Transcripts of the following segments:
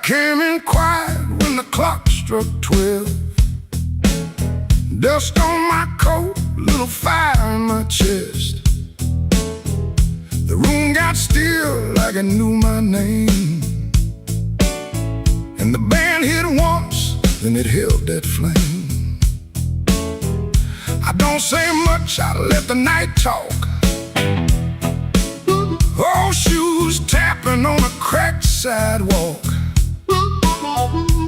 came in quiet when the clock struck 12. Dust on my coat, little fire in my chest. The room got still like it knew my name. And the band hit once, then it held that flame. I don't say much, I let the night talk. Old shoes tapping on a cracked sidewalk.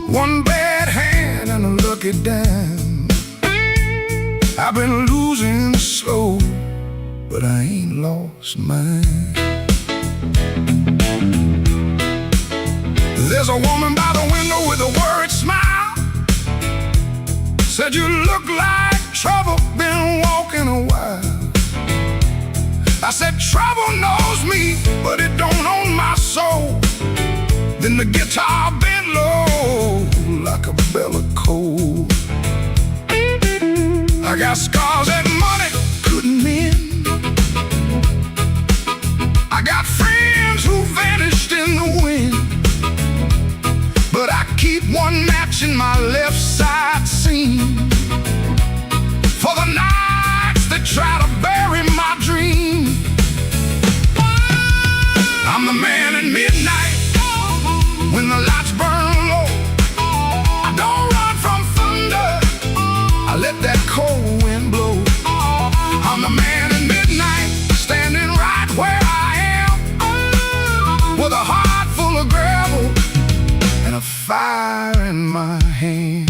One bad hand and a lucky dime. I've been losing slow, but I ain't lost mine. There's a woman by the window with a worried smile. Said you look like trouble, been walking a while. I said trouble knows me, but it don't own my soul. Then the guitar bent low like a bell of coal. I got scars that money couldn't mend. I got friends who vanished in the wind. But I keep one match in my left side seam for the nights that try to bury my dream. I'm the man at midnight when the lights burn low. I don't run from thunder, I let that cold wind blow. I'm the man at midnight, standing right where I am, with a heart full of gravel and a fire in my hands.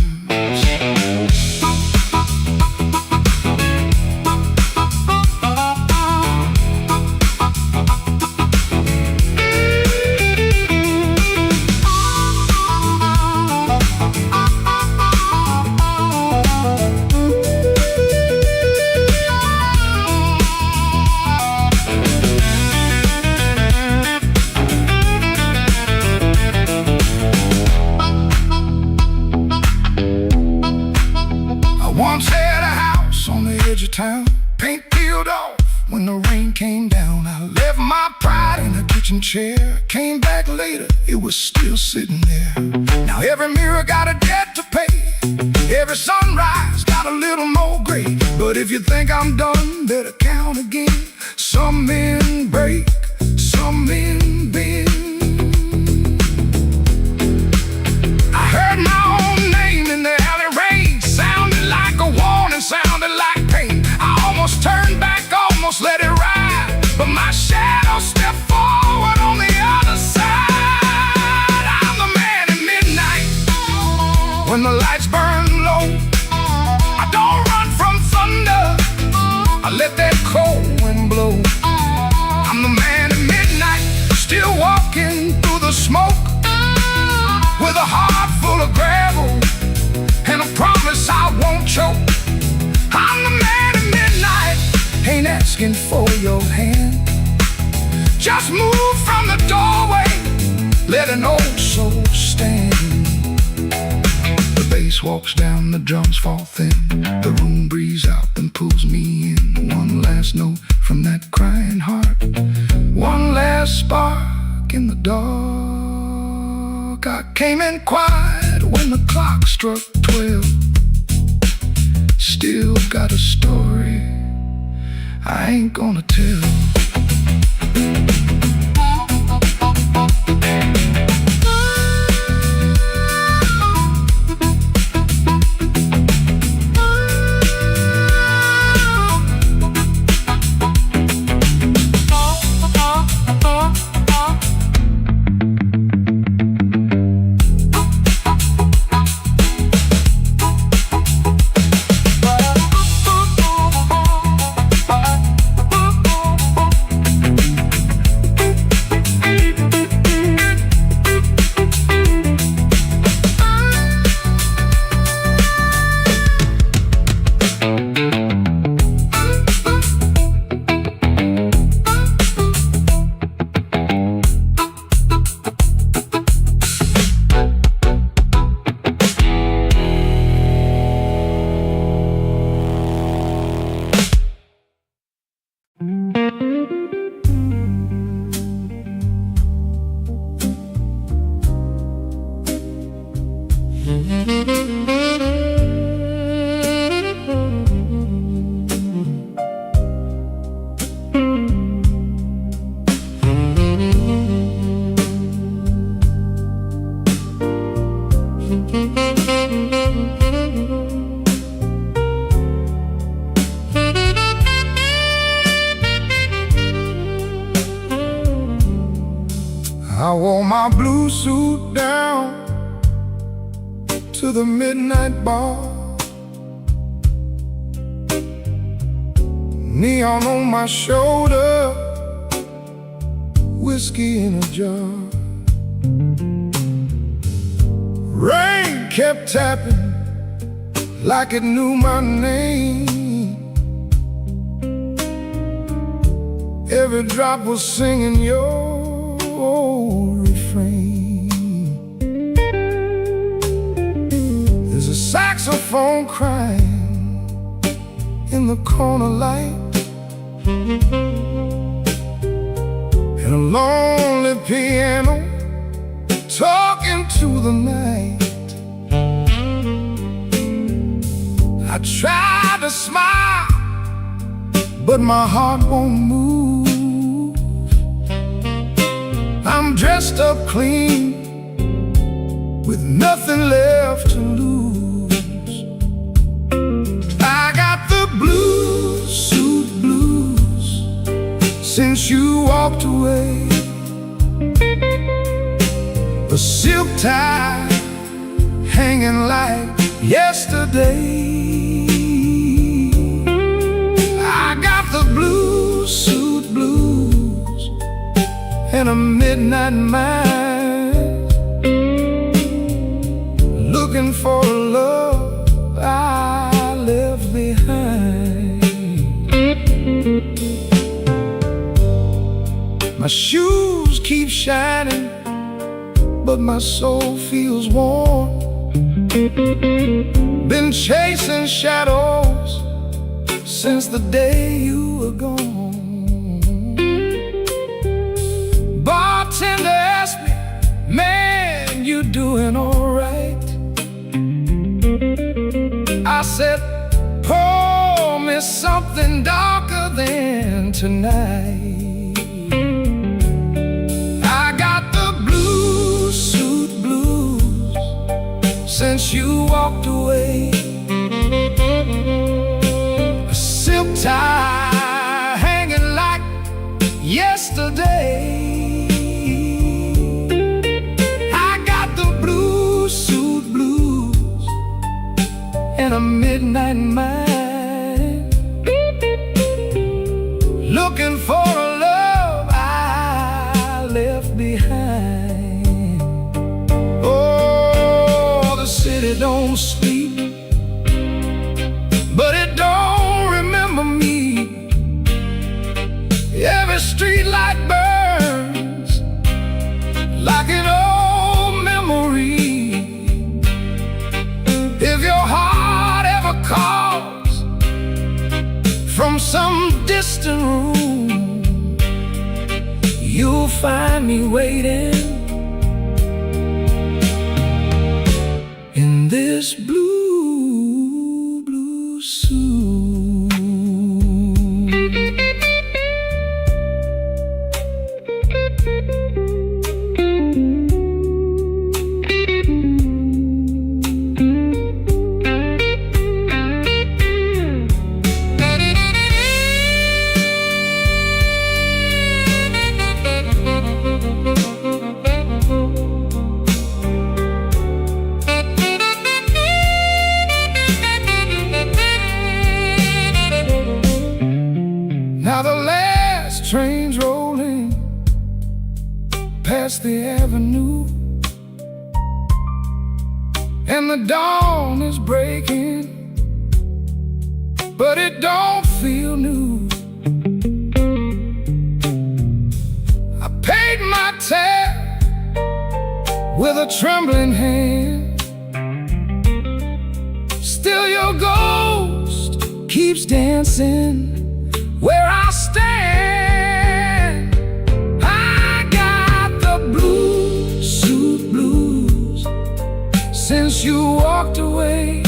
Once had a house on the edge of town, paint peeled off when the rain came down. I left my pride in a kitchen chair, came back later, it was still sitting there. Now every mirror got a debt to pay, every sunrise got a little more gray. But if you think I'm done, better count again. Some men break, some men bend. I heard my own name in the alley rain, sounded like a warning, sounded like pain. I almost turned back, almost let it ride, but my shadow stepped forward on the other side. I'm the man at midnight when the lights burn low. I don't run from thunder, I let that cold wind blow. I'm the man at midnight, still walking through the smoke, with a heart full of gravel and a promise I won't choke. I'm the man at midnight, ain't asking for your hand. Just move from the doorway, let an old soul stand. The bass walks down, the drums fall thin, the room breathes out, then pulls me in. One last note from that crying heart, one last spark in the dark. I came in quiet when the clock struck 12. Still got a story I ain't gonna tell. I wore my blue suit down to the midnight bar, neon on my shoulder, whiskey in a jar. Rain kept tapping like it knew my name. Every drop was singing your refrain. There's a saxophone crying in the corner light, and a lonely piano talking to the night. I tried to smile, but my heart won't move. I'm dressed up clean, with nothing left to lose. I got the blue suit blues since you walked away. A silk tie hanging like yesterday. I got the blue suit blues and a midnight mind, looking for a love I left behind. My shoes keep shining, but my soul feels warm. Been chasing shadows since the day you were gone. Bartender asked me, man, you doing alright? I said, pour me something darker than tonight. Since you walked away, a silk tie hanging like yesterday. I got the blue suit blues and a midnight mind, looking for a love I left behind. It don't sleep, but it don't remember me. Every street light burns like an old memory. If your heart ever calls from some distant room, you'll find me waiting in this blue suit. Now the last train's rolling past the avenue, and the dawn is breaking, but it don't feel new. I paid my tab with a trembling hand. Still your ghost keeps dancing where I stand. I got the blue suit blues since you walked away.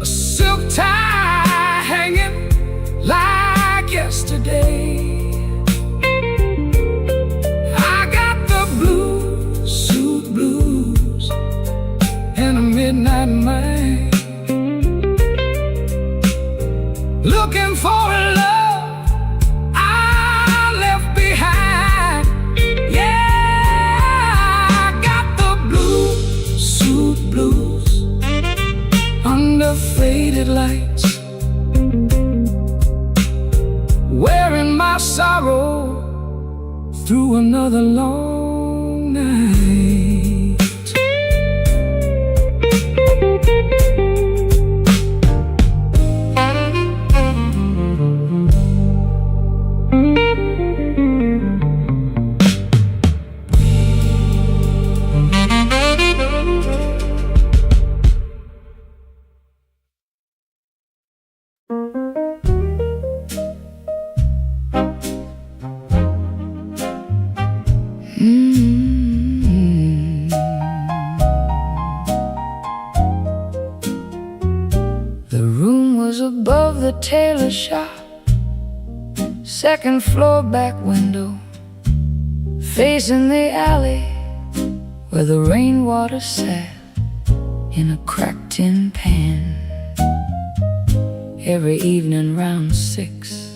A silk tie hanging like yesterday. I got the blue suit blues and a midnight mind, looking for a love I left behind. faded lights, wearing my sorrow through another long night. The room was above the tailor shop, second floor back window, facing the alley where the rainwater sat in a cracked tin pan. Every evening round 6,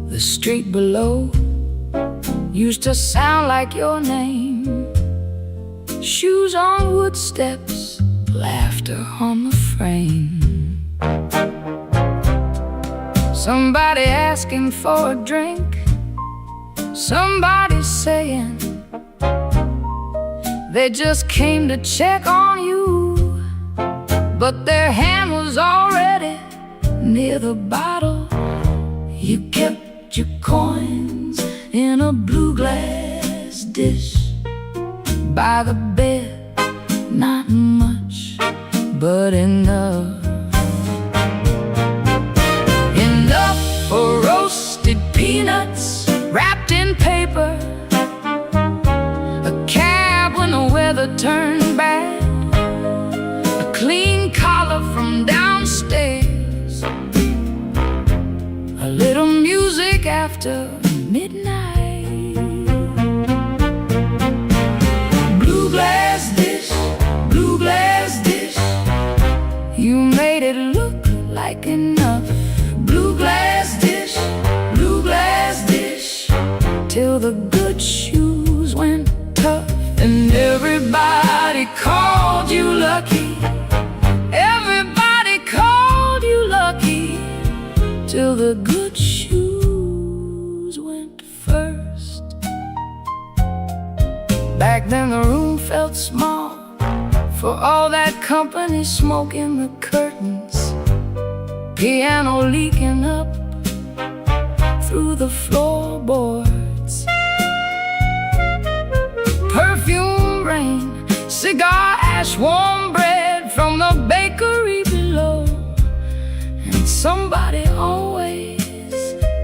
the street below used to sound like your name. Shoes on wood steps, laughter on the frame. Somebody asking for a drink, somebody saying they just came to check on you, but their hand was already near the bottle. You kept your coins in a blue glass dish by the bed. Not much, but enough. Enough for roasted peanuts wrapped in paper, a cab when the weather turned bad, a clean collar from downstairs, a little music after midnight. Blue glass dish, blue glass dish, you made it look like enough. Blue glass dish, till the good shoes went tough. And everybody called you lucky, everybody called you lucky, till the good shoes went first. Back then the room felt small, for all that company smoking the curtains, piano leaking up through the floorboards, perfume rain, cigar ash, warm bread from the bakery below, and somebody always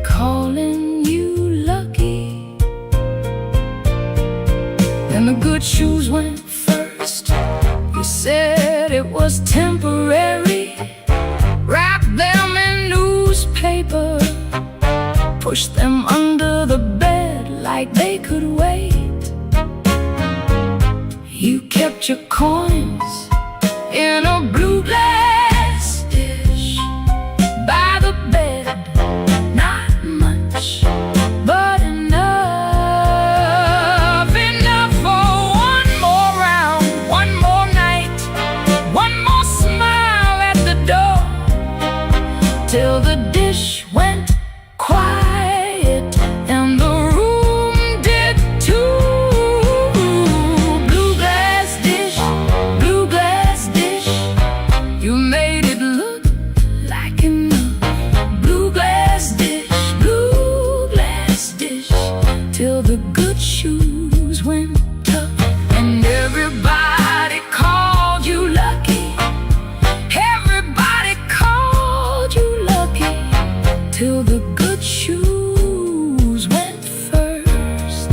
calling you lucky. And the good shoes went first. You said it was temporary, wrapped them in newspaper, pushed them under the bed like they could wait. You kept your coins in a blue glass dish by the bed. Not much, but enough. Enough for one more round, one more night, one more smile at the door, till the dish went quiet and the room did too. Blue glass dish, you made it look like enough. Blue glass dish, till the good shoes went tough. And everybody called you lucky, everybody called you lucky, till the good shoes went first.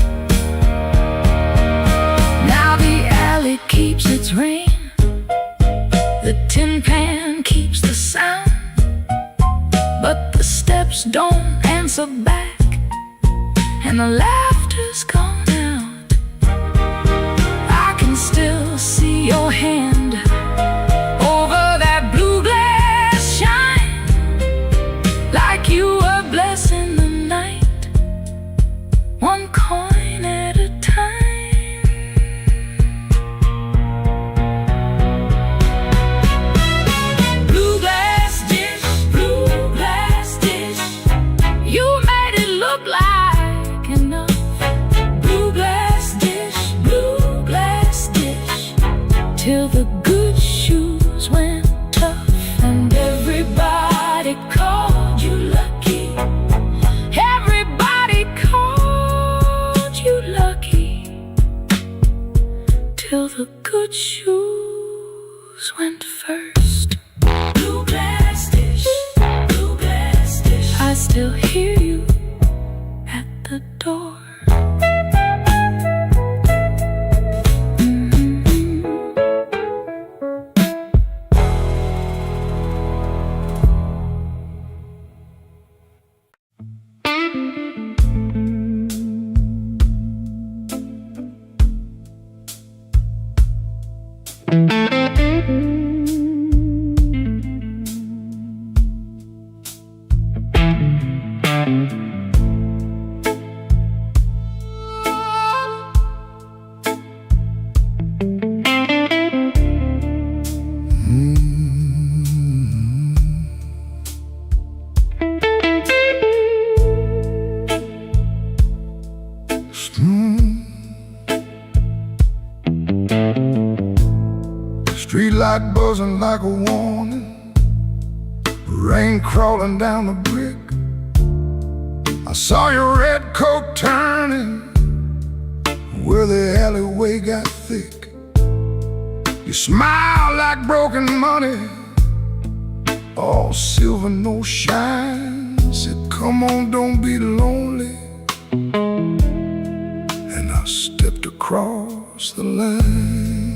Now the alley keeps its rain, the tin pan keeps the sound, but the steps don't answer back, and the laughter's gone out. I can still see your hand over that blue glass shine, like you were blessing the night, one coin at a time. Blue look like enough. Blue glass dish, till the good shoes went tough, and everybody called you lucky. Everybody called you lucky, till the good shoes went first. Blue glass dish, I still hear you at the door. Streetlight buzzing like a warning, rain crawling down the brick. I saw your red coat turning where the alleyway got thick. You smiled like broken money, all silver, no shine. Said, come on, don't be lonely. And I stepped across the line.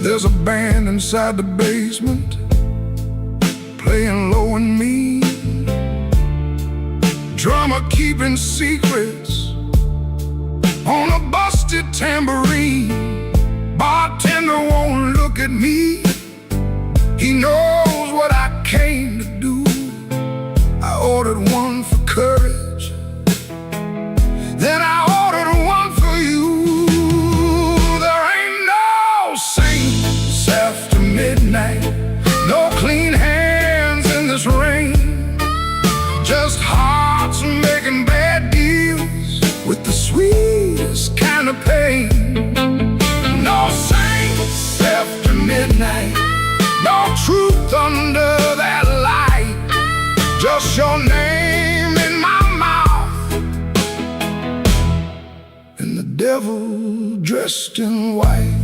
There's a band inside the basement, playing low and mean. Drummer keeping secrets on a busted tambourine. Bartender won't look at me, he knows what I came to do. I ordered one for courage, then I ordered one for you. There ain't no saints after midnight, no clean hands in this rain, just hearts making bad deals with the sweetest kind of pain. No saints after midnight, no truth under that light, just your name in my mouth, and the devil dressed in white.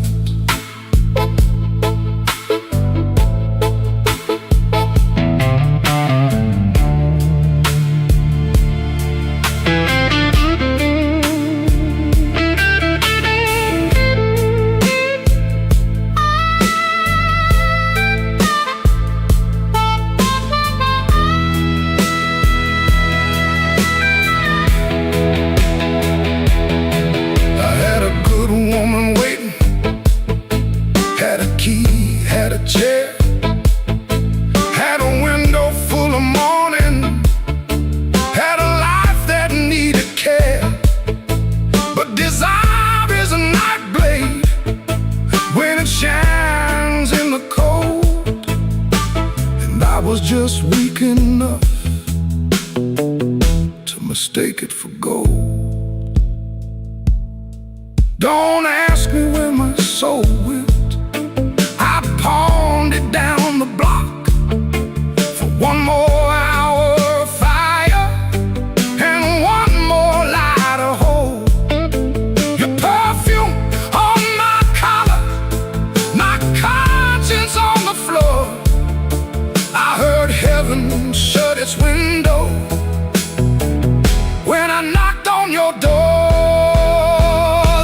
Chair had a window full of morning, had a life that needed care. But desire is a night blade when it shines in the cold, and I was just weak enough to mistake it for gold. Don't ask me where my soul went, I pawned it down the block for one more hour of fire and one more light to hold. Your perfume on my collar, my conscience on the floor. I heard heaven shut its window when I knocked on your door.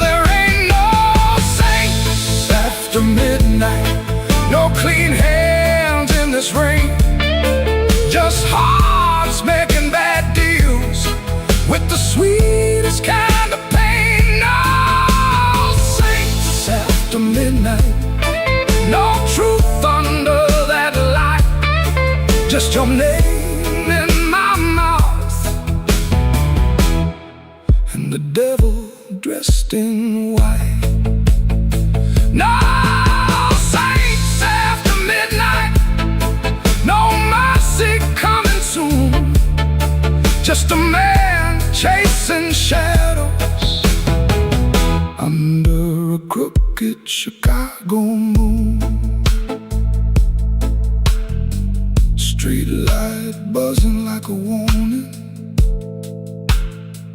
There ain't no saints after midnight, no clean hands in this rain, just hearts making bad deals with the sweetest kind of pain. No saints after midnight, no truth under that light, just your name in my mouth, and the devil dressed in white. No saints after just a man chasing shadows under a crooked Chicago moon. Street light buzzing like a warning,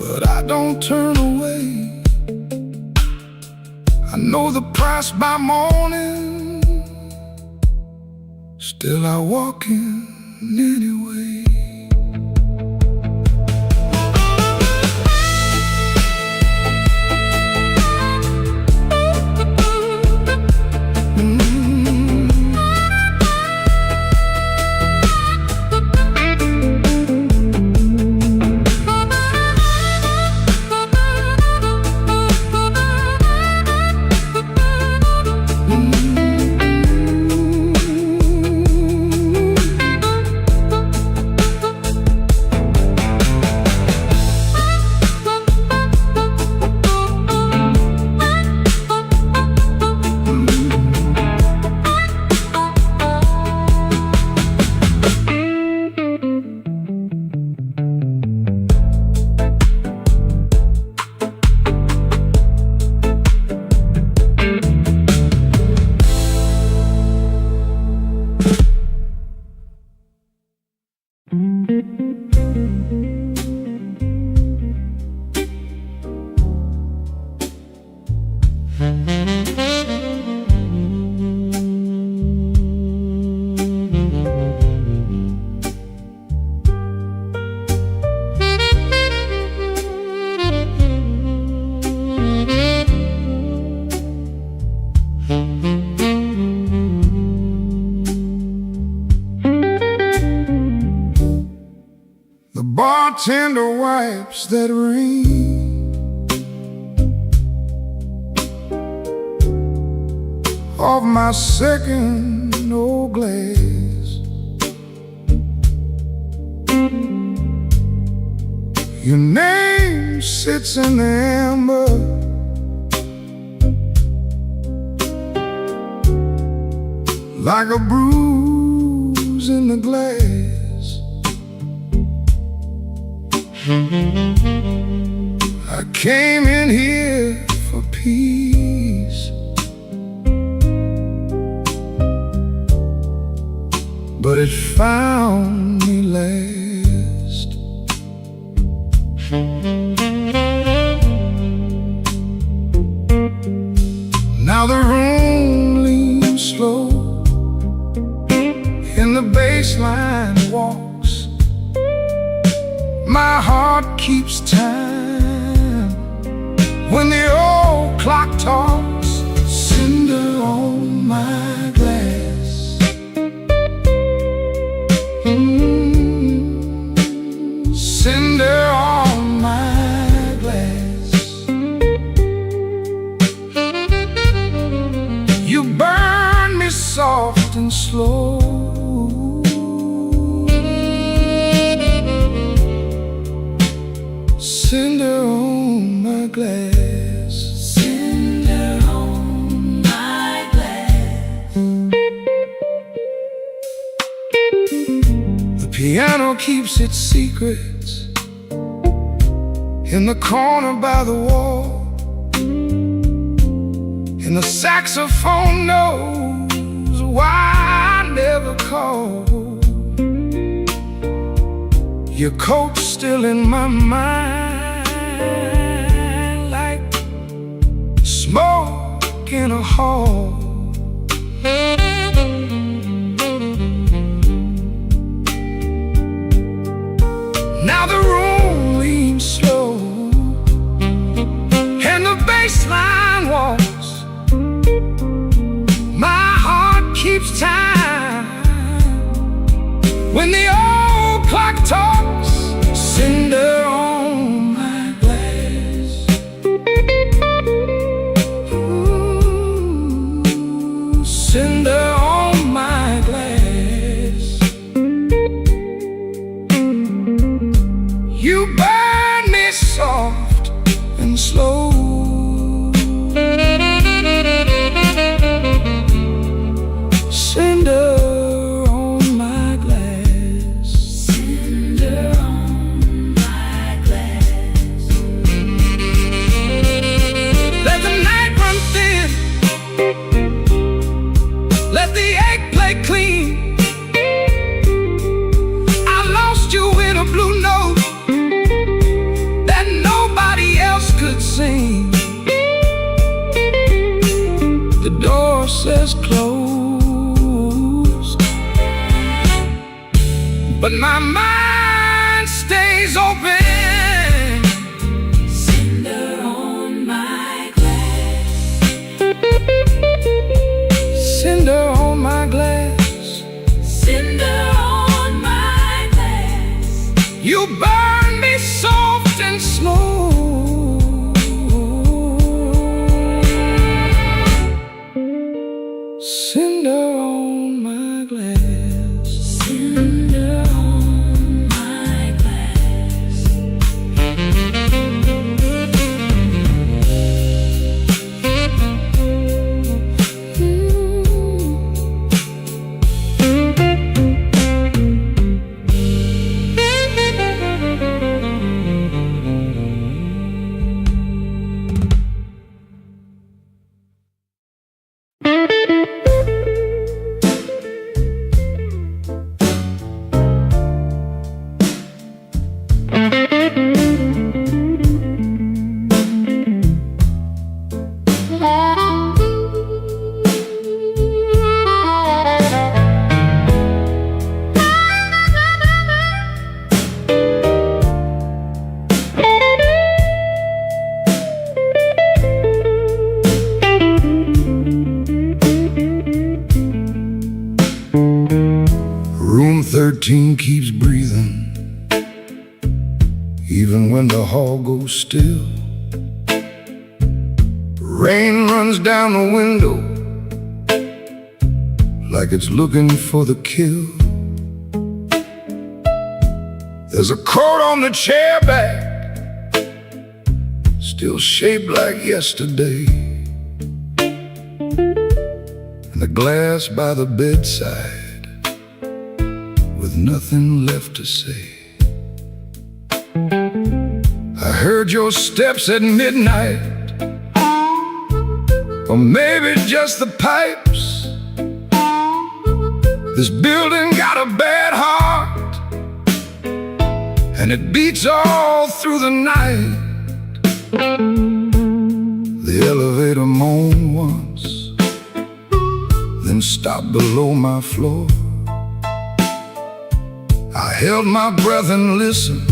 but I don't turn away. I know the price by morning, still I walk in anyway. The bartender wipes that rain off my second old glass. Your name sits in the amber, like a bruise in the glass. I came in here for peace, but it found me last. Now the room leans slow, and the bass line walks. My heart keeps time when the old clock talks. Cinder on my glass, cinder on my glass. You burn me soft and slow, cinder on my glass, cinder on my glass. The piano keeps its secrets in the corner by the wall, and the saxophone knows why I never called. Your coat's still in my mind, like smoke in a hall. Now the room leans slow, and the bass line walks. My heart keeps time when the old clock talks. Cinder on my glass, cinder on my glass. You burn me soft and slow, cinder on my glass. but my mind stays open. Cinder on my glass. Cinder on my glass. Cinder on my glass. You burn me soft and slow. Cinder on my glass. Cinder on my glass. Room 13 keeps breathing, even when the hall goes still. Rain runs down the window like it's looking for the kill. There's a coat on the chair back, still shaped like yesterday, and the glass by the bedside with nothing left to say. I heard your steps at midnight, or maybe just the pipes. This building got a bad heart, and it beats all through the night. The elevator moaned once, then stopped below my floor. I held my breath and listened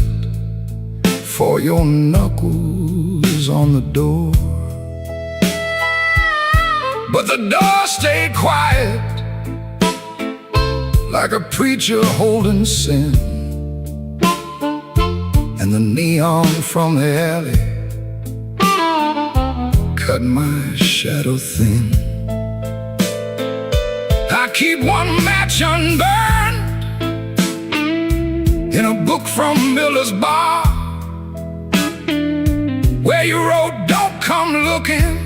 for your knuckles on the door. But the door stayed quiet, like a preacher holding sin, and the neon from the alley cut my shadow thin. I keep one match unburned in a book from Miller's bar, where you wrote, "Don't come looking,"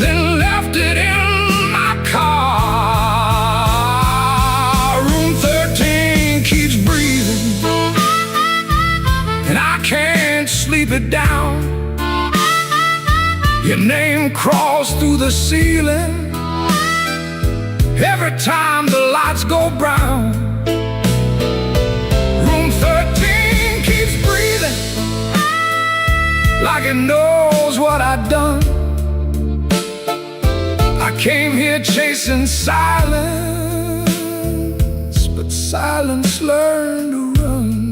then left it in my car. Room 13 keeps breathing, and I can't sleep it down. Your name crawls through the ceiling every time the lights go brown. Like it knows what I've done. I came here chasing silence, but silence learned to run.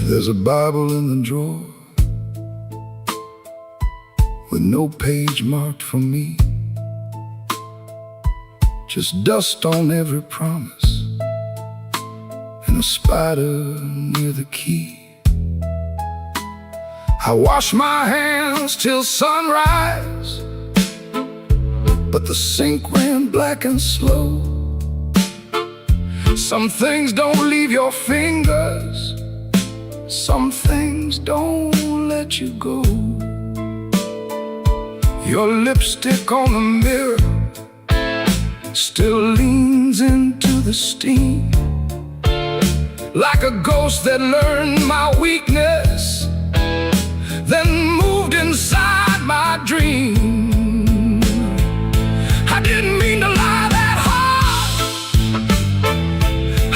There's a Bible in the drawer with no page marked for me, just dust on every promise and a spider near the key. I wash my hands till sunrise, but the sink ran black and slow. Some things don't leave your fingers, some things don't let you go. Your lipstick on the mirror still leans into the steam, like a ghost that learned my weakness, then moved inside my dream. I didn't mean to lie that hard,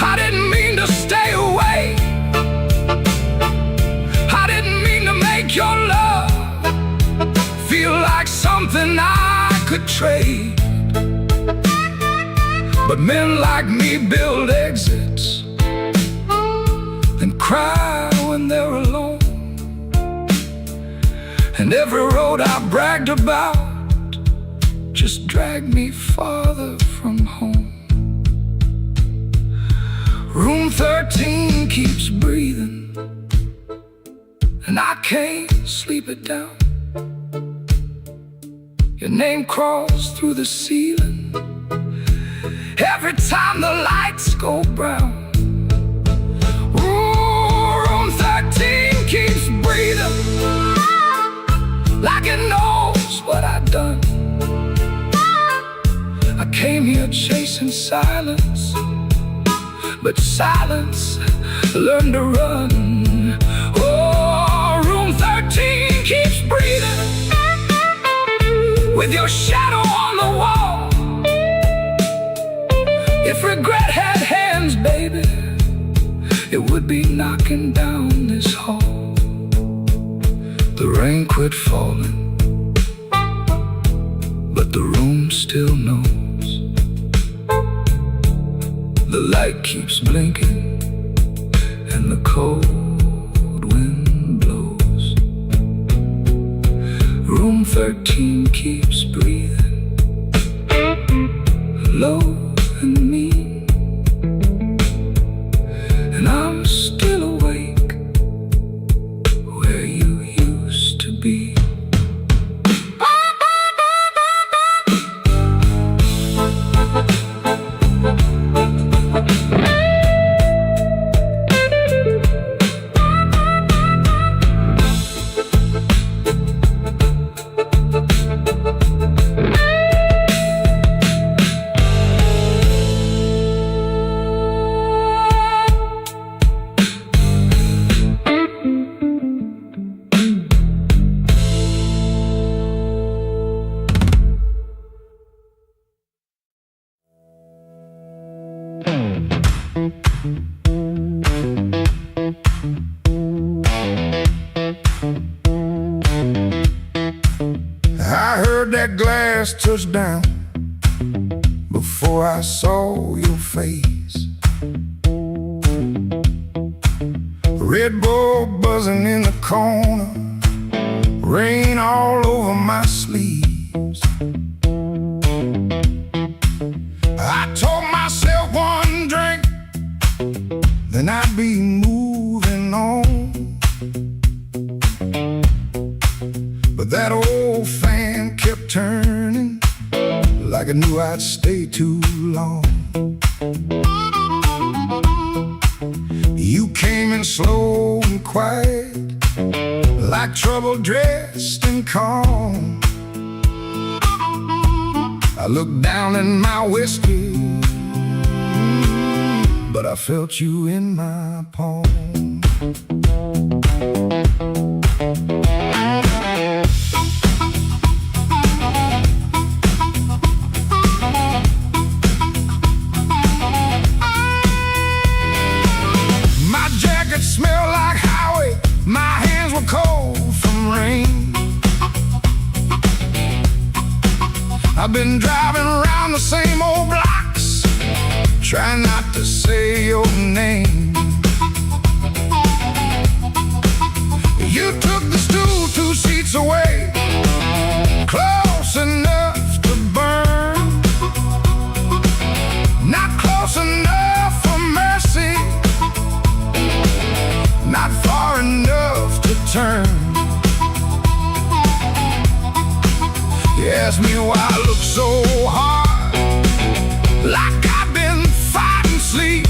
I didn't mean to stay away, I didn't mean to make your love feel like something I could trade. But men like me build exits and cry when they're alone. And every road I bragged about just dragged me farther from home. Room 13 keeps breathing, and I can't sleep it down. Your name crawls through the ceiling every time the lights go brown. Ooh, room 13 keeps breathing, like it knows what I've done. I came here chasing silence, but silence learned to run. Oh, room 13 keeps breathing, with your shadow on the wall. If regret had hands, baby, it would be knocking down this hall. The rain quit falling, but the room still knows. The light keeps blinking, and the cold wind blows. Room 13 keeps breathing, low and mean, and I'm still awake where you used to be. I heard that glass touch down before I saw your face. Red Bull buzzing in the corner, rain all over my sleeves. I told myself one drink, then I'd be moving on. But that old fan kept turning, like I knew I'd stay too long. You came in slow and quiet, like trouble dressed in calm. I looked down in my whiskey, but I felt you in my palm. My jacket smelled like highway, my hands were cold from rain. I've been driving around the same old blocks, trying not to say your name. You took the stool 2 seats away, close enough to burn, not close enough for mercy, not far enough to turn. You asked me why I look so hard, like I've been fighting sleep.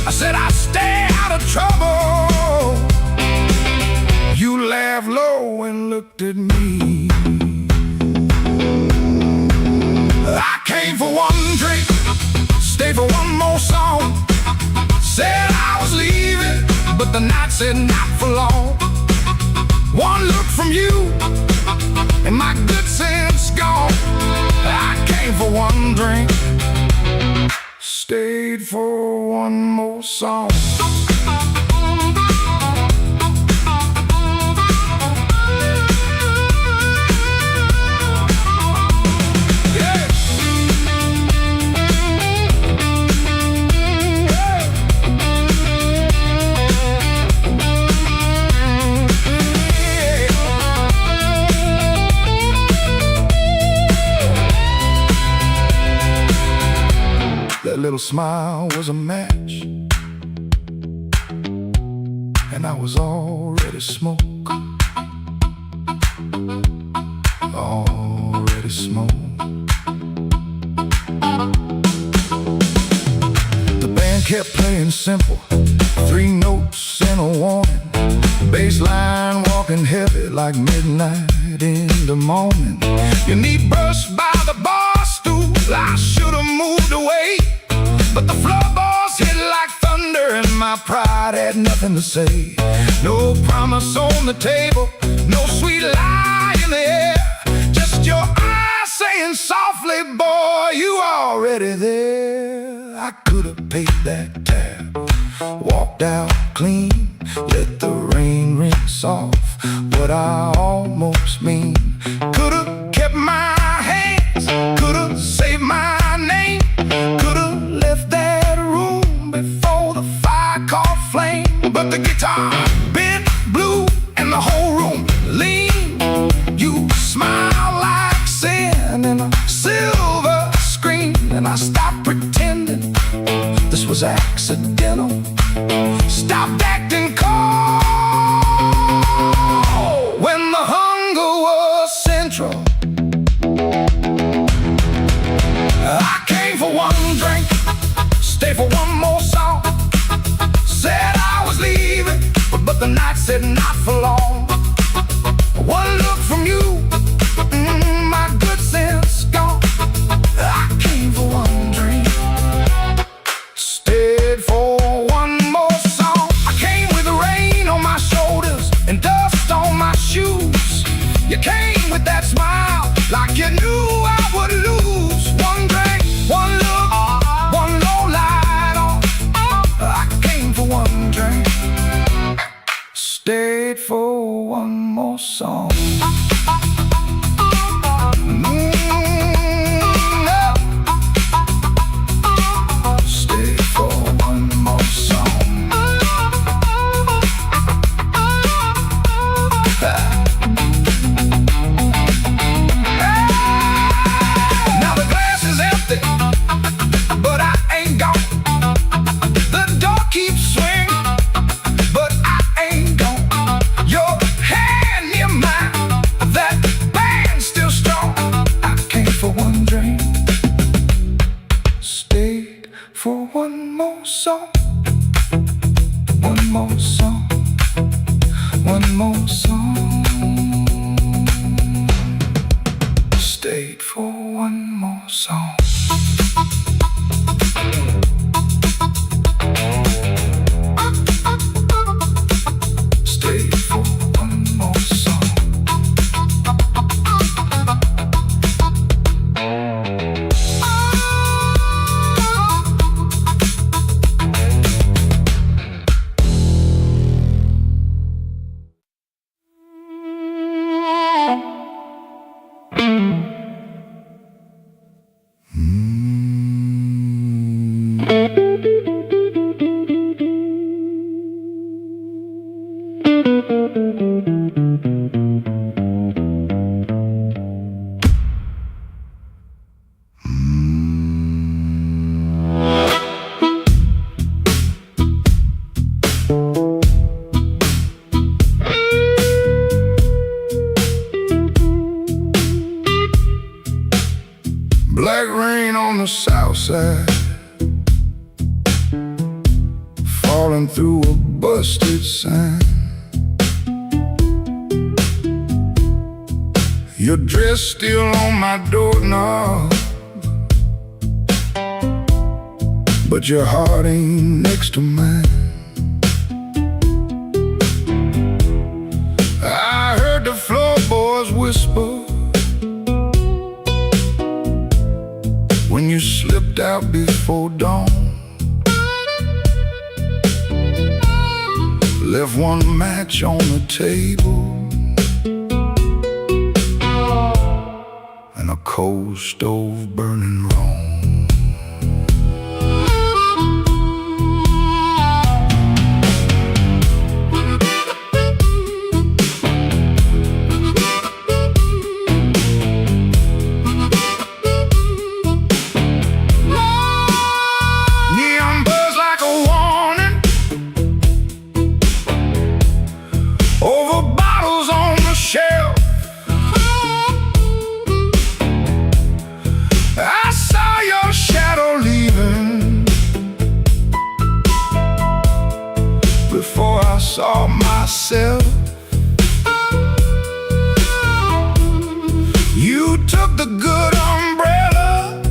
I said I stay out of trouble. You laughed low and looked at me. I came for one drink, stayed for one more song. Said I was leaving, but the night said not for long. One look from you, and my good sense gone. I came for one drink, stayed for one more song. That little smile was a match, and I was already smoke. Already smoke. The band kept playing simple, 3 notes and a warning. Bass line walking heavy like midnight in the morning. Your knee brushed by the bar stool, I should've moved away, but the floorboards hit like thunder and my pride had nothing to say. No promise on the table, no sweet lie in the air, just your eyes saying softly, boy, you already there. I could've paid that tab, walked out clean, let the rain rinse off what I almost mean. Could've kept my hands, could've saved my name, could've left that room before the fire caught flame. But the guitar bent blue and the whole room lean. You smile like sin in a silver screen, and I stopped pretending this was accidental. Stopped acting cold when the hunger was central. I came for one drink, stayed for one more song. Said I was leaving, but the night said not for long. One look from you, my good sense gone. I came for one drink, stayed for one more song. I came with the rain on my shoulders and dust on my shoes. You came with that smile like you knew I would lose. One drink, one look, one low light on. I came for one drink, stayed for one more song. Stayed for one more song. Now the glass is empty, but I ain't gone. The door keeps swinging, but I ain't gone. Your hand near mine, that band's still strong. I came for one drink, stayed for one more song. One more song, one more song. Stayed for one more song. Stayed for one more song. Black rain on the south side, falling through a busted sign. Your dress still on my doorknob, but your heart ain't next to mine. I heard the floorboards whisper when you slipped out before dawn. Left one match on the table and a cold stove burning wrong. Saw myself. You took the good umbrella,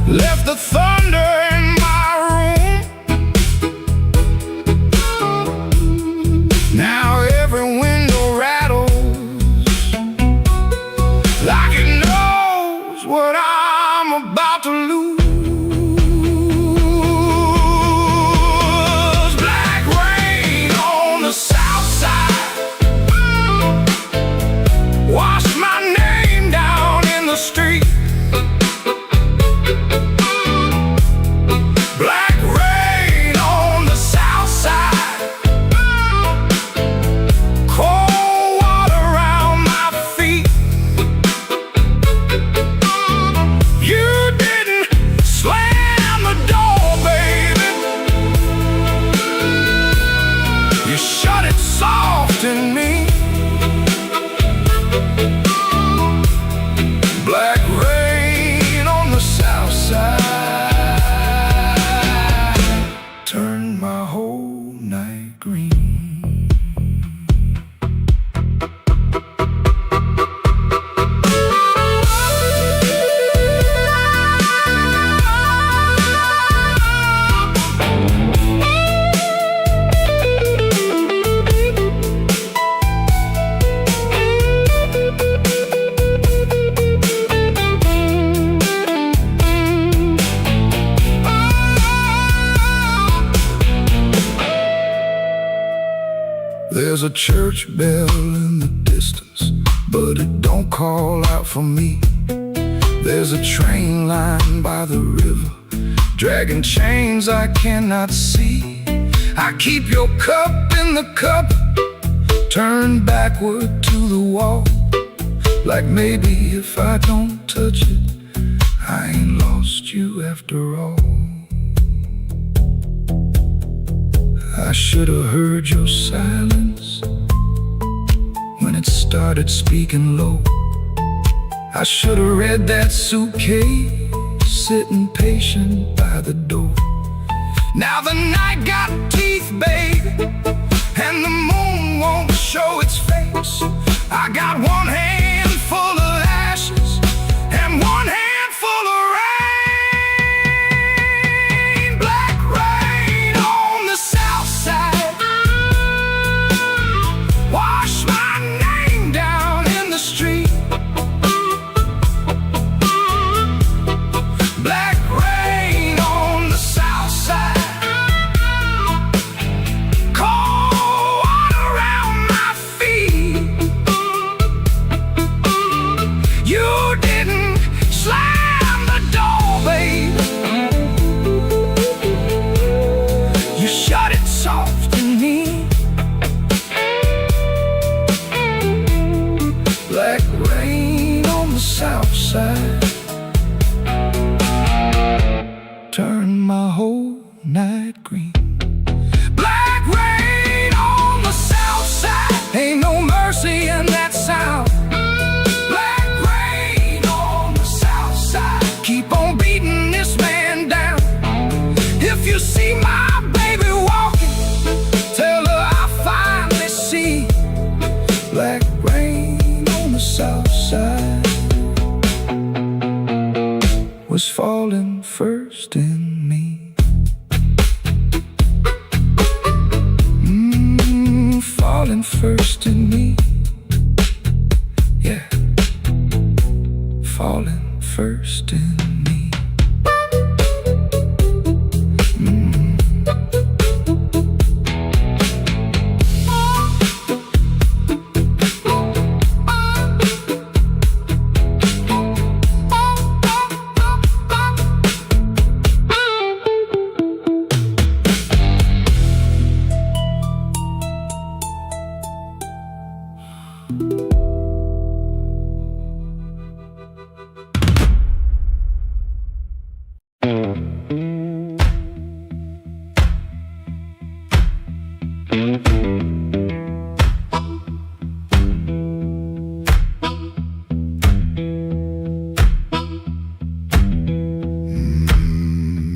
left the thunder in my room. Now every window rattles like it knows what I'm about to lose. Shut it soft in me. Black rain on the south side turned my whole night green. There's a church bell in the distance, but it don't call out for me. There's a train line by the river, dragging chains I cannot see. I keep your cup in the cup, turned backward to the wall, like maybe if I don't touch it, I ain't lost you after all. I should have heard your silence when it started speaking low. I should have read that suitcase sitting patient by the door. Now the night got teeth, babe, and the moon won't show its face. I got one hand full of ashes and one hand full of rain. Black rain on the south side, wash my name down in the street. Black rain on the south side, falling first in me. Yeah, falling first in me.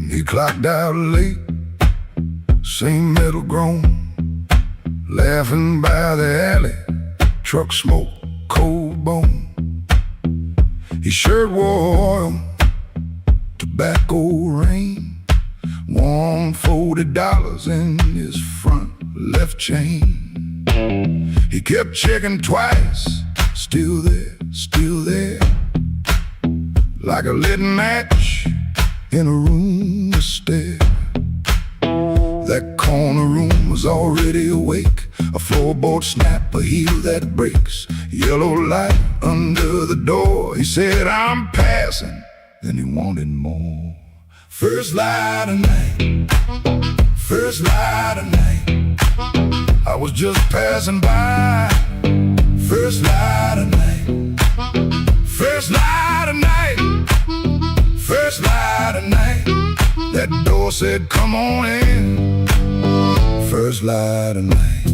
He clocked out late, same metal groan, laughing by the alley, truck smoke, cold bone. His shirt wore oil, tobacco rain, warm $40 in his front left chain. He kept checking twice, still there, like a lit match in a room to stare. That corner room was already awake, a floorboard snap, a heel that breaks, yellow light under the door. He said, I'm passing, then he wanted more. First light of night, first light of night, I was just passing by. First light of night, first light of night, first light of night. That door said, come on in. First light of night.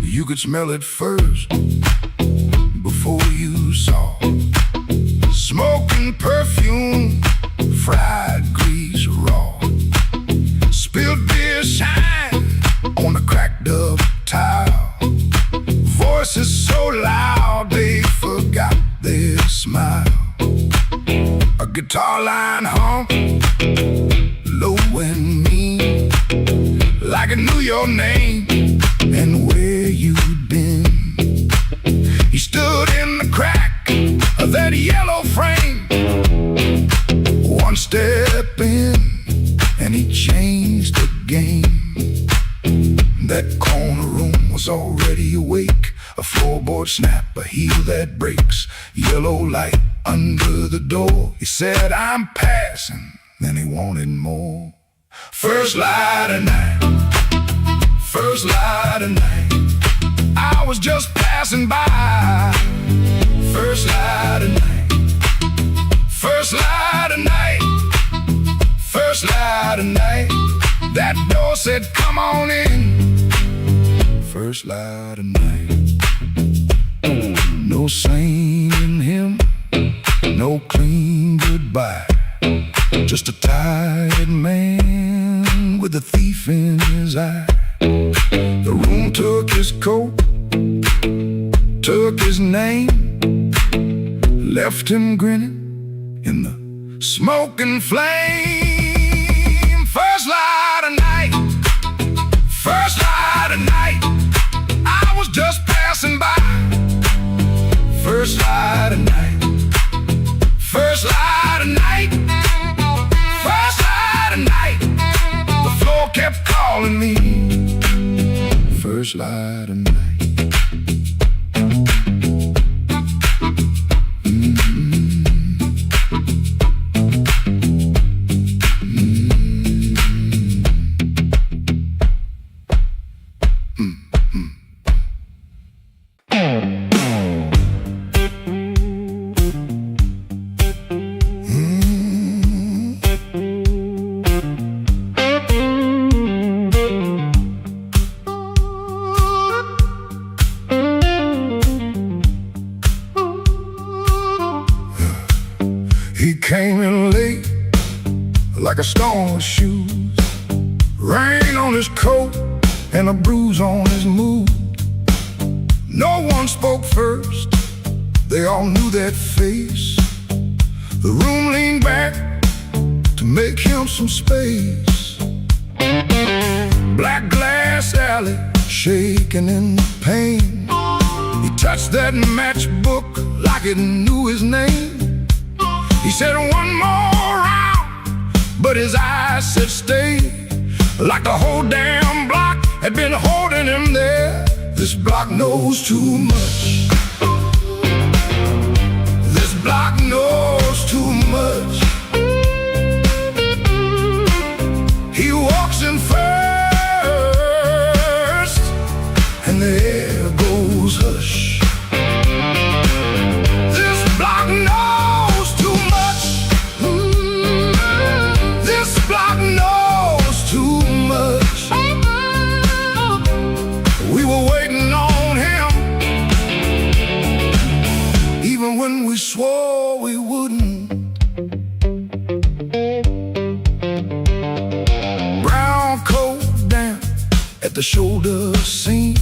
You could smell it first before you saw. Smoking perfume, fried grease raw. Spilled beer shine on the cracked up tile. Voices so loud they forgot their smile. A guitar line hum, low and mean, like it knew your name and where you'd been. He stood in the crack of that yellow frame, one step in and he changed the game. That corner room was already awake, a floorboard snap, a heel that breaks, yellow light under the door. He said, I'm passing, then he wanted more. First light of night, first light of night, I was just passing by. First light of night, first light of night, first light of night. That door said, come on in. First light of night. No saint in him, no clean goodbye, just a tired man with a thief in his eye. The room took his coat, took his name, left him grinning in the smoking flame. First light of night, first light of night, I was just passing by. First light of night, first light of night, first light of night. The floor kept calling me. First light of night. He came in late, like a stone with shoes, rain on his coat and a bruise on his mood. No one spoke first, they all knew that face, The room leaned back to make him some space. Black glass alley, shaking in the pain. He touched that matchbook like it knew his name. He said one more round, but his eyes said stay. Like the whole damn block had been holding him there. This block knows too much. This block knows too much. He walks in first, and the air goes hush. This block knows too much. This block knows too much. We were waiting on him, even when we swore we wouldn't. Brown coat down at the shoulder seam.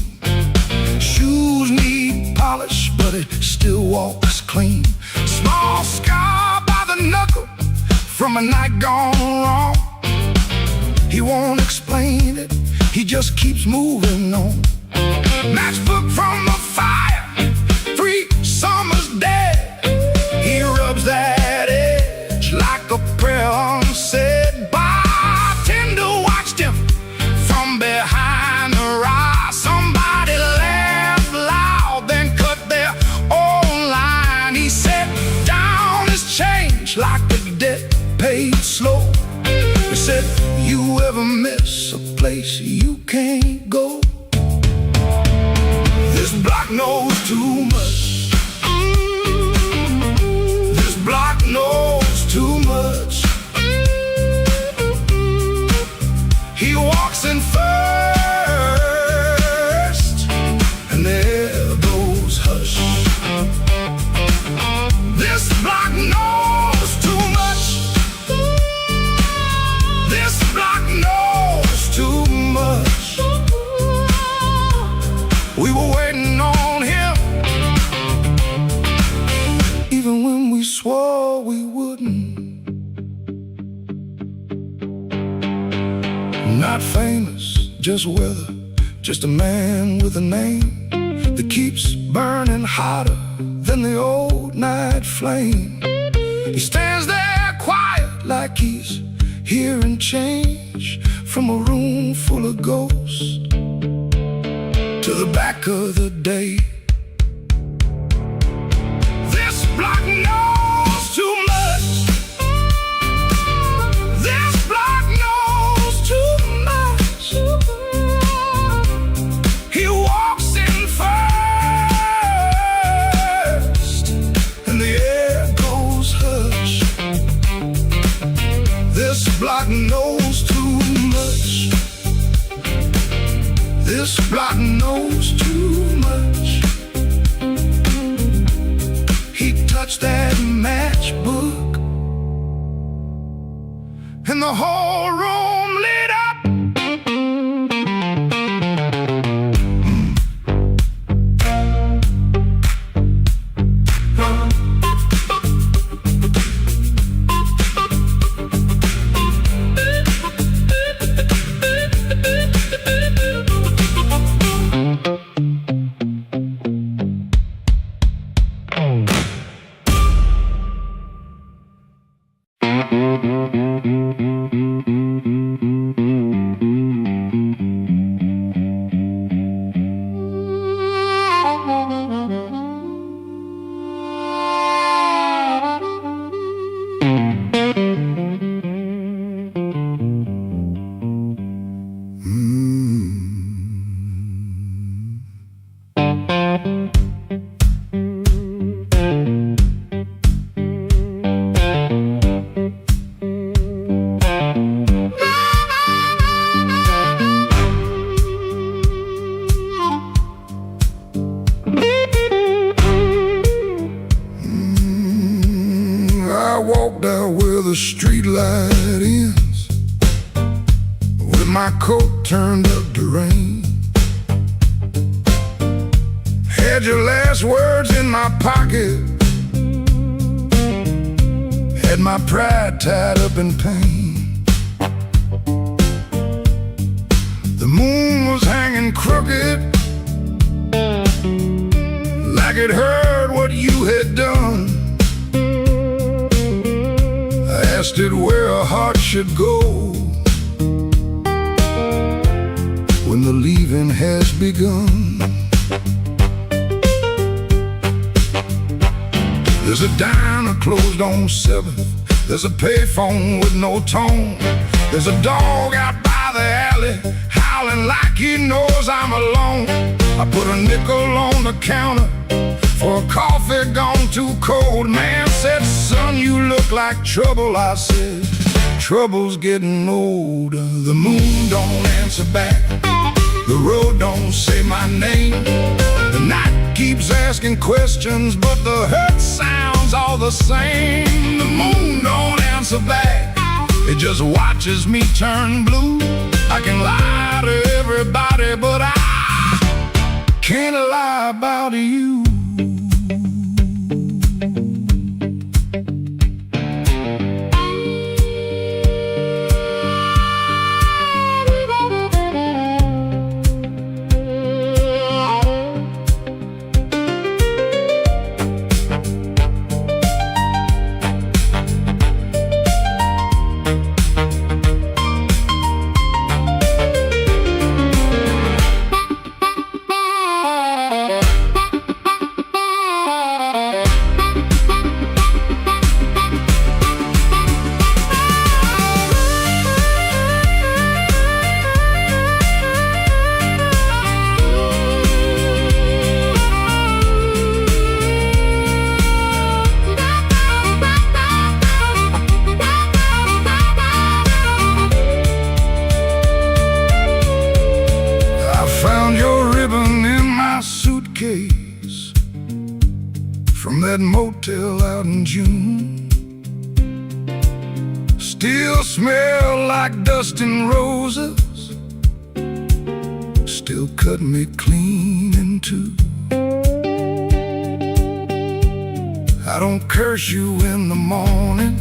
Shoes need polish, but it still walks clean. Small scar by the knuckle from a night gone wrong. He won't explain it, he just keeps moving on. Matchbook from the fire, 3 summers dead. He rubs that edge like a prayer unsaid. Bartender watched him from behind the rise. Somebody laughed loud, then cut their own line. He set down his change like the debt paid slow. He said, you ever miss a place you can't go? This block knows too much. This block knows too much. He walks in first, and there goes hush. This block knows too much. This block knows too much. We were waiting on him, even when we swore we wouldn't. Not famous, just weather, just a man with a name that keeps burning hotter than the old night flame. He stands there quiet like he's hearing change from a room full of ghosts to the back of the day. This block knows too much. This block knows too much. He walks in first, and the air goes hush. This block knows too much. This block knows too much. He touched that matchbook, and the whole room lit up. the street light ends, with my coat turned up to rain. Had your last words in my pocket, my pride tied up in pain. The moon was hanging crooked, like it heard what you had done. I asked it where a heart should go when the leaving has begun. There's a diner closed on 7th. There's a payphone with no tone. There's a dog out by the alley howling like he knows I'm alone. I put a nickel on the counter for a coffee gone too cold. Man said, son, you look like trouble. I said, trouble's getting older. The moon don't answer back. The road don't say my name. The night keeps asking questions, but the hurt sounds all the same. The moon don't answer back. It just watches me turn blue. I can lie to everybody, but I can't lie about you. From that motel out in June, still smell like dust and roses, still cut me clean in two. I don't curse you in the morning,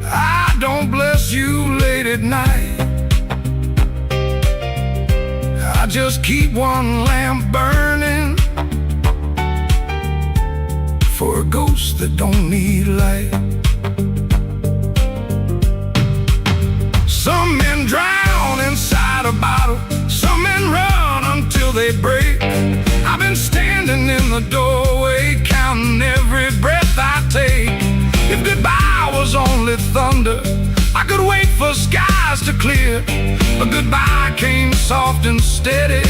I don't bless you late at night. I just keep one lamp burning for a ghost that don't need light. Some men drown inside a bottle, some men run until they break. I've been standing in the doorway, counting every breath I take. If goodbye was only thunder, I could wait for skies to clear. But goodbye came soft and steady,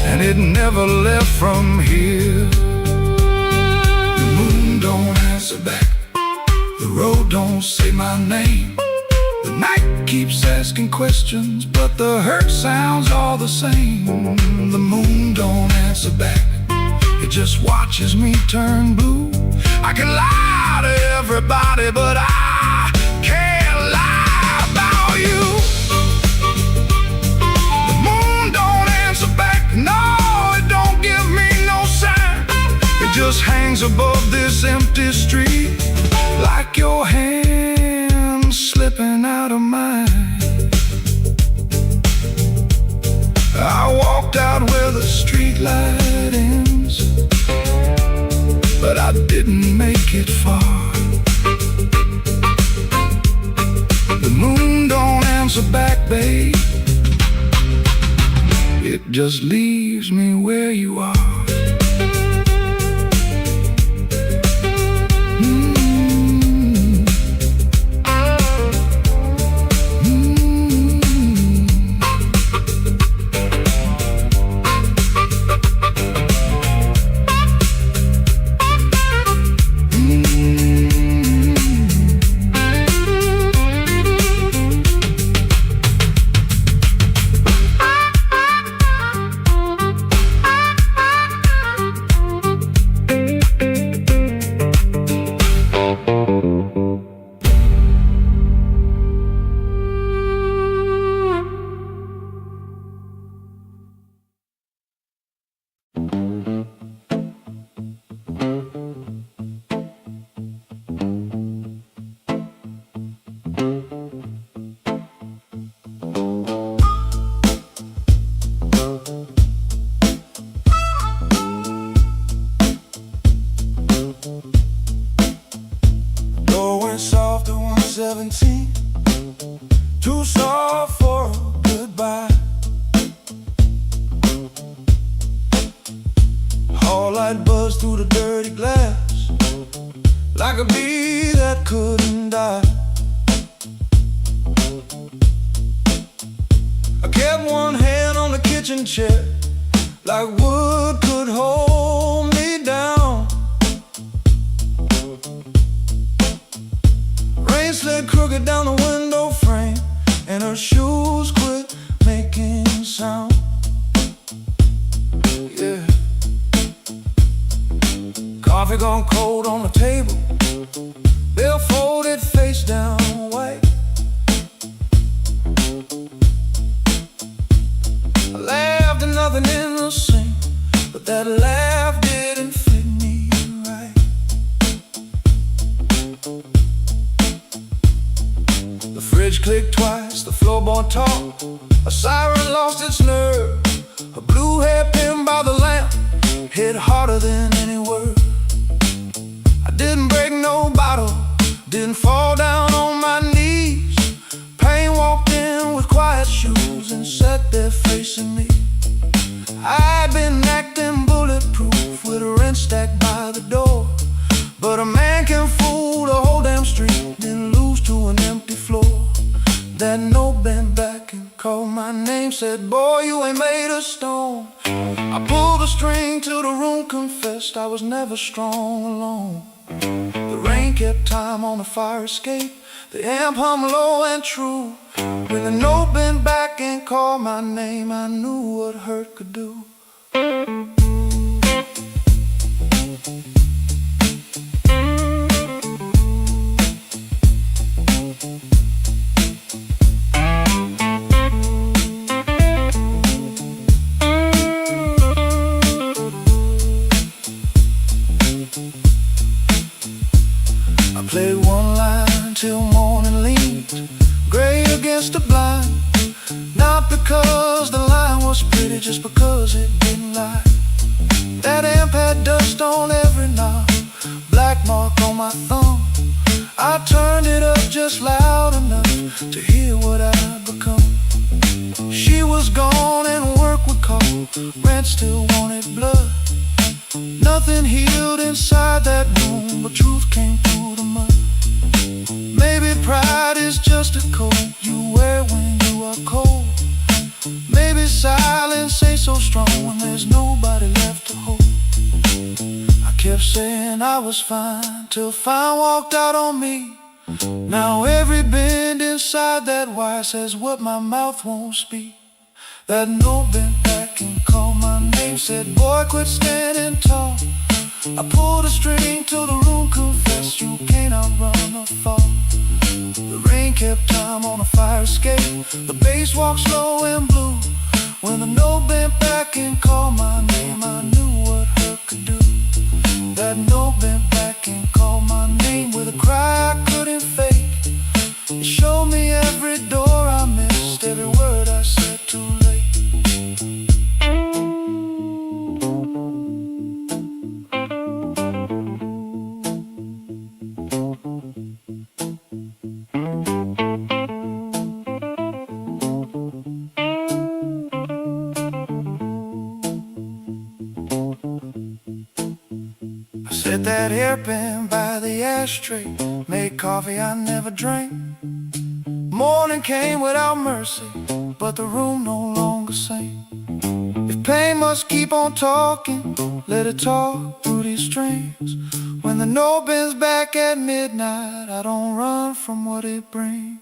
and it never left from here. Don't answer back. The road don't say my name. The night keeps asking questions, but the hurt sounds all the same. The moon don't answer back. It just watches me turn blue. I can lie to everybody, but I can't lie about you. The moon don't answer back. No, it don't give me no sign. It just hangs above this empty street, like your hand slipping out of mine. I walked out where the street light ends, but I didn't make it far. The moon don't answer back, babe. It just leaves me where you are. 17, too soft for a goodbye. All light buzzed through the dirty glass, like a bee that couldn't die. I kept one hand on the kitchen chair, like wood could hold me down. Rain slid crooked down the window frame, and her shoes quit making sound. Yeah. Coffee gone cold on the table, bill folded face down white. I laughed and nothing in the sink, but that laugh didn't fit me right. The fridge clicked twice, the floorboard talked, a siren lost its nerve. A blue hairpin by the lamp hit harder than any word. I didn't break no bottle, didn't fall down on my knees. Pain walked in with quiet shoes and sat there facing me. I'd been acting bulletproof with a rent stack by the door, but a man can fool the whole damn street, then lose to an empty floor. That note bent back and called my name, said, boy, you ain't made of stone. I pulled a string till the room confessed I was never strong alone. The rain kept time on the fire escape, the amp hummed low and true. When the note bent back and called my name, I knew what hurt could do. I played one line till morning leaned gray against the blind. Not because the line was pretty, just because it didn't lie. That amp had dust on every knob, black mark on my thumb. I turned it up just loud enough to hear what I'd become. She was gone and work would call, rent still wanted blood. Nothing healed inside that room, but truth came through the mud. Maybe pride is just a coat you wear when you are cold. Maybe silence ain't so strong when there's nobody left to hold. I kept saying I was fine, till fine walked out on me. Now every bend inside that wire says what my mouth won't speak. That note bent back and called my name, said, boy, quit standing tall. I pulled a string till the room confessed you can't outrun the fall. The rain kept time on a fire escape, the bass walked slow and blue. When the note bent back and called my name, I knew what hurt could do. That note bent back and called my name with a cry I couldn't fake. It showed me every door I missed, every word I said too late. Set that hairpin by the ashtray, made coffee I never drank. Morning came without mercy, but the room no longer sang. If pain must keep on talking, let it talk through these strings. When the note bends back at midnight, I don't run from what it brings.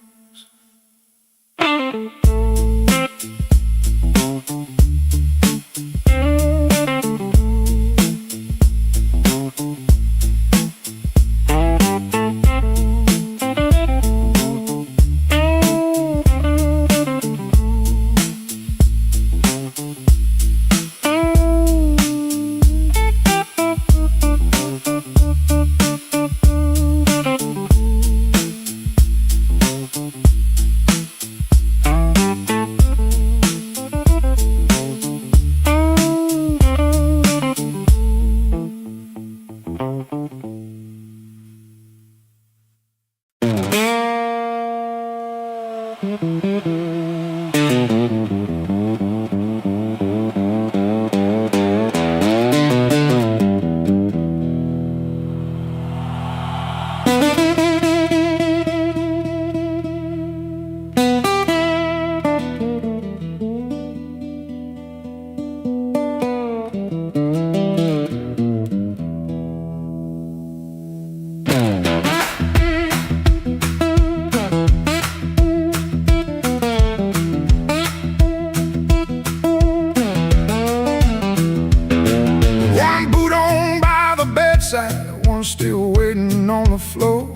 bedside, one still waiting on the floor.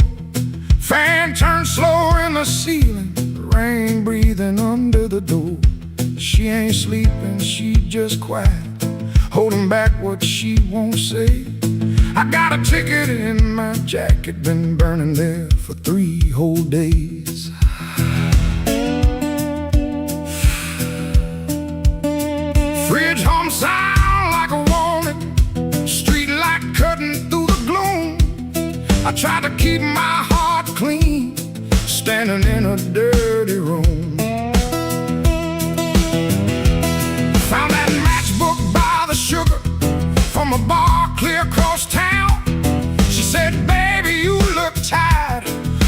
Fan turned slower in the ceiling, rain breathing under the door. She ain't sleeping, she just quiet, holding back what she won't say. I got a ticket in my jacket, been burning there for 3 whole days. Fridge hum sound like a warning, street light cutting through the gloom. I tried to keep my heart clean, standing in a dirty room. Found that matchbook by the sugar from a bar clear across town. She said, baby, you look tired,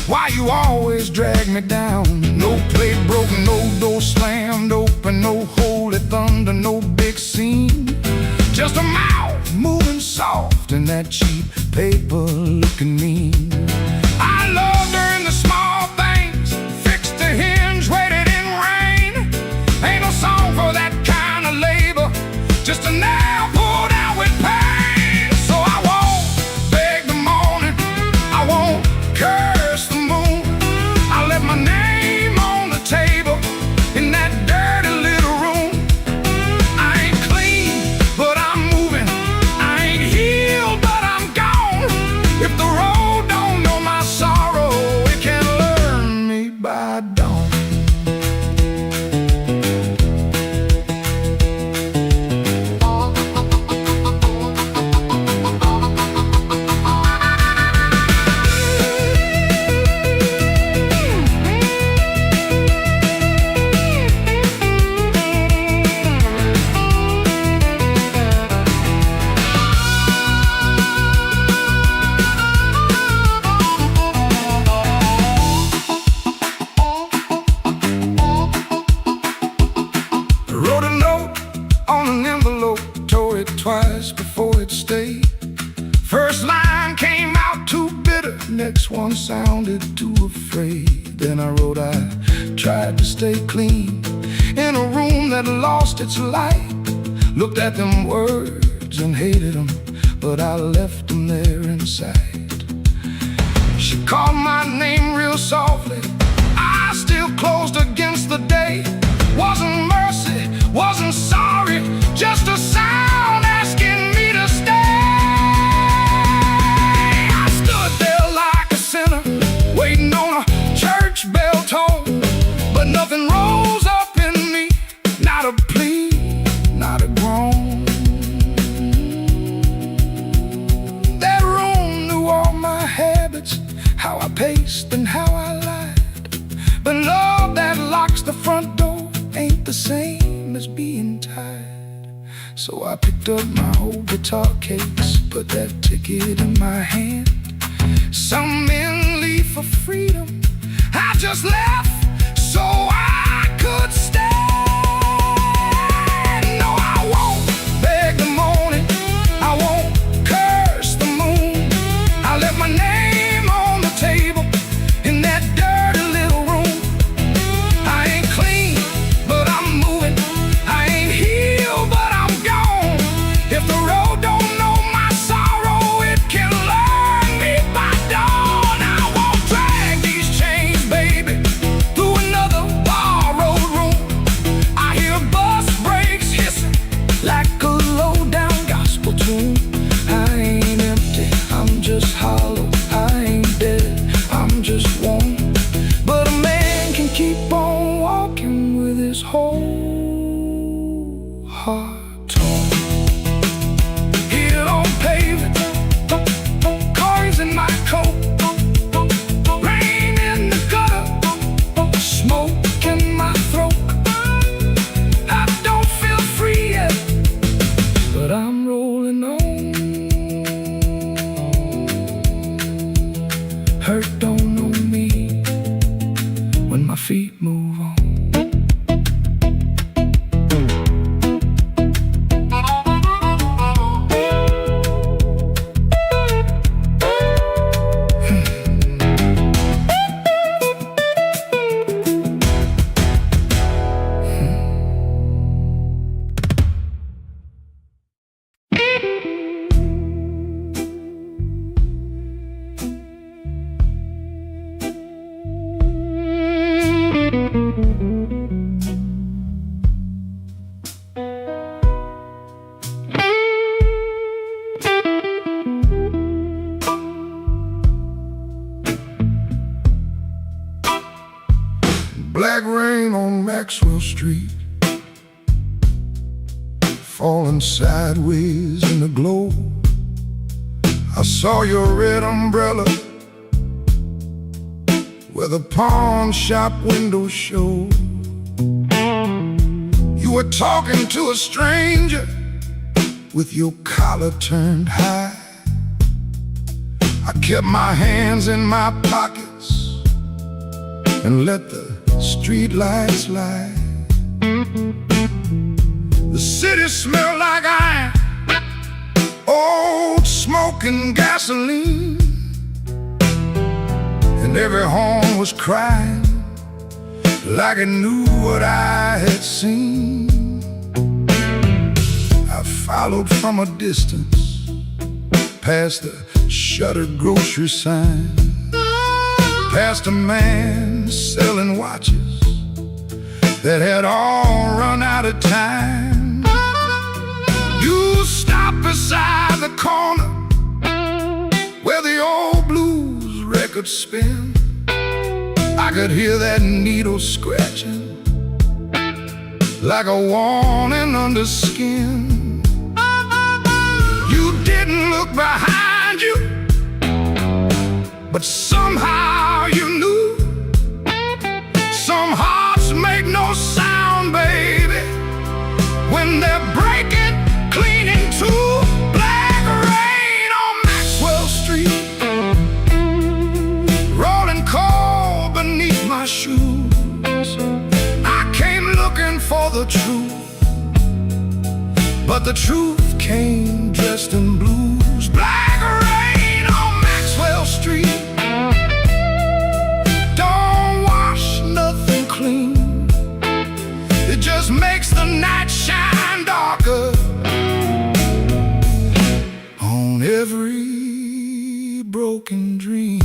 why you always drag me down? No plate broken, no door slammed open, no holy thunder, no big scene. Just a mouth moving soft and that cheap paper looking mean. I loved her in the small things, fixed a hinge, waited in rain. Ain't no song for that kind of labor, just a nail pulled out with pain. So I won't beg the morning, I won't curse the moon. I left my name on the table in that dirty little room. I ain't clean, but I'm moving. I ain't healed, but I'm gone. If the road don't know my sorrow, it can learn me by dawn. Wrote a note on an envelope, tore it twice before it stayed. First line came out too bitter, next one sounded too afraid. Then I wrote, I tried to stay clean in a room that lost its light. Looked at them words and hated them, but I left them there inside. She called my name real softly, I still closed against the day. Wasn't mercy, wasn't sorry, just a sound asking me to stay. I stood there like a sinner, waiting on a church bell tone, but nothing rose up in me, not a plea, not a groan. That room knew all my habits, how I paced and how I lied. But love that locks the front door ain't the same as being tied. So I picked up my old guitar case, put that ticket in my hand. Some men leave for freedom, I just left so I could stand. No, I won't beg the morning, I won't curse the moon. I left my name on the table in that dirty little room. I ain't clean, but I'm moving. I ain't healed, but I'm gone. If the road don't know my sorrow, it can learn me by dawn. I won't drag these chains, baby, through another borrowed room. I hear bus brakes hissing like a low-down gospel tune. I ain't empty, I'm just hollow. I ain't dead, I'm just warm. But a man can keep on walking with his whole heart torn. Here on pavement, cars in my coat, rain in the gutter, smoke in my throat. I don't feel free yet, but I'm rolling on. Hurt don't know me when my feet move on. Maxwell Street, falling sideways in the glow. I saw your red umbrella where the pawn shop windows showed. You were talking to a stranger with your collar turned high. I kept my hands in my pockets and let the street lights lie. The city smelled like iron, old smoke and gasoline, and every horn was crying like it knew what I had seen. I followed from a distance past the shuttered grocery sign, past a man selling watches that had all run out of time. You stopped beside the corner where the old blues records spin. I could hear that needle scratching like a warning under skin. You didn't look behind you, but somehow you knew. Some hearts make no sound, baby, when they're breaking clean in two. Black rain on Maxwell Street, rolling cold beneath my shoes. I came looking for the truth, but the truth came dressed in blues. Black rain on Maxwell Street, don't wash nothing clean. It just makes the night shine darker on every broken dream.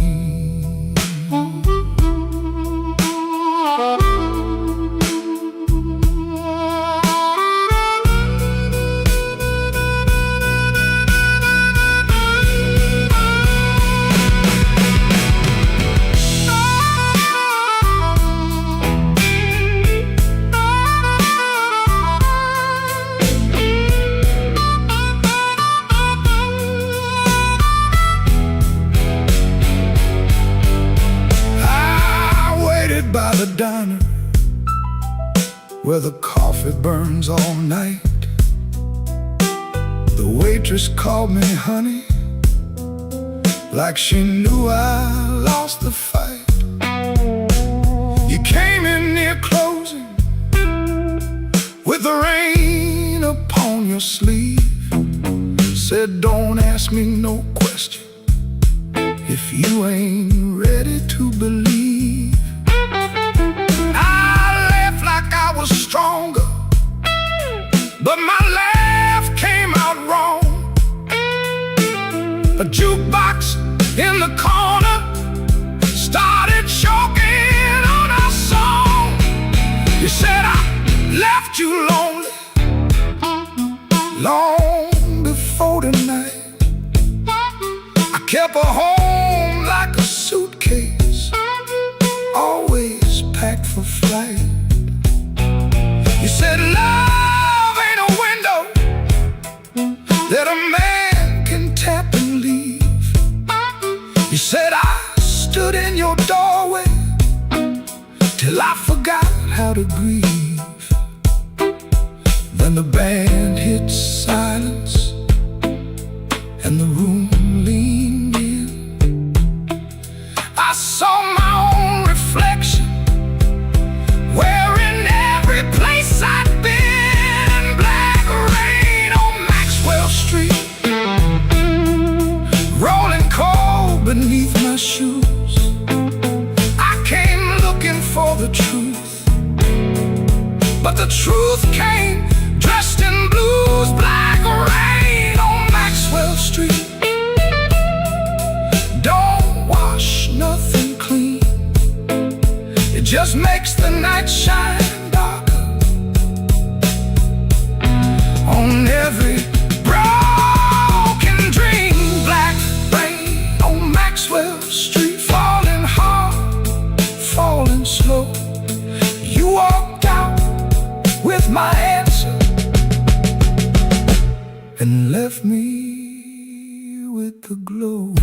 By the diner where the coffee burns all night, the waitress called me honey like she knew I lost the fight. You came in near closing with the rain upon your sleeve, said don't ask me no question if you ain't ready to believe. Stronger, but my laugh came out wrong. A jukebox in the corner started choking on our song. You said I left you lonely long before the night. I kept her home like a suitcase, always packed for flight. You said love ain't a window that a man can tap and leave. You said I stood in your doorway till I forgot how to grieve. Then the band hit silence and the room leaned in. I saw my own reflection wearing every place I'd been. Black rain on Maxwell Street, rolling cold beneath my shoes. I came looking for the truth, but the truth came dressed in blues. Black rain on Maxwell Street, don't wash nothing clean. It just makes the night shine on every broken dream. Black rain on Maxwell Street, falling hard, falling slow. You walked out and left me with the glow.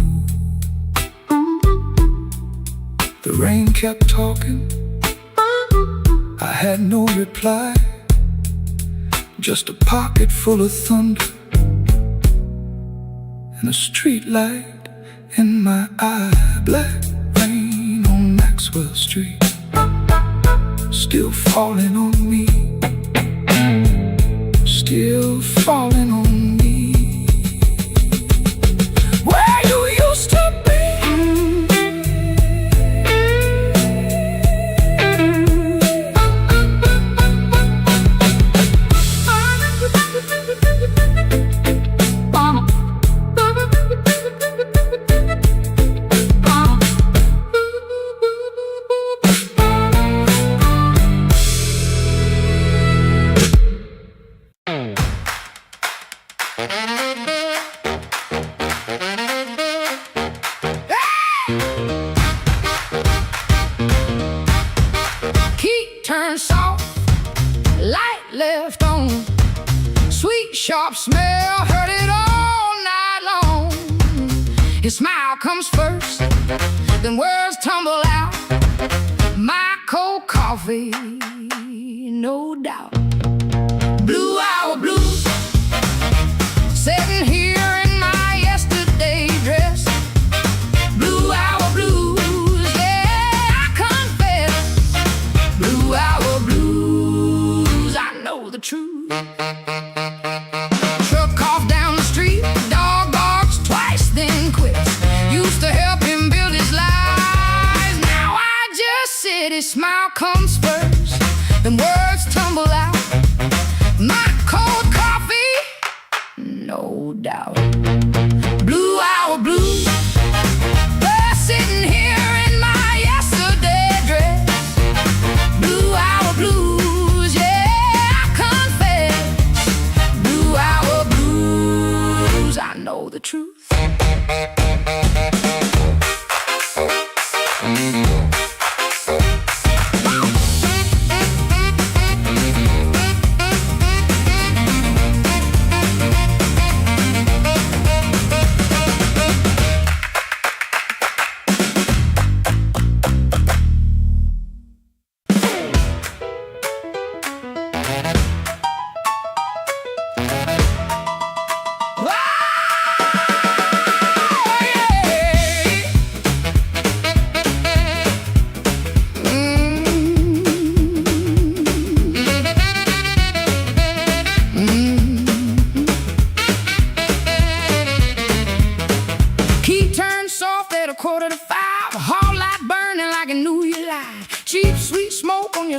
The rain kept talking, I had no reply, just a pocket full of thunder and a street light in my eye. Black rain on Maxwell Street, still falling on me, still falling on me. Where you used to be, left on. Sweet, sharp smell, heard it all night long. His smile comes first, then words tumble out. My cold coffee, no doubt. Blue hour blues, sitting here in my yesterday dress. Blue hour blues, yeah, I confess. Blue hour blues, I know the truth. Truck off down the street, dog barks twice, then quits. Used to help him build his life, now I just sit. His smile comes first, then words tumble out. My cold coffee, no doubt. Blue hour blues, they're sitting here in my yesterday dress. Blue hour blues, yeah, I confess. Blue hour blues, I know the truth.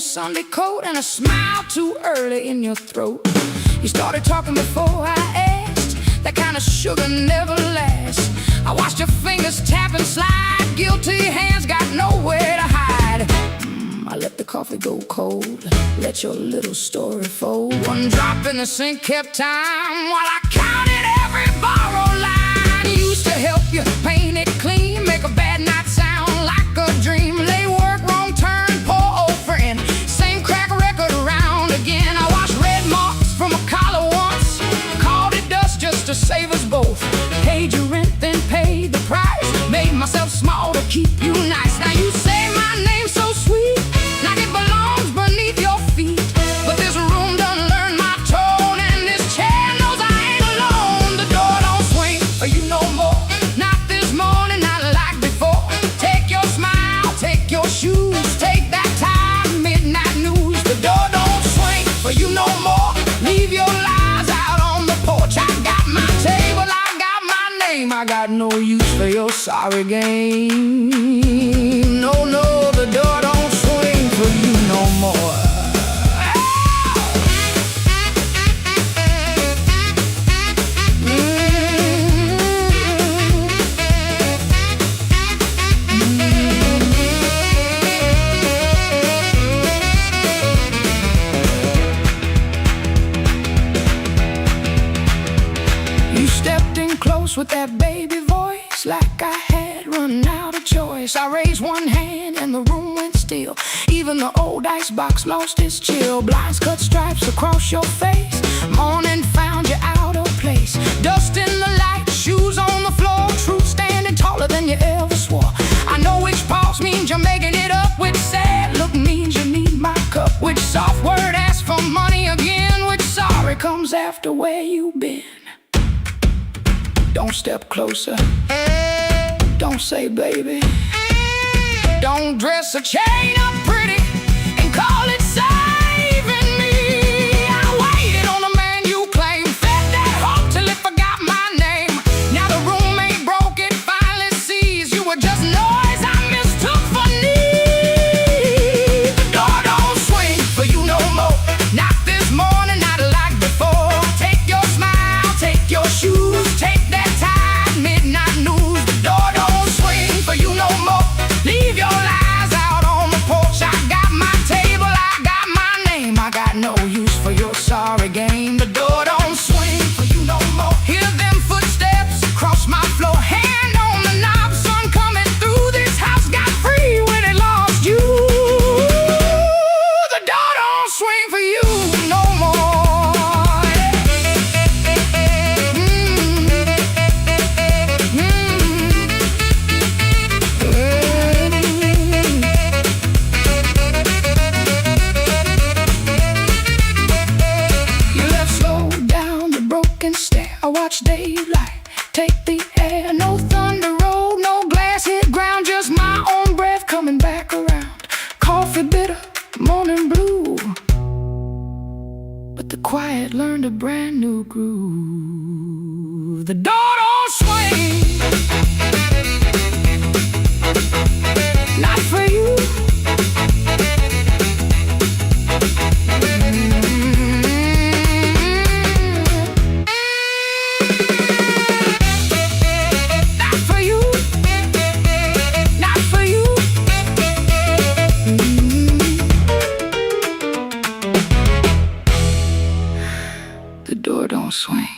Sunday coat and a smile too early in your throat. You started talking before I asked. That kind of sugar never lasts. I watched your fingers tap and slide. Guilty hands got nowhere to hide. I let the coffee go cold, let your little story fold. One drop in the sink kept time while I counted every borrowed line. Used to help you paint it clean, make a bad night sound like a dream. Lay work, wrong turn, poor old friend. Same crack record around again. I washed red marks from a collar once, called it dust just to save us both. Paid your rent, then paid the price. Made myself small to keep you nice. Now you say my name so sweet, like it belongs beneath your feet. But this room done learned my tone, and this chair knows I ain't alone. The door don't swing for you no more, not this morning, not like before. Take your smile, take your shoes, take that time, midnight news. The door don't swing for you no more. Leave your lies out on the porch. I got my table, I got my name. I got no use for your sorry game. No, no, the door don't swing for you no more. You stepped in close with that baby voice, like I had run out of choice. I raised one hand and the room went still. Even the old icebox lost its chill. Blinds cut stripes across your face. Morning found you out of place. Dust in the light, shoes on the floor, truth standing taller than you ever swore. I know which pause means you're making it up, which sad look means you need my cup, which soft word asks for money again, which sorry comes after where you've been. Don't step closer, don't say baby, don't dress a chain up pretty and call it saving me. I waited on the man you claim, fed that hope till it forgot my name. Now the roommate broke it, finally sees you were just noise I mistook for need. The door don't swing for you no more, not this morning, not like before. Take your smile, take your shoes, take that tired midnight news. The door don't swing for you no more. Leave your lies out on the porch. I got my table, I got my name. I got no use for your sorry game. The door don't swing for you no more. Hear them footsteps across my floor. Hand on the knob, sun coming through this house. Got free when it lost you. The door don't swing for you no more. You left slow down the broken stair. I watched daylight take the air. No thunder rolled, no glass hit ground, just my own breath coming back around. Coffee bitter, morning blue, but the quiet learned a brand new groove. The door don't swing, not for you. Not for you, not for you. The door don't swing.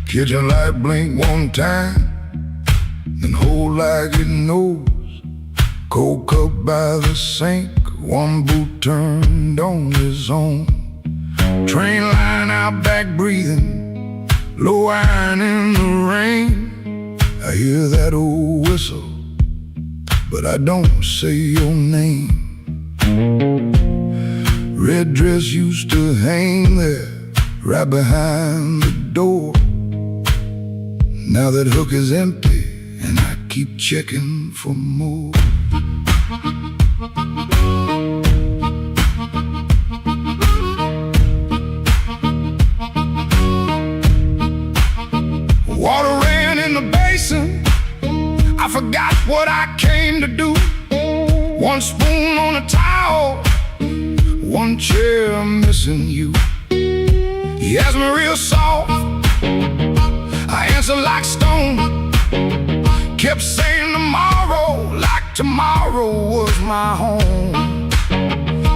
Kitchen light blink one time, then hold like it knows. Cold cup by the sink, one boot turned on his own. Train line out back breathing, low iron in the rain. I hear that old whistle, but I don't say your name. Red dress used to hang there, right behind the door. Now that hook is empty, and I keep checking for more. Water ran in the basin, I forgot what I came to do. One spoon on a towel, one chair missing you. He asked me real soft, I answered like stone. Kept saying tomorrow, like tomorrow was my home.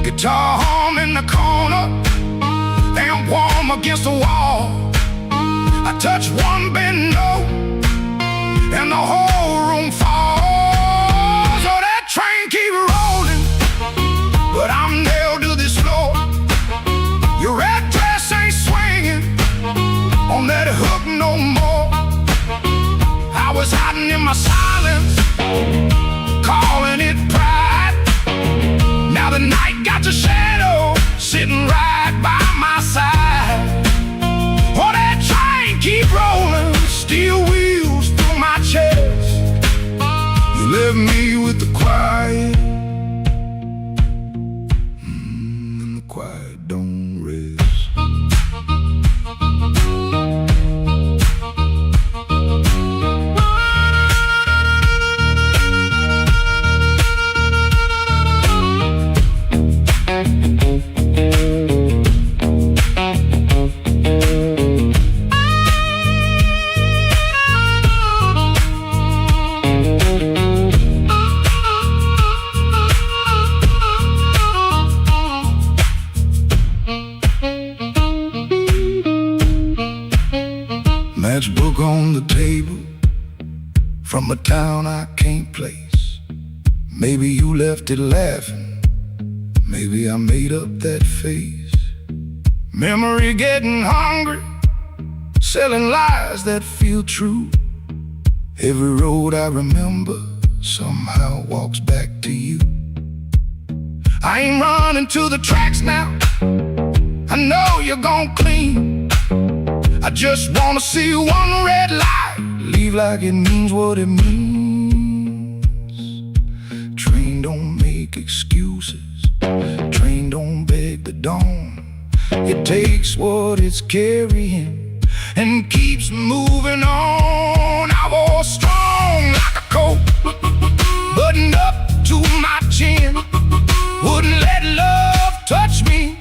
Guitar hum in the corner, damn warm against the wall. I touch one bend note, and the whole room falls. So that train keep rolling, but I'm nailed to this floor. Your red dress ain't swinging on that hook no more. I was hiding in my silence, calling it pride. Now the night got the shadow sitting right by my side. Oh, that train keep rolling, steel wheels through my chest. You left me with the quiet, and the quiet don't rest. from a town I can't place. Maybe you left it laughing, maybe I made up that face. Memory getting hungry, selling lies that feel true. Every road I remember somehow walks back to you. I ain't running to the tracks now, I know you're gon' clean. I just wanna see one red light leave like it means what it means. Train don't make excuses, train don't beg the dawn. It takes what it's carrying and keeps moving on. I was strong like a coat, buttoned up to my chin. Wouldn't let love touch me,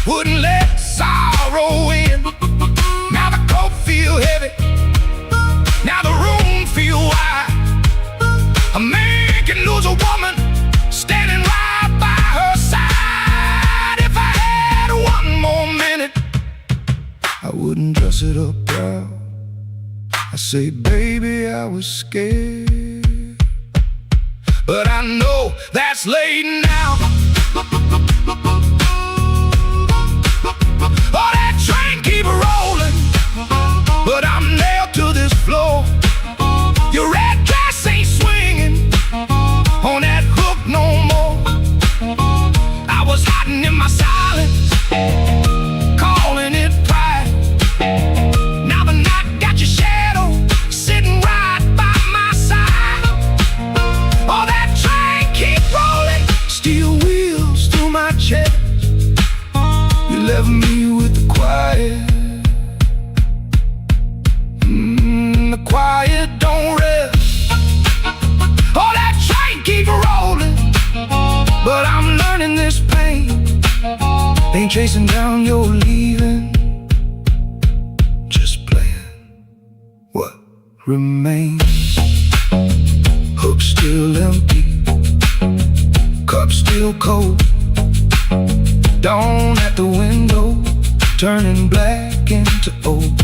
wouldn't let sorrow in. Now the coat feel heavy, now the room feel wide. A man can lose a woman standing right by her side. If I had one more minute, I wouldn't dress it up proud. I say, baby, I was scared, but I know that's late now. Oh, that train keep rolling, but I'm nailed to this floor. Your red dress ain't swinging on that hook no more. I was hiding in my silence, calling it pride. Now the night got your shadow sitting right by my side. Oh, that train keep rolling, steel wheels through my chest. You left me with the quiet. The quiet don't rest. Oh, that train keep rolling, but I'm learning this pain ain't chasing down your leaving, just playing what remains. Hook still empty, cup still cold. Dawn at the window, turning black into old.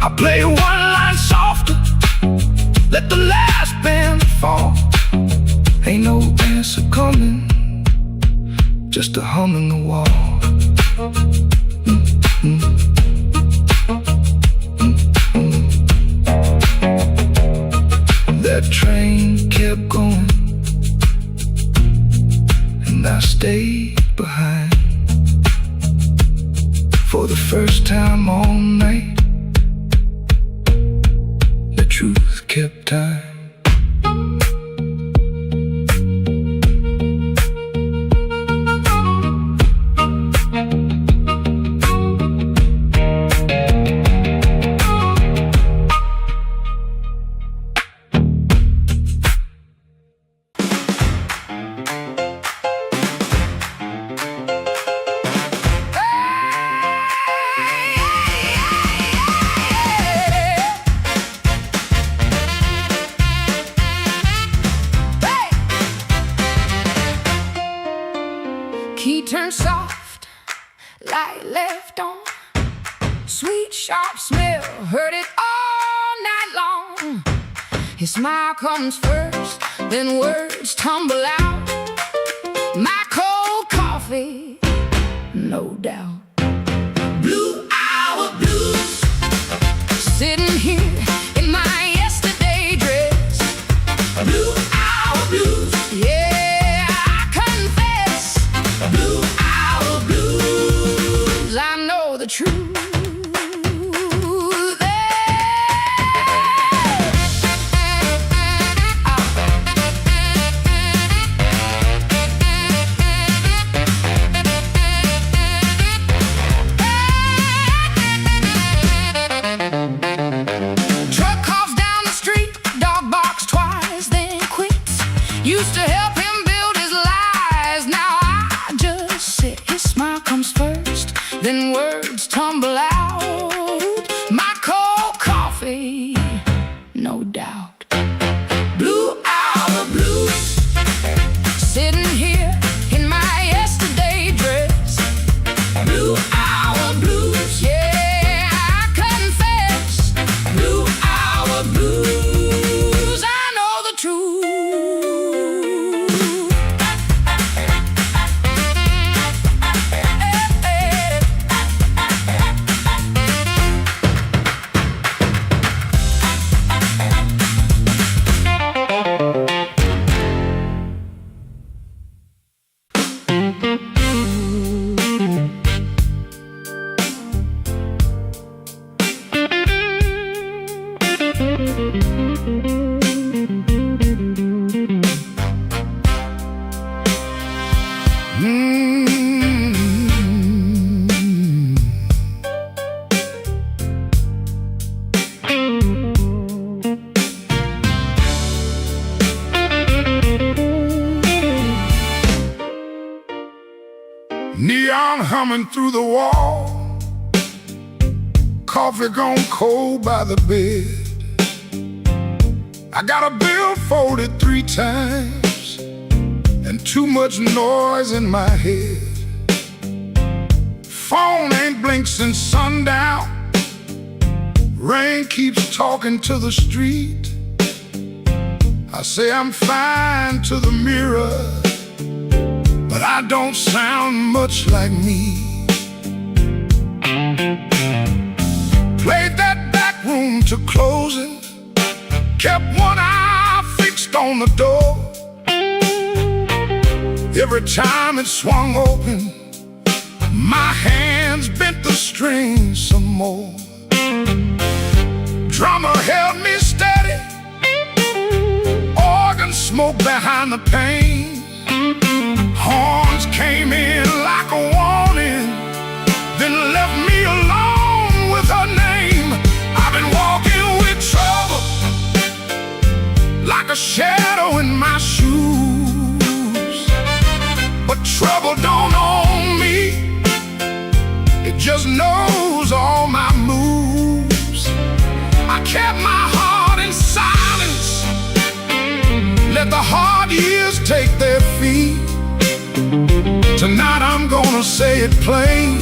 I play one line softer, let the last band fall. Ain't no answer coming, just a hum in the wall. That train kept going, and I stayed behind. For the first time all night, the truth kept time. Key turned soft, light left on. Sweet, sharp smell, heard it all night long. His smile comes first, then words tumble out. My cold coffee, no doubt. Blue hour blues, sitting here in my yesterday dress. Blue hour blues, yeah. The truth. Truck coughs down the street, dog barks twice, then quits. Used to help him build his lies, now I just sit. His smile comes first, then words tumble out. My cold coffee, no doubt. Blue hour blues, sitting here in my yesterday dress. Blue hour blues, yeah, I confess. Blue hour blues. Neon humming through the wall, coffee gone cold by the bed. I got a bill folded 3 times and too much noise in my head. Phone ain't blinked since sundown. Rain keeps talking to the street. I say I'm fine to the mirror, but I don't sound much like me. Played that back room to closing, kept one eye fixed on the door. Every time it swung open, my hands bent the strings some more. Drummer held me steady, organ smoke behind the pane. Horns came in like a warning, then left me alone with her name. I've been walking with trouble, like a shadow in my shoes. But trouble don't own me, it just knows all my moves. I kept my heart in silence, let the hard years take their feet. Tonight I'm gonna say it plain,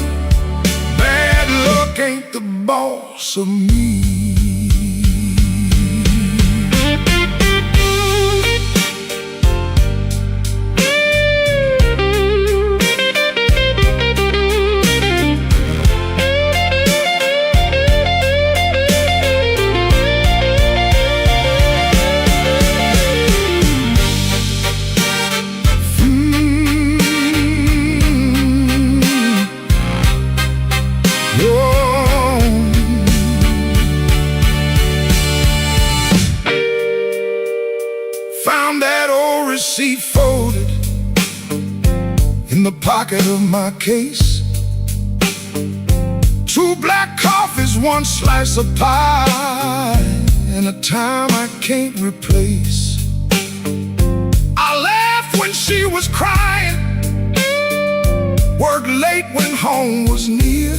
bad luck ain't the boss of me. Found that old receipt folded in the pocket of my case. 2 black coffees, 1 slice of pie, and a time I can't replace. I laughed when she was crying, worked late when home was near,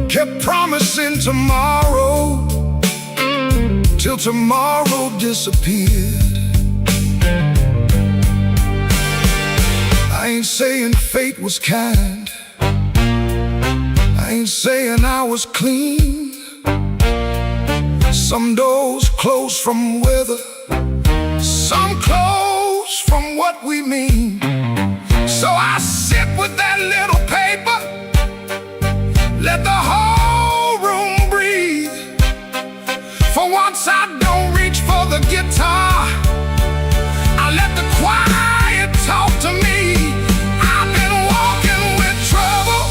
kept promising tomorrow till tomorrow disappeared. I ain't saying fate was kind, I ain't saying I was clean. Some doors close from weather, some close from what we mean. So I sit with that little paper, let the whole room breathe. For once I don't reach for the guitar, I let the quiet talk to me. I've been walking with trouble,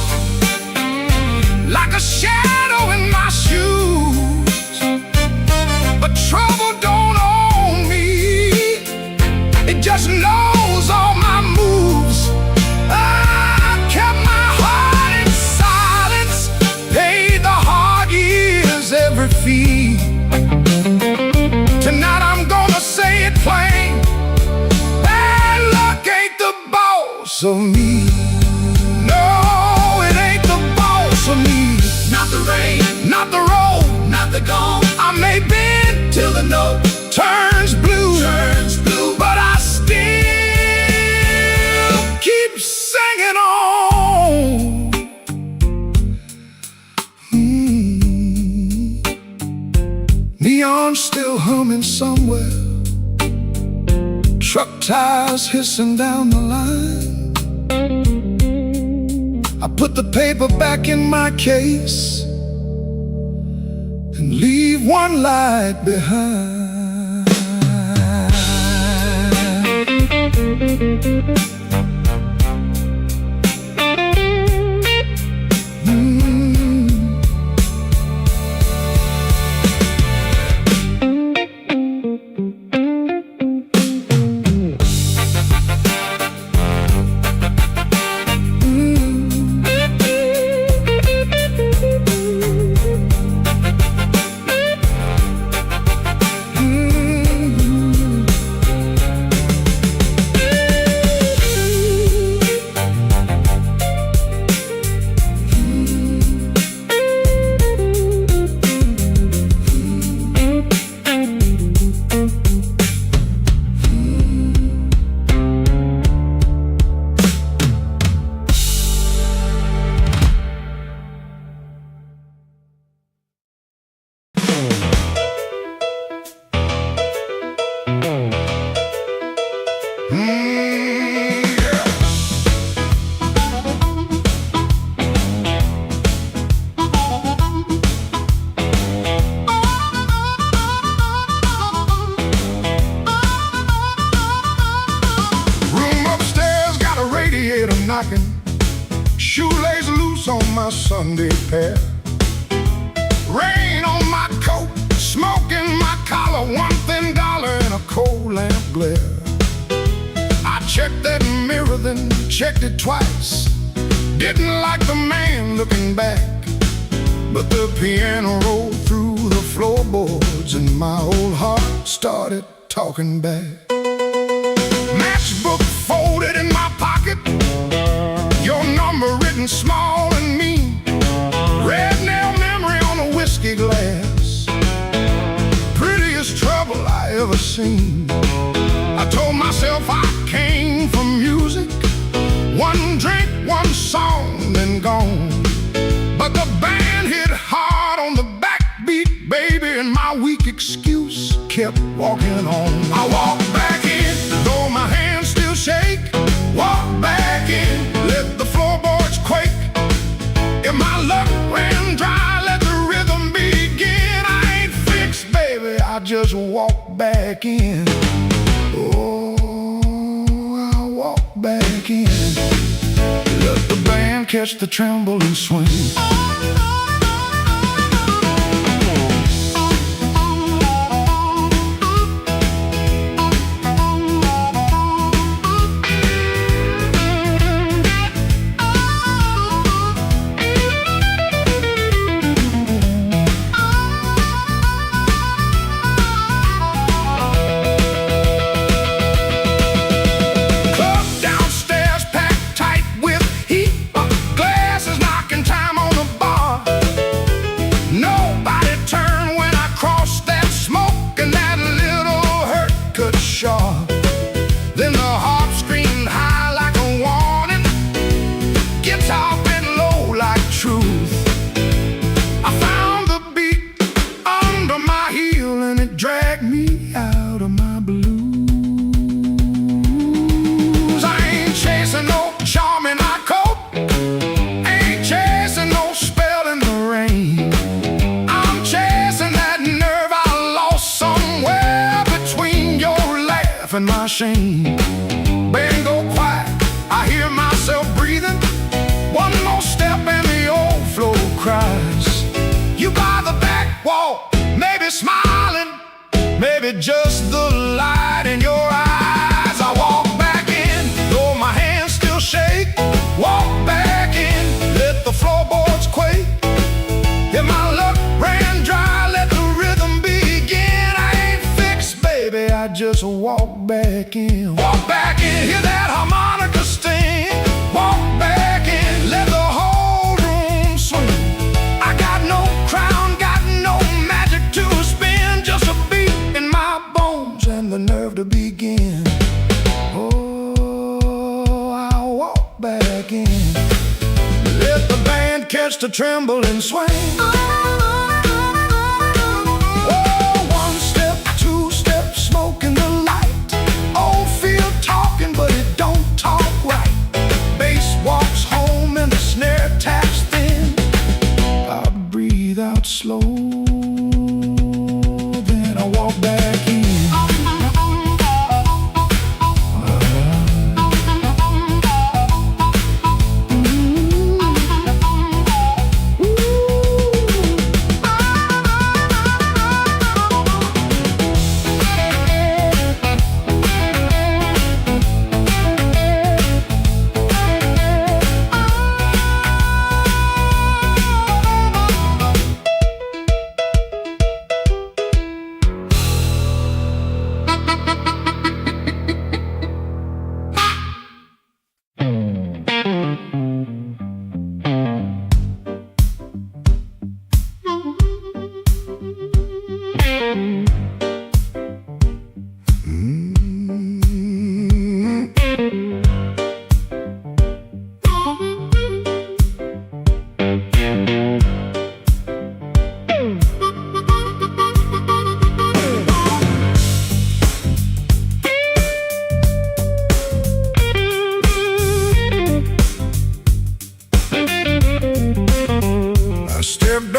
like a shadow in my shoes. But trouble don't own me, it just knows all my moves. I kept my heart in silence, paid the hard years every fee. Tonight I'm gonna say it plain, bad luck ain't the boss of me. No, it ain't the boss of me. Not the rain, Not the road, not the gong, I may bend till the note turns blue, turns blue. but I still keep singing on. Neon still humming somewhere, truck tires hissing down the line. I put the paper back in my case and leave 1 light behind. Yeah. Room upstairs got a radiator knocking, shoelace loose on my Sunday pair. Rain on my coat, smoke in my collar, one thin dollar in a cold lamp glare. I checked that mirror, then checked it twice. Didn't like the man looking back, but the piano rolled through the floorboards and my old heart started talking back. Matchbook folded in my pocket, your number written small and mean. Red nail memory on a whiskey glass, prettiest trouble I ever seen. I told myself I came from music, one drink, one song, then gone. But the band hit hard on the backbeat, baby, and my weak excuse kept walking on. I walked back in, though my hands still shake. Walk back in, let the floorboards quake. If my luck ran dry, let the rhythm begin. I ain't fixed, baby, I just walk back in. Oh, I walk back in, let the band catch the tremble and swing. Then the harp screamed high like a warning, guitar bent low like truth. I found the beat under my heel and it dragged me out of my blues. I ain't chasing no charm in my coat, ain't chasing no spell in the rain. I'm chasing that nerve I lost somewhere between your laugh and my shame. Band go quiet, I hear myself breathing. One more step and the old floor cries. You by the back wall, maybe smiling, maybe just the light in your eyes. I walk back in, though my hands still shake. Walk back in, let the floorboards quake. If my luck ran dry, let the rhythm begin. I ain't fixed, baby, I just walk back in. Walk back in, hear that harmonica sting. Walk back in, let the whole room swing. I got no crown, got no magic to spin, just a beat in my bones and the nerve to begin. Oh, I walk back in, let the band catch the tremble and swing. But it don't talk right. Bass walks home and the snare taps thin. I breathe out slow, then I walk back in.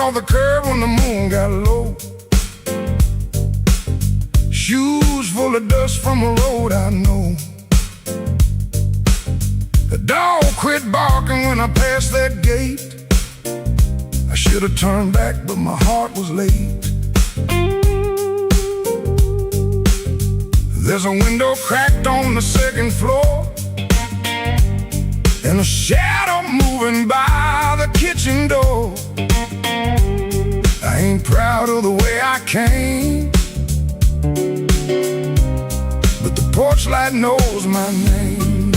off the curb when the moon got low. Shoes full of dust from a road I know. The dog quit barking when I passed that gate. I should have turned back, but my heart was late. There's a window cracked on the second floor, and a shadow moving by the kitchen door. I ain't proud of the way I came, but the porch light knows my name.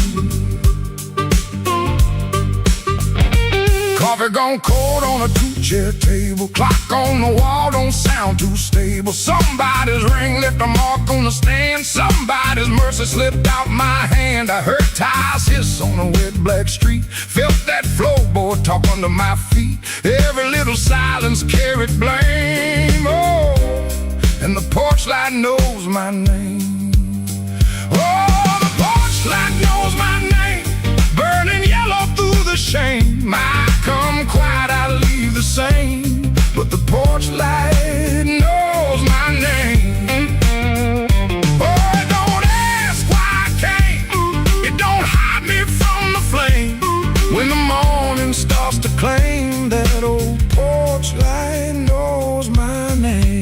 Coffee gone cold on a two-chair table. Clock on the wall don't sound too stable. Somebody's ring left a mark on the stand. Somebody's mercy slipped out my hand. I heard tires hiss on a wet black street. Felt that floorboard talk under my feet. Every little silence carried blame. Oh, and the porch light knows my name. Oh, the porch light knows my name. Burning yellow through the shame. I come quiet, I leave the same, but the porch light knows my name. Oh, it don't ask why I came. It don't hide me from the flame. When the morning starts to claim, that old porch light knows my name.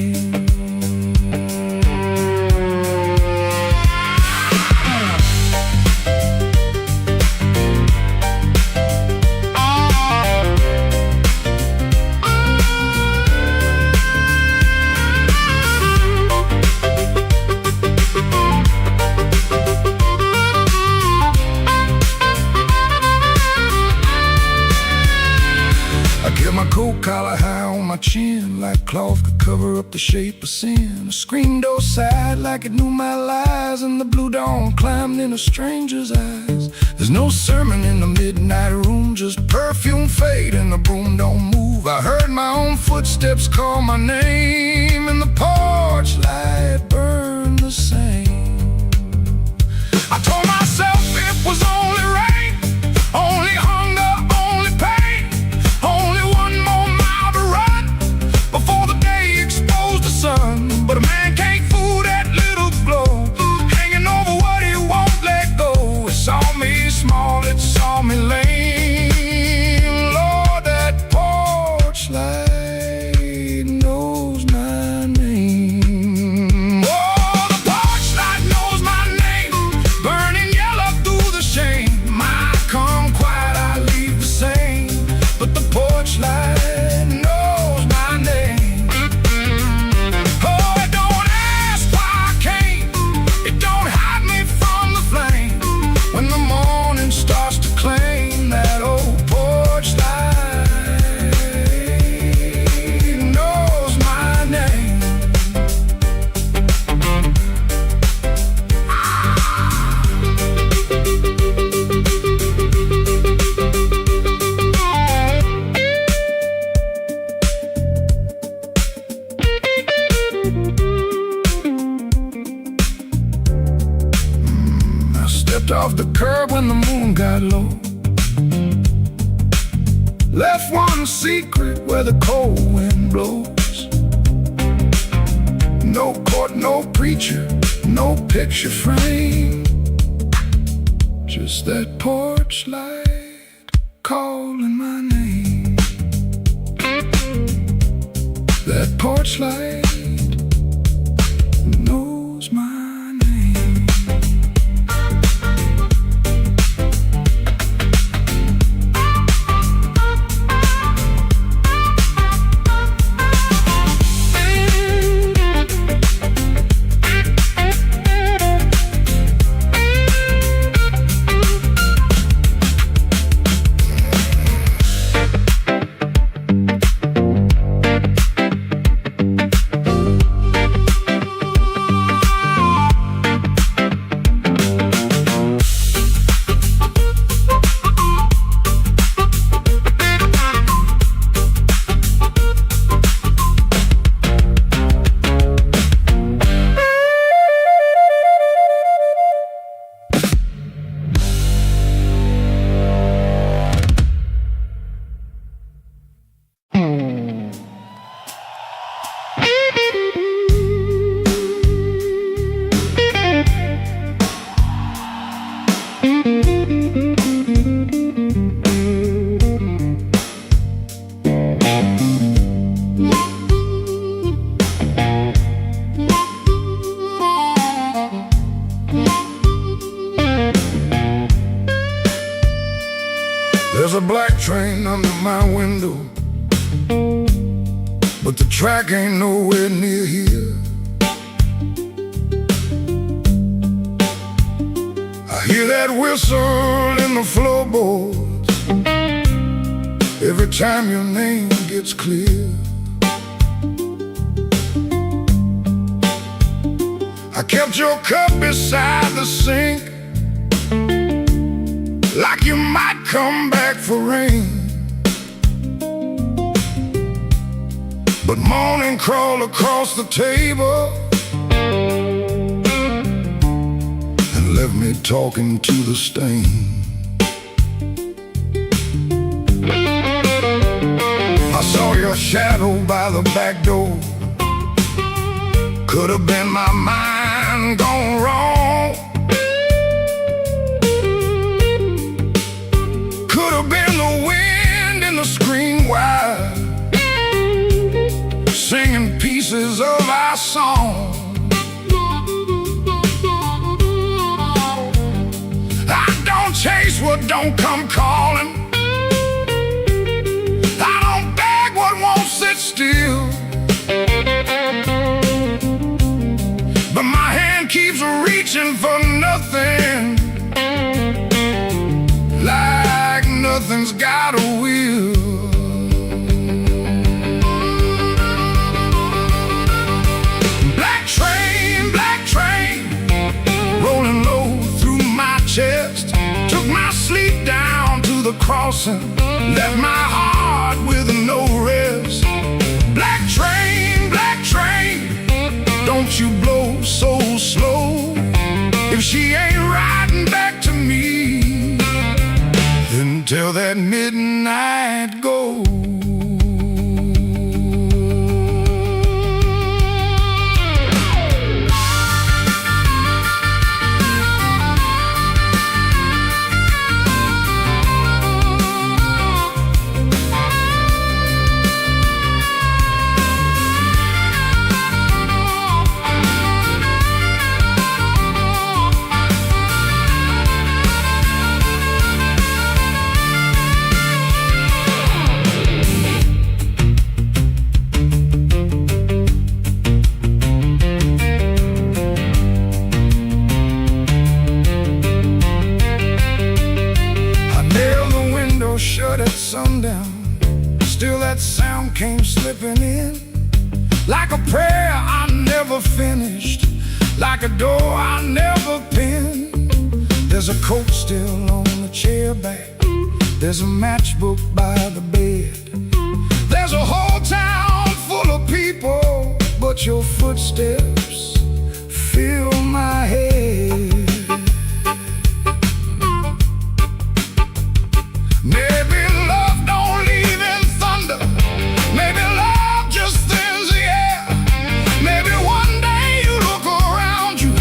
My coat collar high on my chin, like cloth could cover up the shape of sin. A screen door sighed like it knew my lies, and the blue dawn climbed in a stranger's eyes. There's no sermon in the midnight room, just perfume fade and the broom don't move. I heard my own footsteps call my name, and the porch light burned the same. I told myself it was only rain, only hunger, only pain, only one more mile to run before the day exposed the sun. But a man can't fool that little glow, hanging over what he won't let go. It saw me small, it saw me lame. Lord, that porch light knows my name. Oh, the porch light knows my name, burning yellow through the shame. I come quiet, I leave the same, but the porch light knows my name. Oh, it don't ask why I came. It don't hide me from the flame. When the morning starts to claim, that old porch light knows my name. I stepped off the curb when the moon got low. Left one secret where the cold wind blows. No court, no preacher, no picture frame, just that porch light calling my name. That porch light knows my name. There's a black train under my window, but the track ain't nowhere near here. I hear that whistle in the floorboards every time your name gets clear. I kept your cup beside the sink, like you might come back for rain. But morning crawled across the table and left me talking to the stain. I saw your shadow by the back door. Could have been my mind gone wrong. Could have been the wind in the screen wire, singing pieces of our song. I don't chase what don't come calling. I don't beg what won't sit still. But my hand keeps reaching for nothing, like nothing's got a will. Black train, rolling low through my chest, took my sleep down to the crossing, left my heart with no rest. Black train, don't you blow so slow. If she ain't riding back to me, then till that midnight goes. Shut at sundown, still that sound came slipping in, like a prayer I never finished, like a door I never pinned. There's a coat still on the chair back, there's a matchbook by the bed. There's a whole town full of people, but your footsteps fill my head. Maybe love don't leave in thunder, maybe love just thins the air. Maybe one day you look around you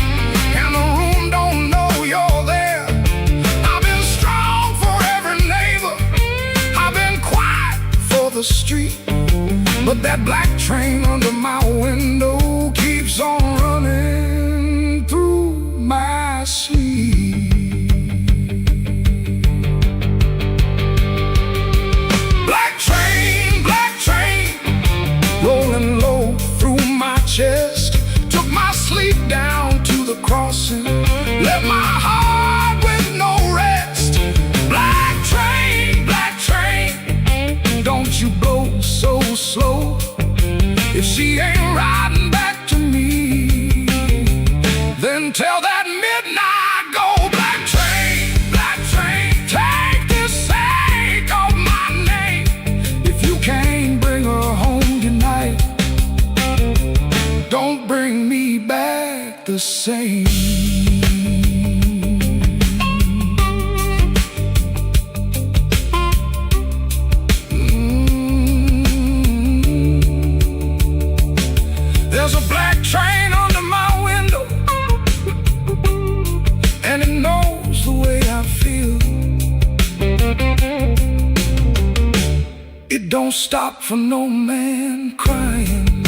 and the room don't know you're there. I've been strong for every neighbor, I've been quiet for the street, but that black train under my window keeps on running through my sleep. Rolling low through my chest, took my sleep down to the crossing, left my heart with no rest. Black train, don't you blow so slow. If she ain't riding back to me, then tell that midnight go. Black train, take this sake of my name. If you can't bring her home tonight, don't bring me back the same. There's a black train under my window, and it knows the way I feel. It don't stop for no man crying,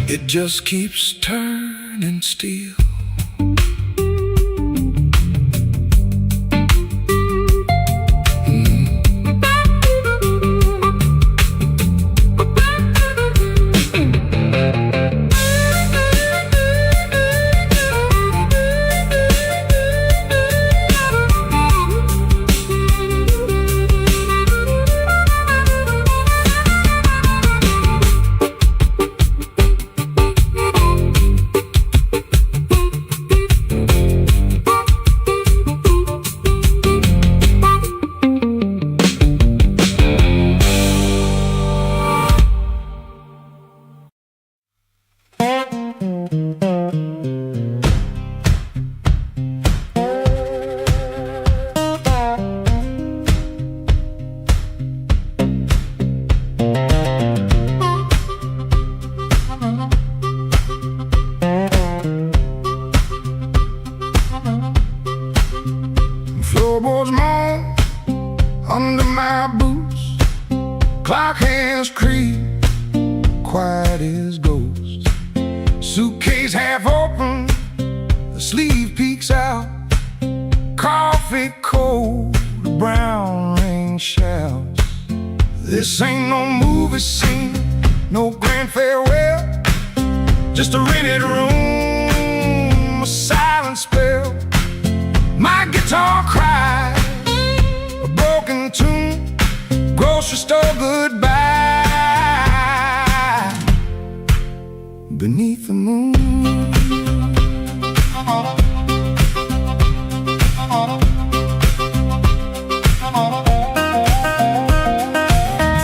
it just keeps turning steel. floorboards moan under my boots. Clock hands creep, quiet as ghosts. Suitcase half open, the sleeve peeks out. Coffee cold, the brown rain shouts. This ain't no movie scene, no grand farewell. Just a rented room, a silent spell. My guitar cries, a broken tune, grocery store goodbye. Beneath the moon,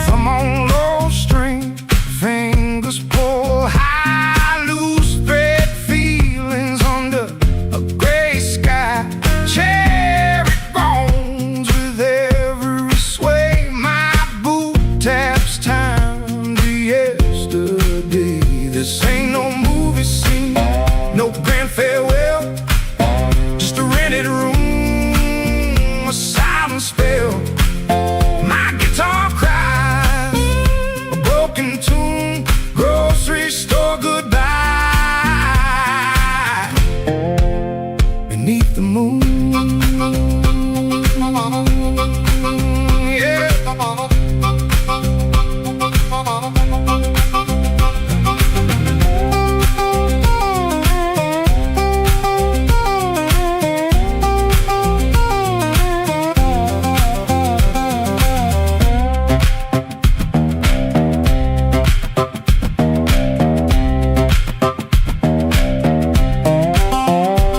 thumb on low string, fingers pull high, loose thread feelings under a gray sky. Cherry bones with every sway, my boot taps time to yesterday. This ain't no movie scene, no grand farewell. Just a rented room, a silent spell. My guitar cries, a broken tune, grocery store goodbye. Beneath the moon, yeah.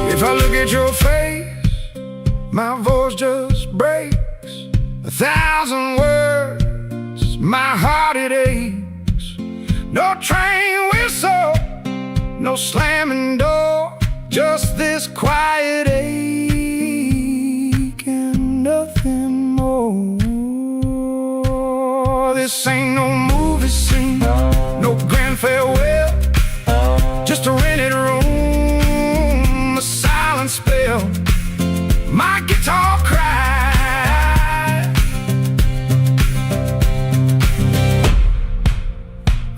If I look at your face, my voice just breaks. 1,000 words, my heart it aches. No train whistle, no slamming door, just this quiet ache and nothing more. This ain't no movie scene, no grand farewell. Just a rented room, a silent spell. My guitar cries,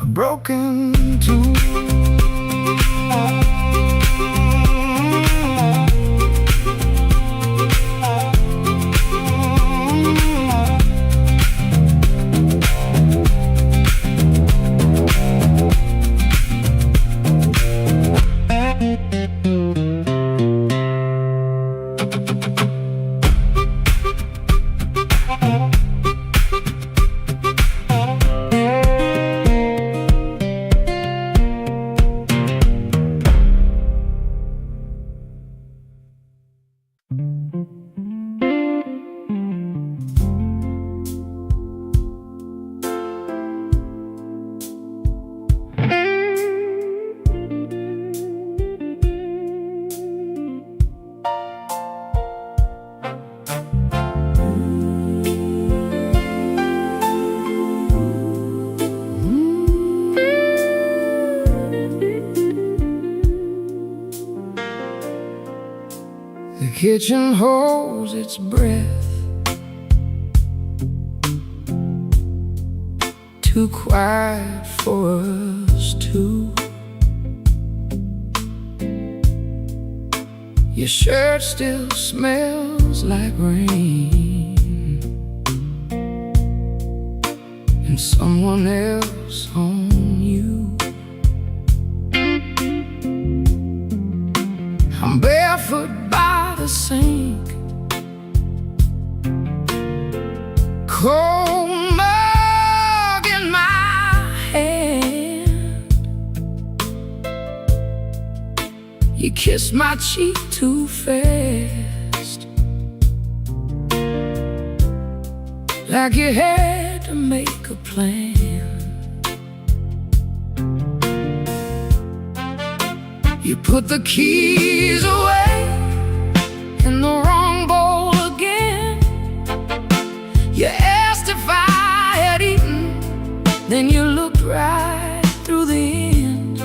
a broken tune. The kitchen holds its breath, too quiet for us two. Your shirt still smells like rain, and someone else on you. I'm barefoot by the sink, cold mug in my hand. You kissed my cheek too fast, like you had to make a plan. You put the keys away in the wrong bowl again. You asked if I had eaten, then you looked right through the end.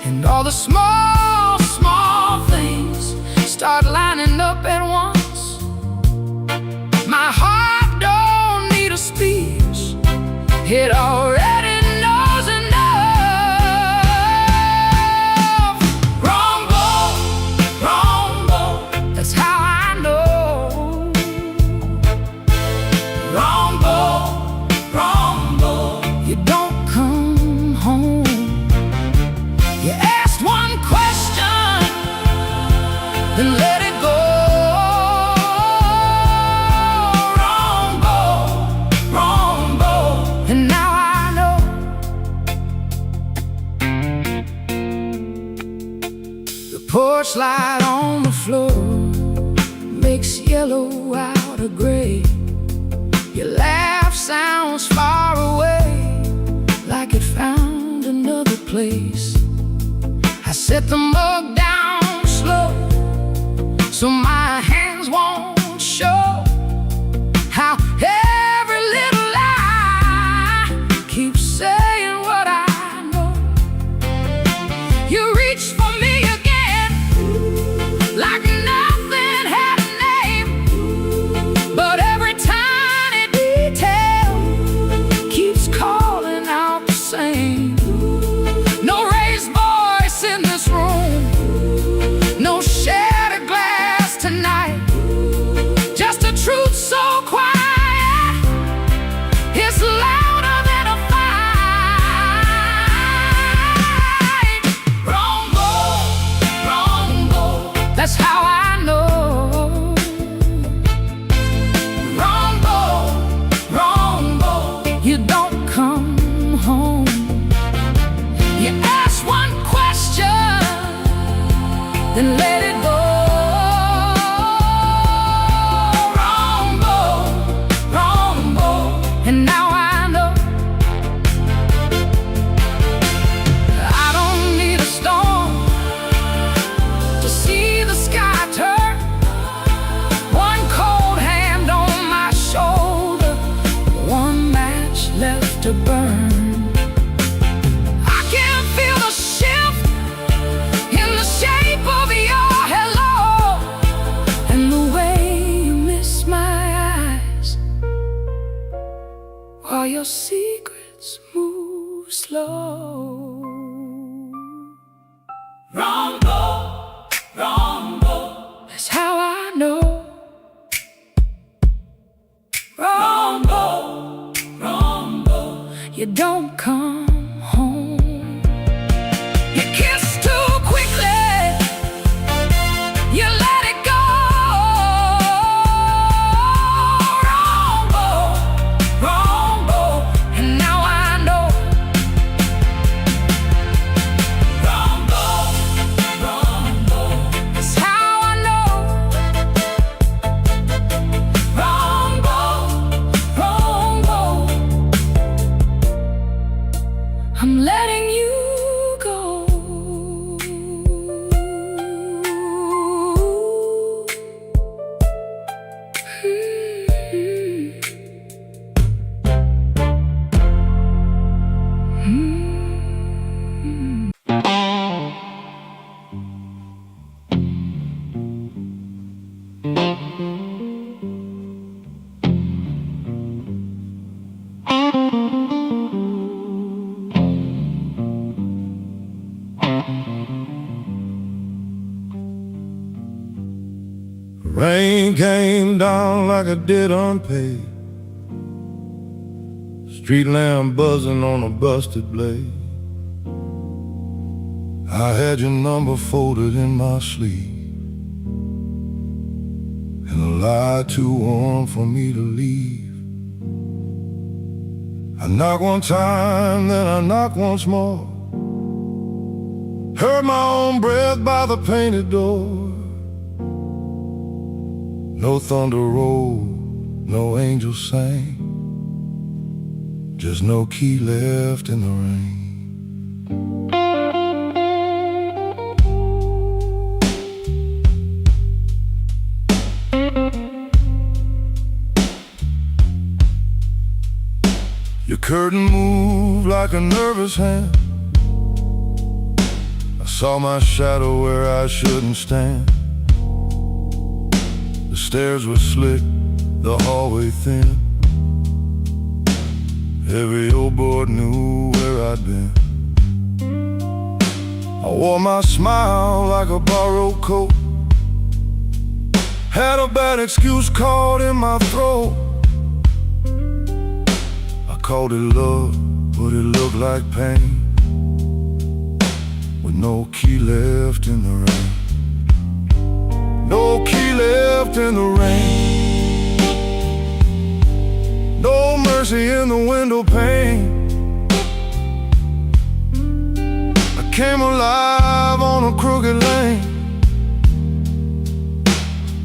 And all the small, small things start lining up at once. It already knows enough. Wrong boat, wrong boat. That's how I know. Wrong boat, wrong boat. You don't come home. You asked one question, then let it go. Wrong boat, wrong boat. And now I know. The porch light on the floor makes yellow out of gray. Your laugh sounds far away, like it found another place. I set the mug down slow, so my hands won't show how every little lie keeps saying what I know. You reach for me again, like nothing had a name, but every tiny detail keeps calling out the same. No raised voice in this room, no shattered glass tonight, just a truth so quiet, it's louder than a fight. Wrong boat, wrong boat. That's how I know. Wrong boat, wrong boat. You don't come home. You ask one question, then let it go. Wrong boat, wrong boat. And now I know. I don't need a storm to see the sky turn. One cold hand on my shoulder, one match left to burn. I can feel the shift in the shape of your hello, and the way you miss my eyes while your secrets move slow. Wrong boat, wrong boat. That's how I know. Wrong boat, wrong boat. You don't come home. You kiss too quickly, you let it go. Wrong boat, wrong boat. And now I know. Wrong boat, wrong boat. That's how I know. Wrong boat, wrong boat. I'm letting you go. Rain came down like it did unpaid. Street lamp buzzing on a busted blade. I had your number folded in my sleeve, and a lie too warm for me to leave. I knock one time, then I knock once more. Heard my own breath by the painted door. No thunder rolled, no angel sang, just no key left in the rain. Your curtain moved like a nervous hand. I saw my shadow where I shouldn't stand. The stairs were slick, the hallway thin, Every old boy knew where I'd been. I wore my smile like a borrowed coat. Had a bad excuse caught in my throat. I called it love, but it looked like pain. With no key left in the rain. No key left in the rain. No mercy in the window pane. I came alive on a crooked lane.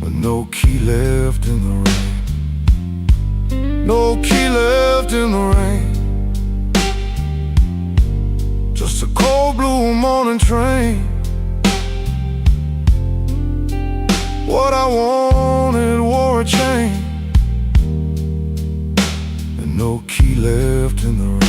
With no key left in the rain. No key left in the rain. Just a cold blue morning train. What I wanted wore a chain. And no key left in the rain.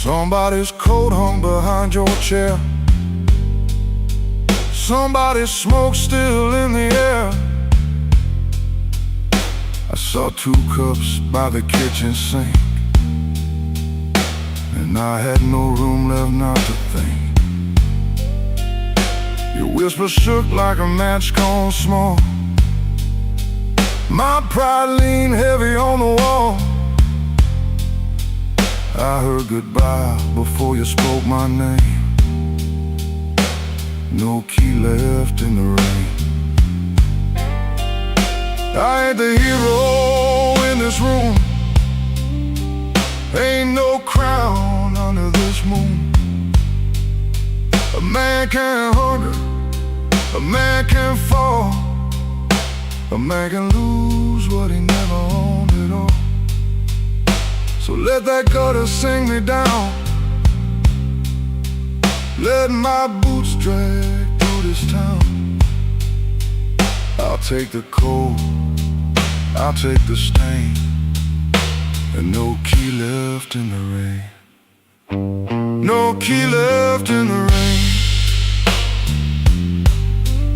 Somebody's coat hung behind your chair. Somebody's smoke still in the air. I saw 2 cups by the kitchen sink, and I had no room left not to think. Your whisper shook like a match gone small. My pride leaned heavy on the wall. I heard goodbye before you spoke my name. No key left in the rain. I ain't the hero in this room. Ain't no crown under this moon. A man can hunger, a man can fall, a man can lose what he never owned at all. So let that gutter sing me down. Let my boots drag through this town. I'll take the cold, I'll take the stain, and no key left in the rain. No key left in the rain.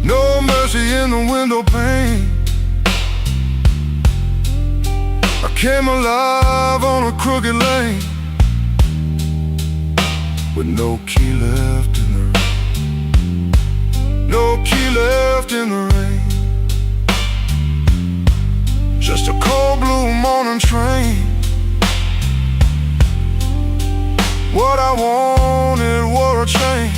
No mercy in the window pane. I came alive on a crooked lane. With no key left in the rain. No key left in the rain. Just a cold blue morning train. What I wanted wore a chain.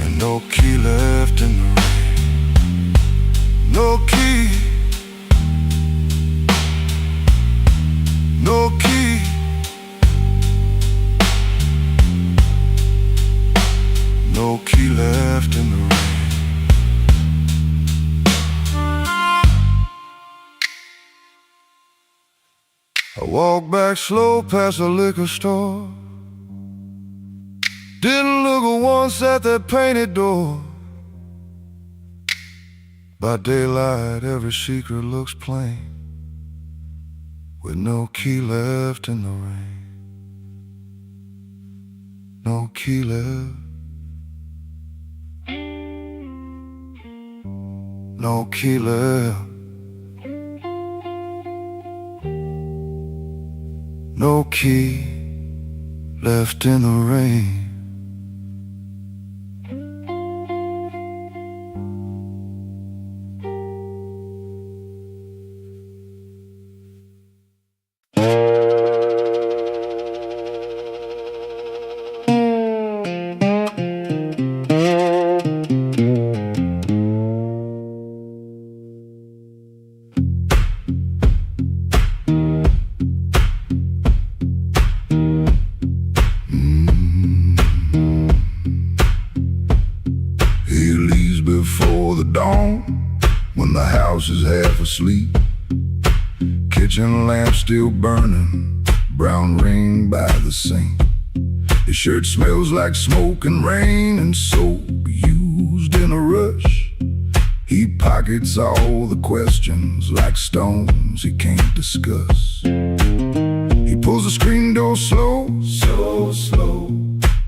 And no key left in the rain. No key. No key. No key left in the rain. I walked back slow past the liquor store. Didn't look once at that painted door. By daylight every secret looks plain. With no key left in the rain. No key left. No key left. No key left in the rain. When the house is half asleep, kitchen lamp still burning, brown ring by the sink. His shirt smells like smoke and rain and soap used in a rush. pockets all the questions like stones he can't discuss. He pulls the screen door slow, so slow,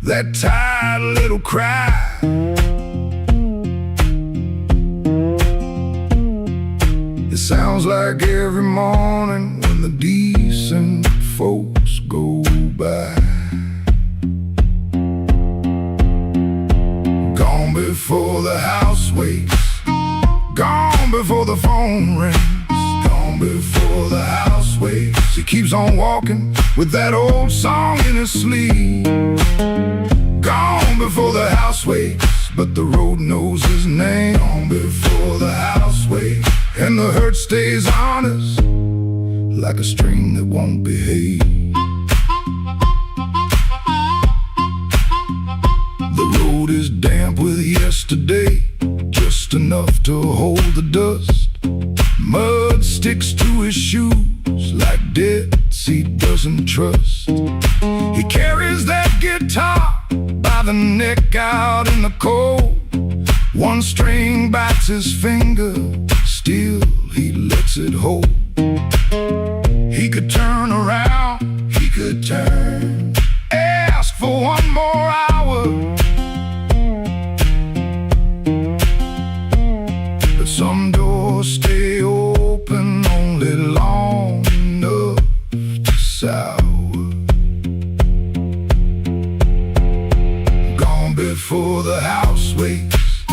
that tired little cry. It sounds like every morning when the decent folks go by. Gone before the house wakes, gone before the phone rings, gone before the house wakes. He keeps on walking with that old song in his sleeve. Gone before the house wakes, but the road knows his name. Gone before the house wakes, and the hurt stays honest, like a string that won't behave. The road is damp with yesterday, just enough to hold the dust. Mud sticks to his shoes like debts he doesn't trust. He carries that guitar by the neck out in the cold. One string bites his finger, still he lets it hold. He could turn around, he could turn, ask for one more hour, but some doors stay open only long enough to sour. Gone before the house wakes,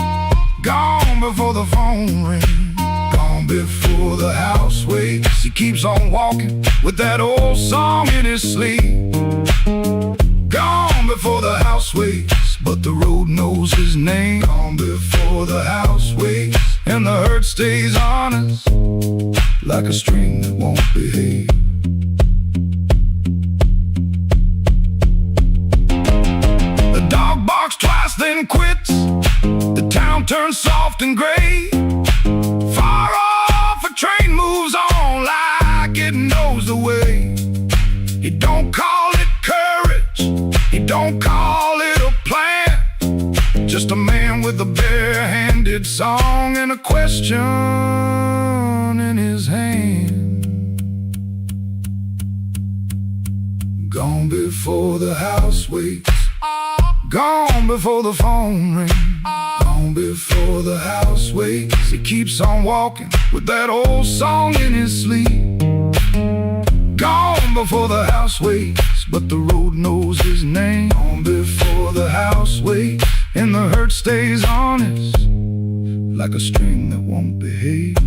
gone before the phone rings, gone before the house wakes. He keeps on walking with that old song in his sleep. Gone before the house wakes, but the road knows his name. Gone before the house wakes, and the hurt stays honest, like a string that won't behave. The dog barks twice then quits. The town turns soft and gray. Far off a train moves on like it knows the way. He don't call it courage, he don't call it a plan, just a man with a bare-handed song and a question in his hand. Gone before the house wakes, gone before the phone rings, gone before the house wakes. He keeps on walking with that old song in his sleep. Gone before the house wakes, but the road knows his name. Gone before the house wakes, and the hurt stays honest, like a string that won't behave.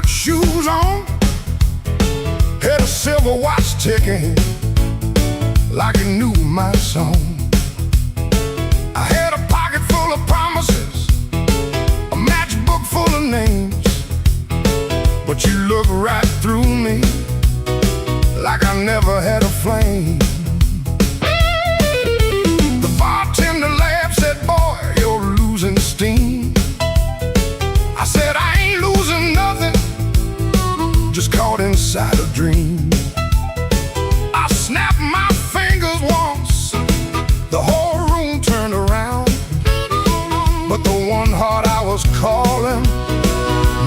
Shoes on, had a silver watch ticking like it knew my song. I had a pocket full of promises, a matchbook full of names, but you look right through me like I never had a flame. The bartender laughed, said, "Boy, you're losing steam." I said, "I ain't losing nothing, just caught inside a dream." I snapped my fingers once, the whole room turned around, but the one heart I was calling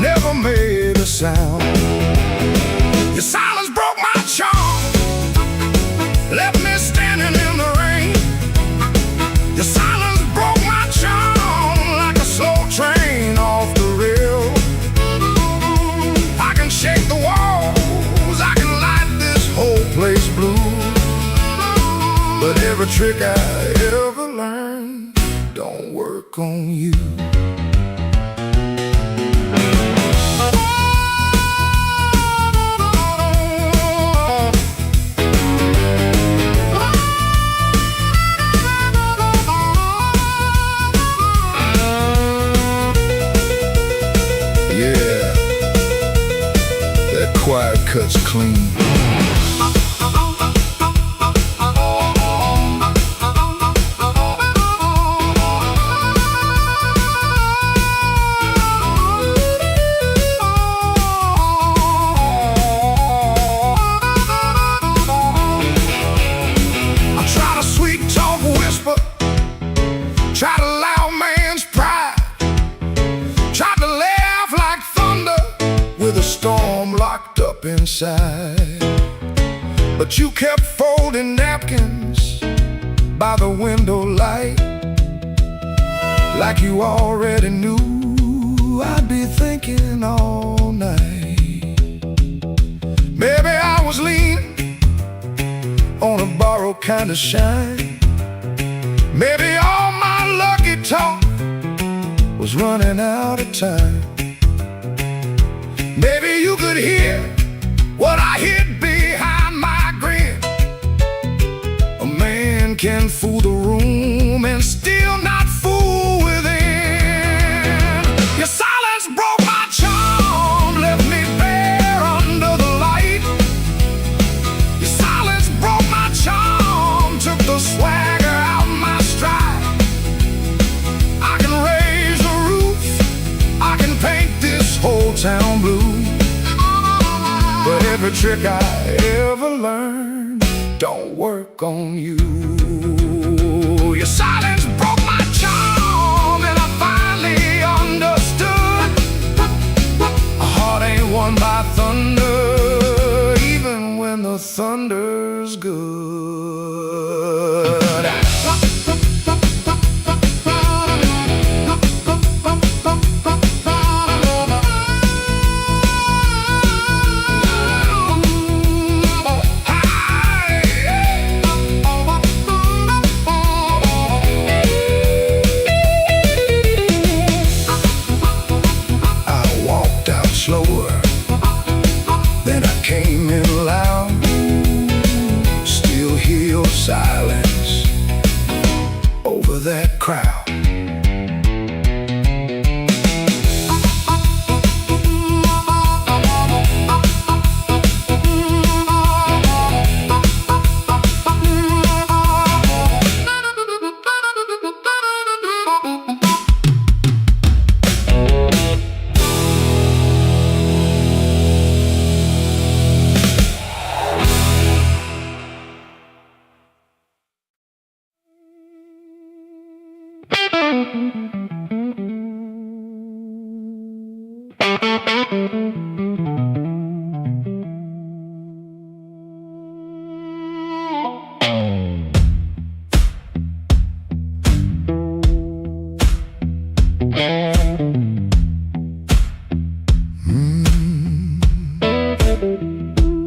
never made a sound. Your silence broke my charm, left me standing in the rain. Your silence broke my charm like a slow train off the rail. I can shake the walls, I can light this whole place blue, but every trick I ever learned don't work on you. cuts clean. Try to loud man's pride. Try to laugh like thunder with a storm locked up inside. but you kept folding napkins by the window light, like you already knew I'd be thinking all night. Maybe I was leaning on a borrowed kind of shine. Maybe all my lucky talk was running out of time. Maybe you could hear what I hid behind my grin. A man can fool the room and still not fool within. Your silence broke my charm, left me bare under the light. Your silence broke my charm, took the swagger out my stride. I can raise the roof, I can paint this whole town blue, but every trick I ever learned don't work on you. Your silence broke my charm, and I finally understood. A heart ain't won by thunder, even when the thunder's good. Slower, then I came in loud. Still hear your silence over that crowd.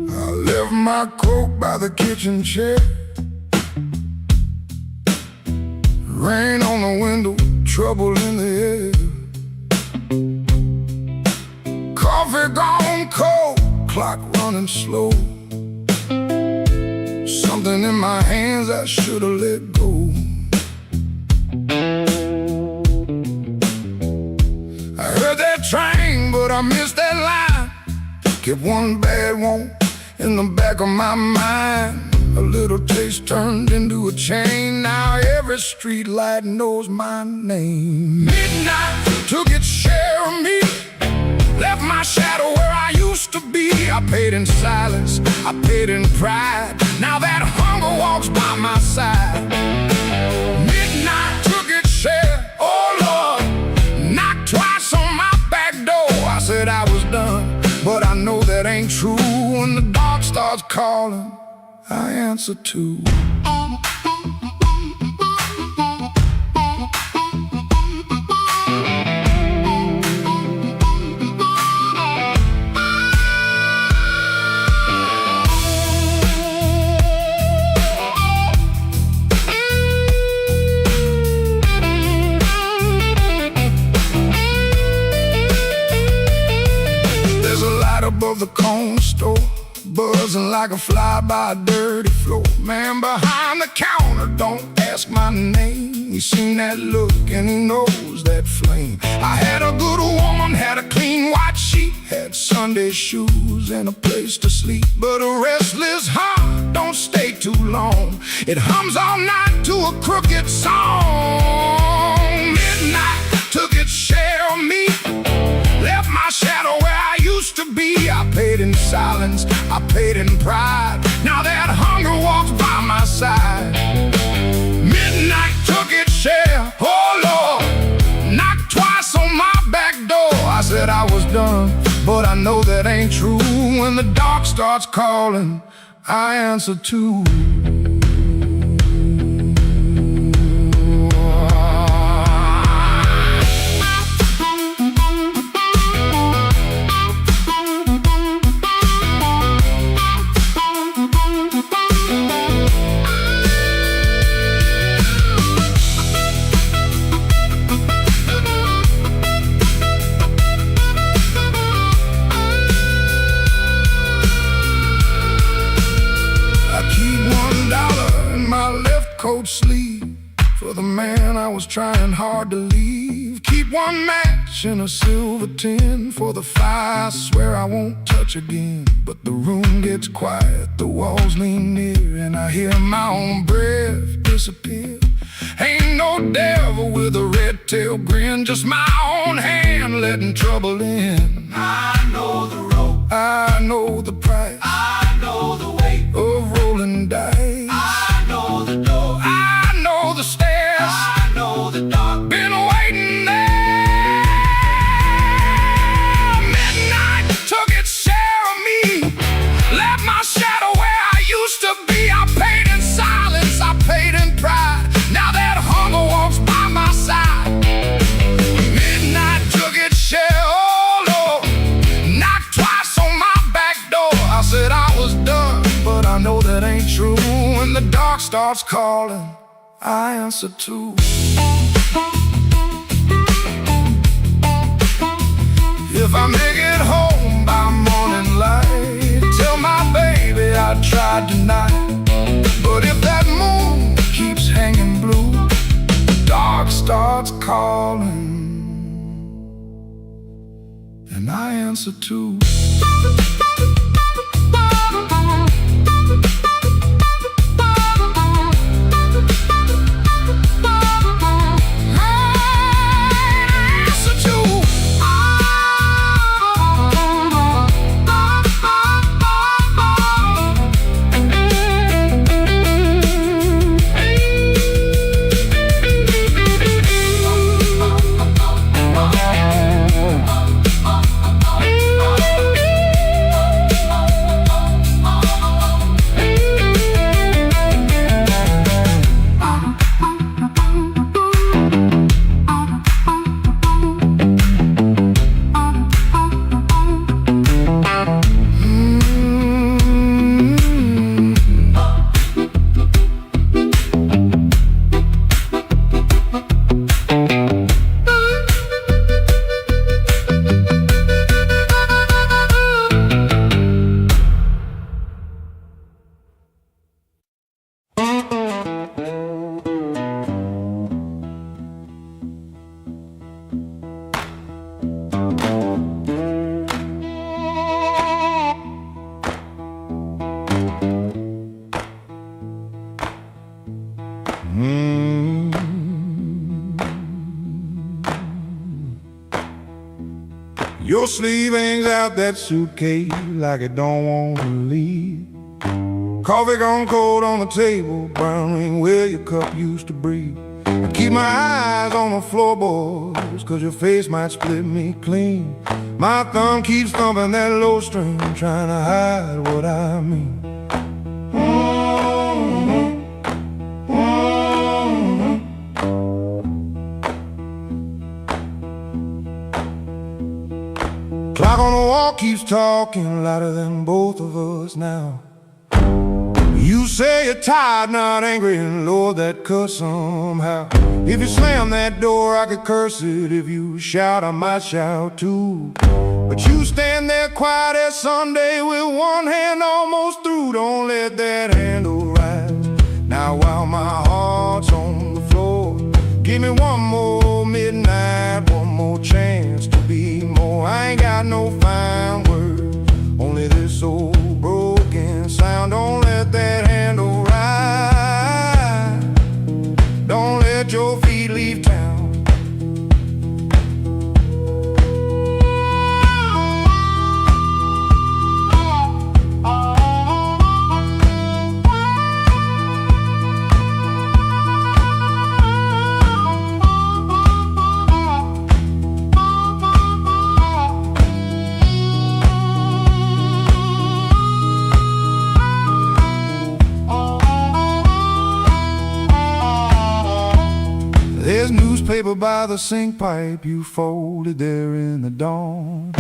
I left my coat by the kitchen chair. Rain on the window, trouble in the air. Coffee gone cold, clock running slow. Something in my hands I should've let go. I heard that train, but I missed that line. Kept one bad one in the back of my mind. A little taste turned into a chain. Now every street light knows my name. Midnight took its share of me, left my shadow where I used to be. I paid in silence, I paid in pride. Now that hunger walks by my side. Midnight took its share, oh Lord, knocked twice on my back door. I said I was done, but I know that ain't true. When the dark starts calling, I answer too. There's a light above the corner store, buzzing like a fly by a dirty floor. Man behind the counter, don't ask my name. He seen that look and he knows that flame. I had a good woman, had a clean white sheet, had Sunday shoes and a place to sleep. But a restless heart don't stay too long. It hums all night to a crooked song. Midnight took its share of me, left my shadow where I used to be. I paid in silence, I paid in pride. Now that hunger walks by my side. Midnight took its share, oh Lord, knocked twice on my back door. I said I was done, but I know that ain't true. When the dark starts calling, I answer too. Coat sleeve for the man I was trying hard to leave. Keep one match in a silver tin for the fire I swear I won't touch again. But the room gets quiet, the walls lean near, and I hear my own breath disappear. Ain't no devil with a red tail grin, just my own hand letting trouble in. I know the road, I know the price, I know the weight of rolling dice. I know the door, I know the stairs, I know the dark. been waiting there. Midnight took its share of me, left my shadow where I used to be. I paid in silence, I paid in pride. Now that hunger walks by my side. Midnight took its share, oh Lord, knocked twice on my back door. I said I was done, but I know that ain't true. When the dark starts calling, I answer too. If I make it home by morning light, tell my baby I tried tonight. But if that moon keeps hanging blue, the dark starts calling, and I answer too. Your sleeve hangs out that suitcase like it don't want to leave. Coffee gone cold on the table, brown ring where your cup used to breathe. I keep my eyes on the floorboards, cause your face might split me clean. My thumb keeps thumping that low string, trying to hide what I mean. Clock on the wall keeps talking louder than both of us now. You say you're tired, not angry, and Lord, that cuss somehow. If you slam that door, I could curse it. If you shout, I might shout too. But you stand there quiet as Sunday with one hand almost through. Don't let that handle rise. Now while my heart's on the floor, Give me one more midnight, one more chance to be more. I ain't got no fine words, only this old broken sound. Don't let that handle ride. Don't let your feet leave town. There's newspaper by the sink pipe you folded there in the dawn.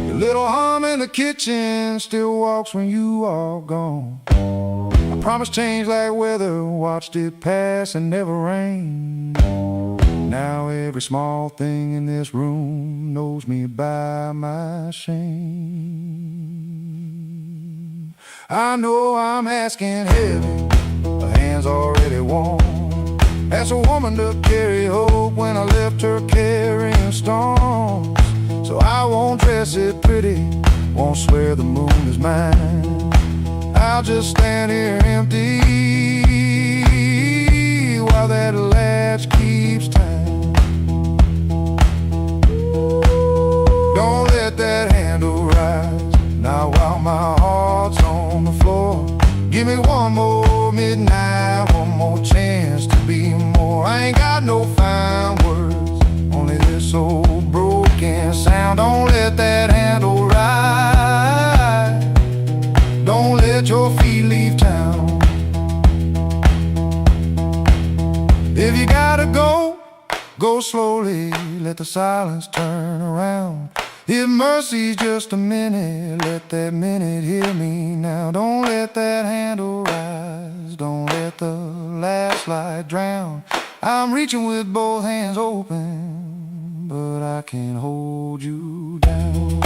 Your little hum in the kitchen still walks when you are gone. I promised change like weather, watched it pass and never rain. Now every small thing in this room knows me by my shame. I know I'm asking heavy, the hand's already warm. Asked a woman to carry hope when I left her carrying storms. So I won't dress it pretty, won't swear the moon is mine. I'll just stand here empty while that latch keeps time. Don't let that handle rise now while my heart's on the floor. Give me one more midnight, one more chance to be more. I ain't got no fine words, only this old broken sound. Don't let that handle ride. Don't let your feet leave town. If you gotta go, go slowly, let the silence turn around. If mercy's just a minute, let that minute hear me now. Don't let that handle rise, don't let the last light drown. I'm reaching with both hands open, but I can't hold you down.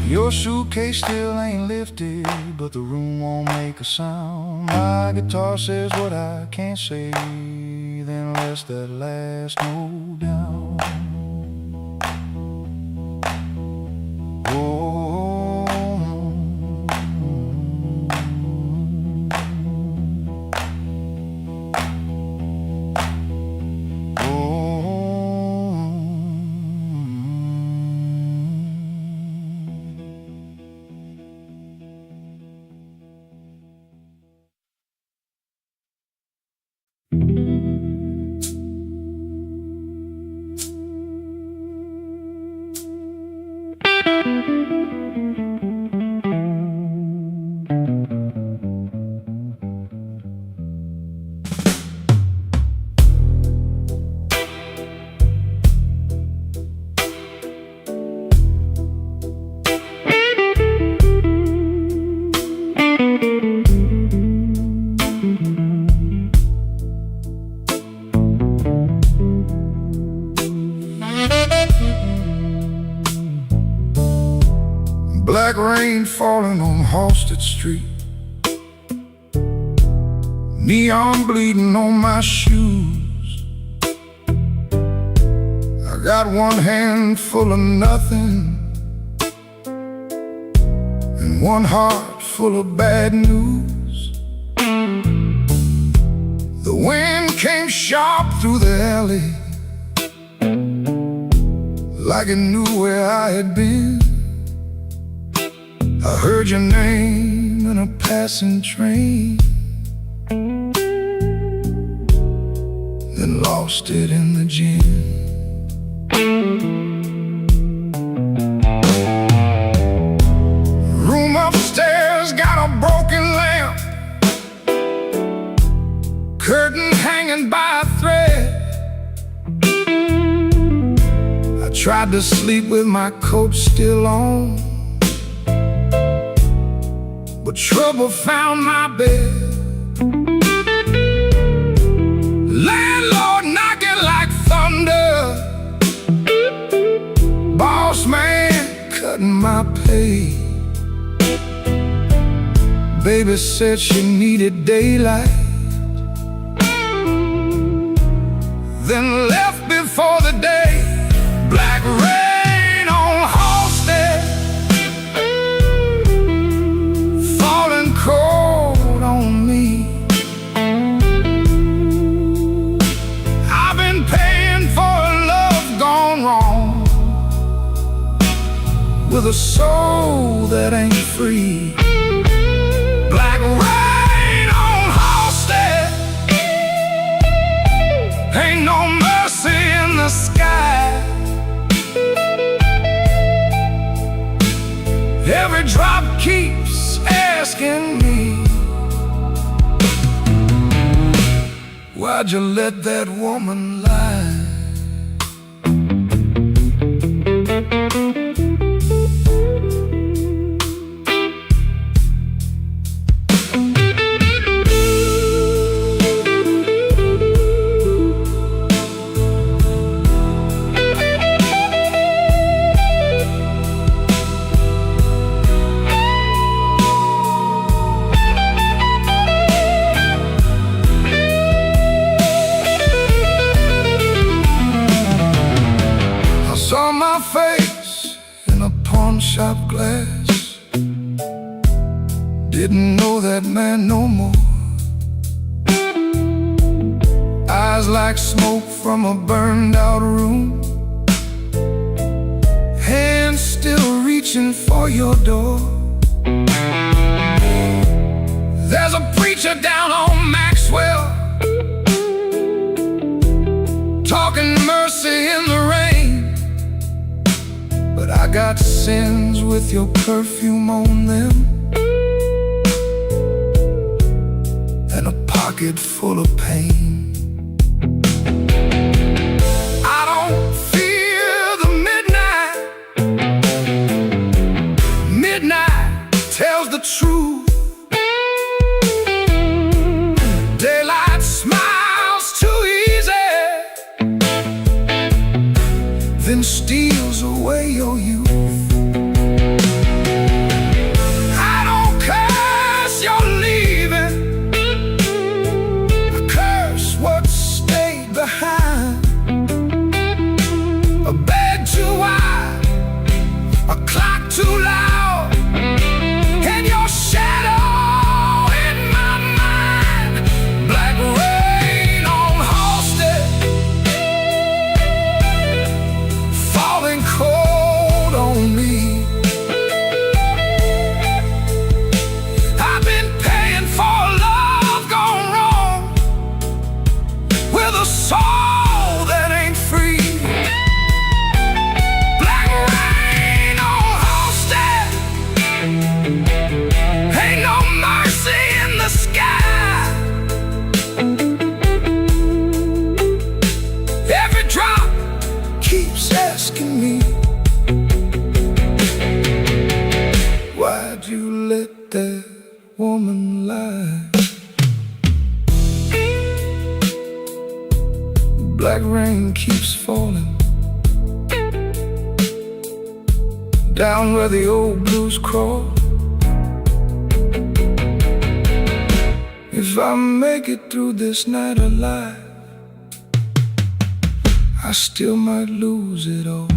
Your suitcase still ain't lifted, but the room won't make a sound. My guitar says what I can't say, then lets that last note down. Oh, black rain falling on Halsted Street, neon bleeding on my shoes. I got one hand full of nothing and one heart full of bad news. The wind came sharp through the alley, like it knew where I had been. I heard your name in a passing train, then lost it in the gin. Room upstairs got a broken lamp, curtain hanging by a thread. I Tried to sleep with my coat still on, but trouble found my bed. Landlord knocking like thunder, boss man cutting my pay. Baby said she needed daylight, then left before the day. Black rain on Halstead, falling cold on me. I've been paying for a love gone wrong, with a soul that ain't free. Black rain on Halstead, ain't no mercy in the sky. Every drop keeps asking me, why'd you let that woman lie? Saw my face in a pawn shop glass, didn't know that man no more. Eyes like smoke from a burned out room, hands still reaching for your door. There's a preacher down on Maxwell, talking mercy in the rain. But I got sins with your perfume on them, and a pocket full of pain. I don't fear the midnight. Midnight tells the truth. Daylight smiles too easy, then steals away your youth. I don't curse your leaving, I curse what stayed behind. A bed too wide, a clock too loud, and your shadow in my mind. Black rain on Halstead, falling cold on me. I've been paying for love gone wrong, with a soul that ain't free. Black rain on Halstead, ain't no mercy in the sky. Every drop keeps asking me, why'd you let that woman lie? Black rain keeps falling down where the old blues crawl. If I make it through this night alive, I still might lose it all.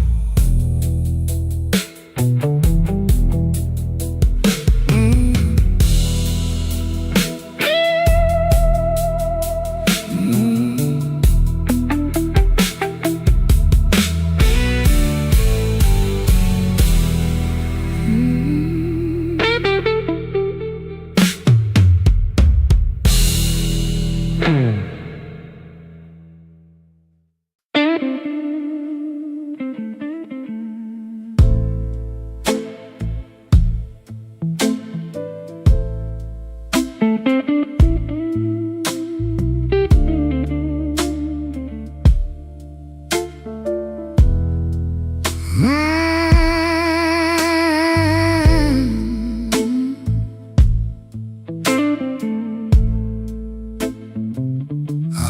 I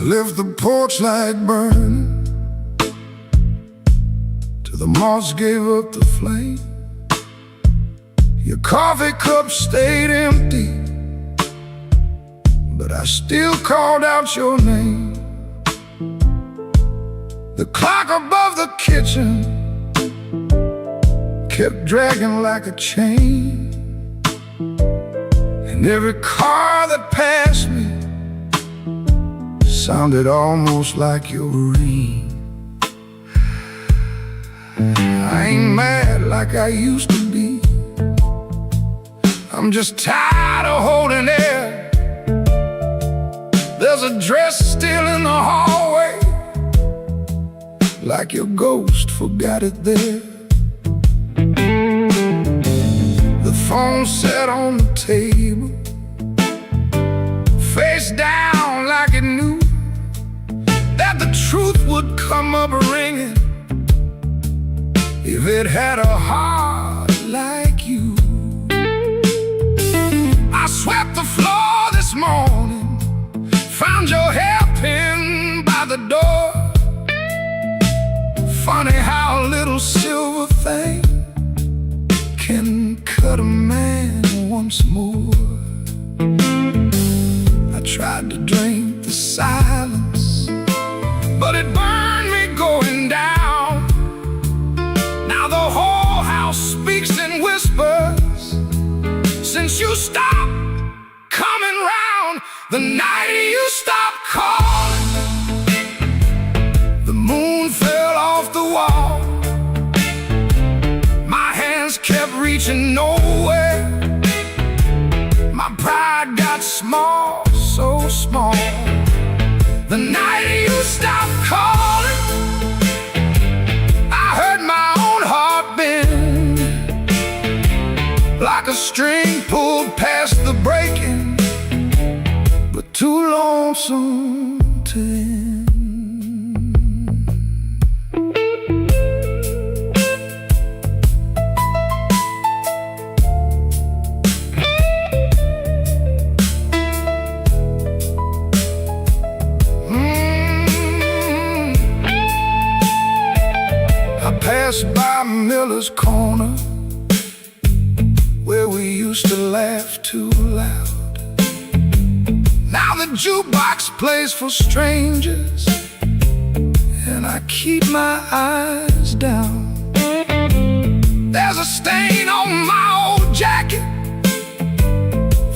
left the porch light burning till the moss gave up the flame. Your coffee cup stayed empty, but I still called out your name. The clock above the kitchen kept dragging like a chain, and every car that passed me sounded almost like your ring. I ain't mad like I used to be, I'm just tired of holding air. There's a dress still in the hallway, like your ghost forgot it there. The phone sat on the table, face down like it knew that the truth would come up ringing if it had a heart like you. I swept the floor this morning, found your hairpin by the door. Funny how a little silver thing can cut a man once more. I tried to drink the silence, but it burned me going down. Now the whole house speaks in whispers since you stopped coming round. The night you stopped calling, the moon fell off the wall. My hands kept reaching nowhere, my pride got small, so small. The night you stopped calling, I heard my own heart bend, like a string pulled past the breaking, but too lonesome to end. Passed by Miller's Corner, where we used to laugh too loud. Now the jukebox plays for strangers, and I keep my eyes down. There's a stain on my old jacket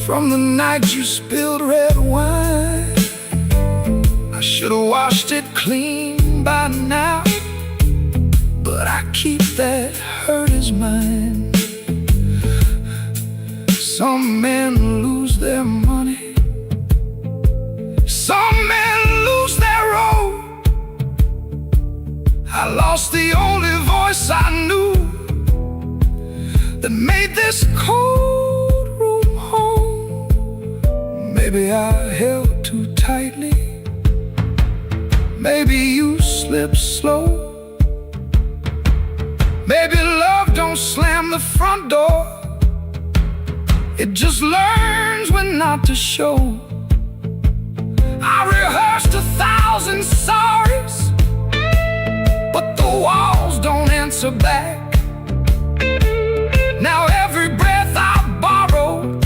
from the night you spilled red wine. I should have washed it clean by now, but I keep that hurt as mine. Some men lose their money, some men lose their road. I lost the only voice I knew that made this cold room home. Maybe I held too tightly, maybe you slipped slow. Maybe love don't slam the front door, it just learns when not to show. I rehearsed 1,000 sorries, but the walls don't answer back. Now every breath I borrow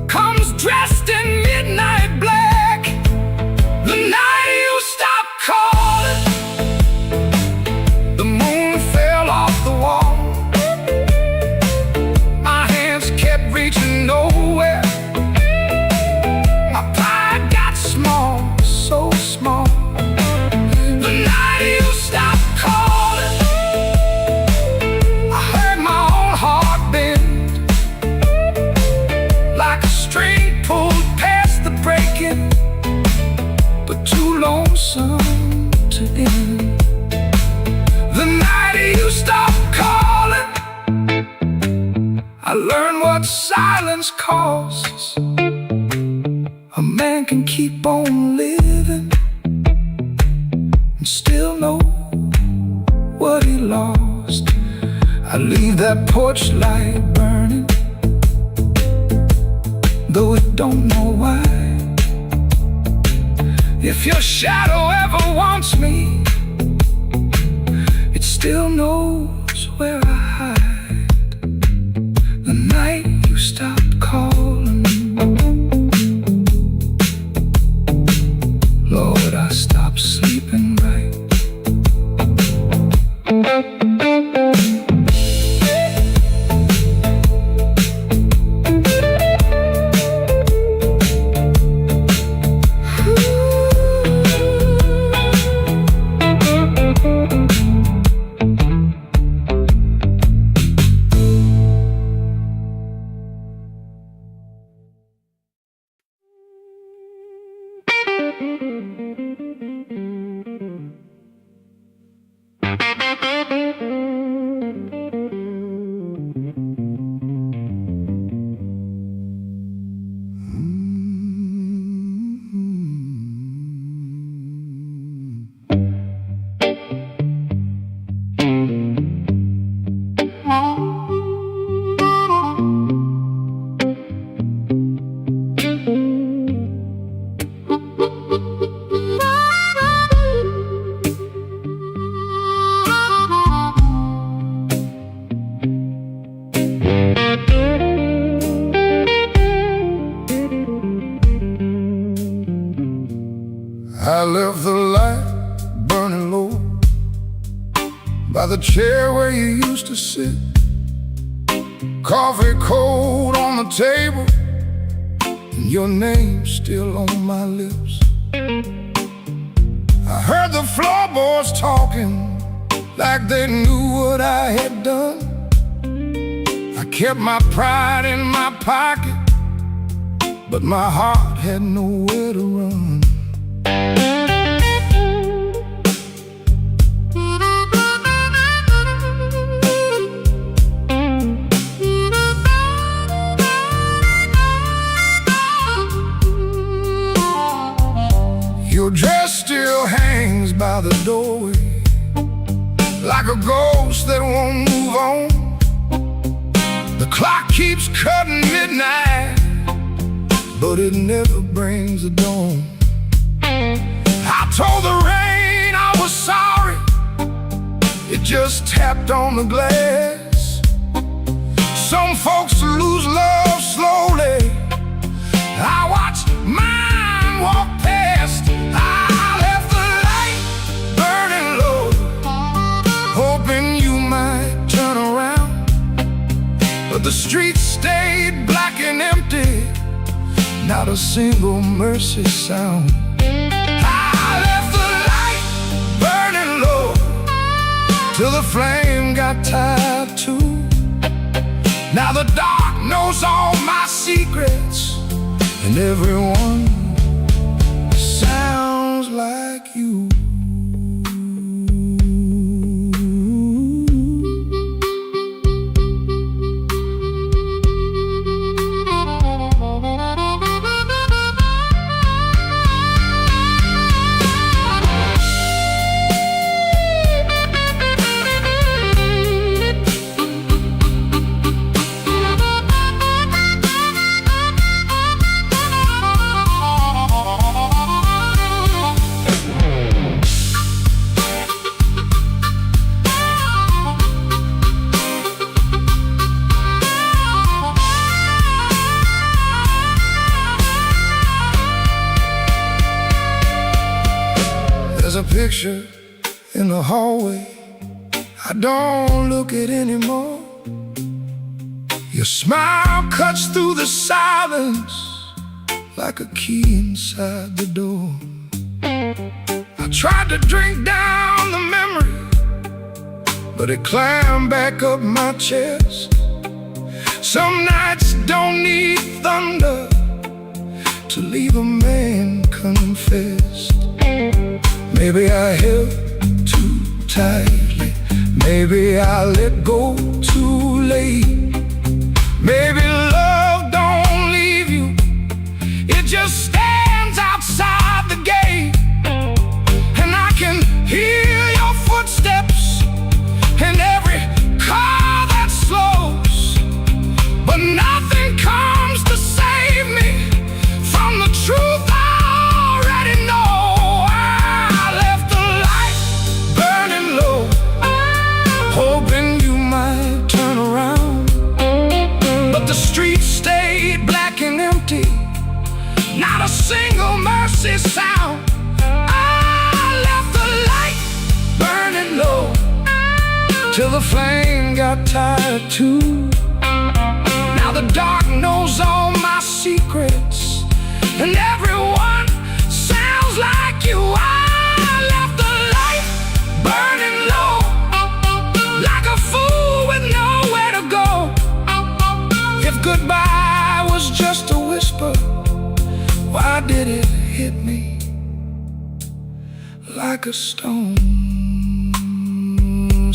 comes dressed in midnight black. The night you stopped calling, the moon fell off the wall. My hands kept reaching nowhere, my pride got small, so small. The night you stopped calling, I heard my own heart bend, like a string pulled past the breaking, but too lonesome to end. The night you stopped calling, I learned what silence costs. A man can keep on living and still know what he lost. lost. I leave that porch light burning, though it don't know why. If your shadow ever wants me, it still knows where I hide. The night you stopped calling, Lord, I stopped sleeping right. I left the light burning low by the chair where you used to sit. Coffee cold on the table, and your name still on my lips. I heard the floorboards talking like they knew what I had done. I kept my pride in my pocket, but my heart had nowhere to run. Your dress still hangs by the doorway like a ghost that won't move on. The clock keeps cutting midnight, but it never brings the dawn. I told the rain I was sorry, it just tapped on the glass. Some folks lose love slowly, I watched mine walk past. I left the light burning low, hoping you might turn around, but the streets stayed black and empty, not a single mercy sound. I left the light burning low till the flame got tired too. Now the dark knows all my secrets, and everyone sounds like you. There's a picture in the hallway I don't look at anymore. Your smile cuts through the silence like a key inside the door. I tried to drink down the memory, but it climbed back up my chest. Some nights don't need thunder to leave a man confessed. Maybe I held too tightly, maybe I let go too late. Maybe love don't leave you, it just stands outside the gate. And I can hear your footsteps, and every mercy sound. I left the light burning low till the flame got tired too. Now the dark knows all my secrets, and everyone sounds like you. I left the light burning low, like a fool with nowhere to go. If goodbye was just a whisper, why did it hit me like a stone?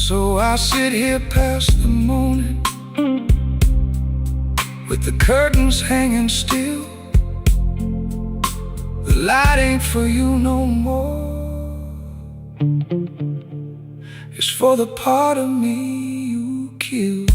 So I sit here past the morning, with the curtains hanging still. The light ain't for you no more. It's for the part of me you killed.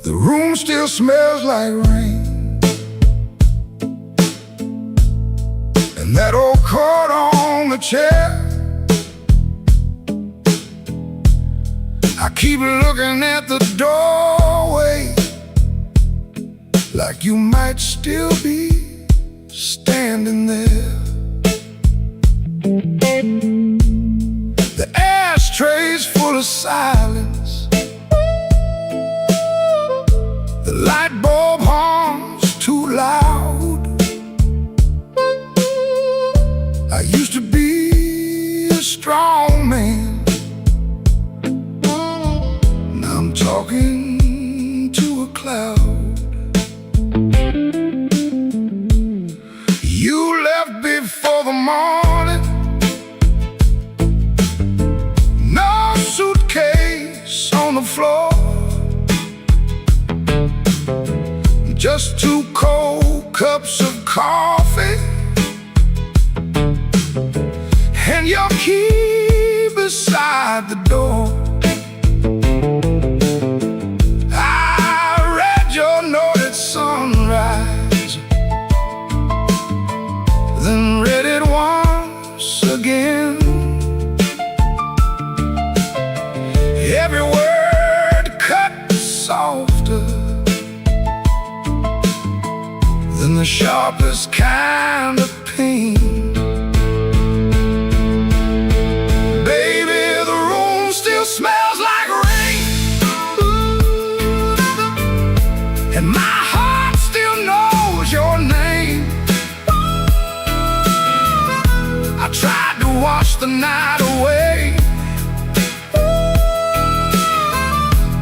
The room still smells like rain, and that old coat on the chair. I keep looking at the doorway, like you might still be standing there. The ashtray's full of silence, the light bulb hums too loud. I used to be a strong man, now I'm talking to a cloud. You left before the morning, no suitcase on the floor, just 2 cold cups of coffee and your key beside the door. I read your note at sunrise, then read it once again. Every word cut softer than the sharpest kind of pain. Baby, the room still smells like rain, and my heart still knows your name. I tried to wash the night away,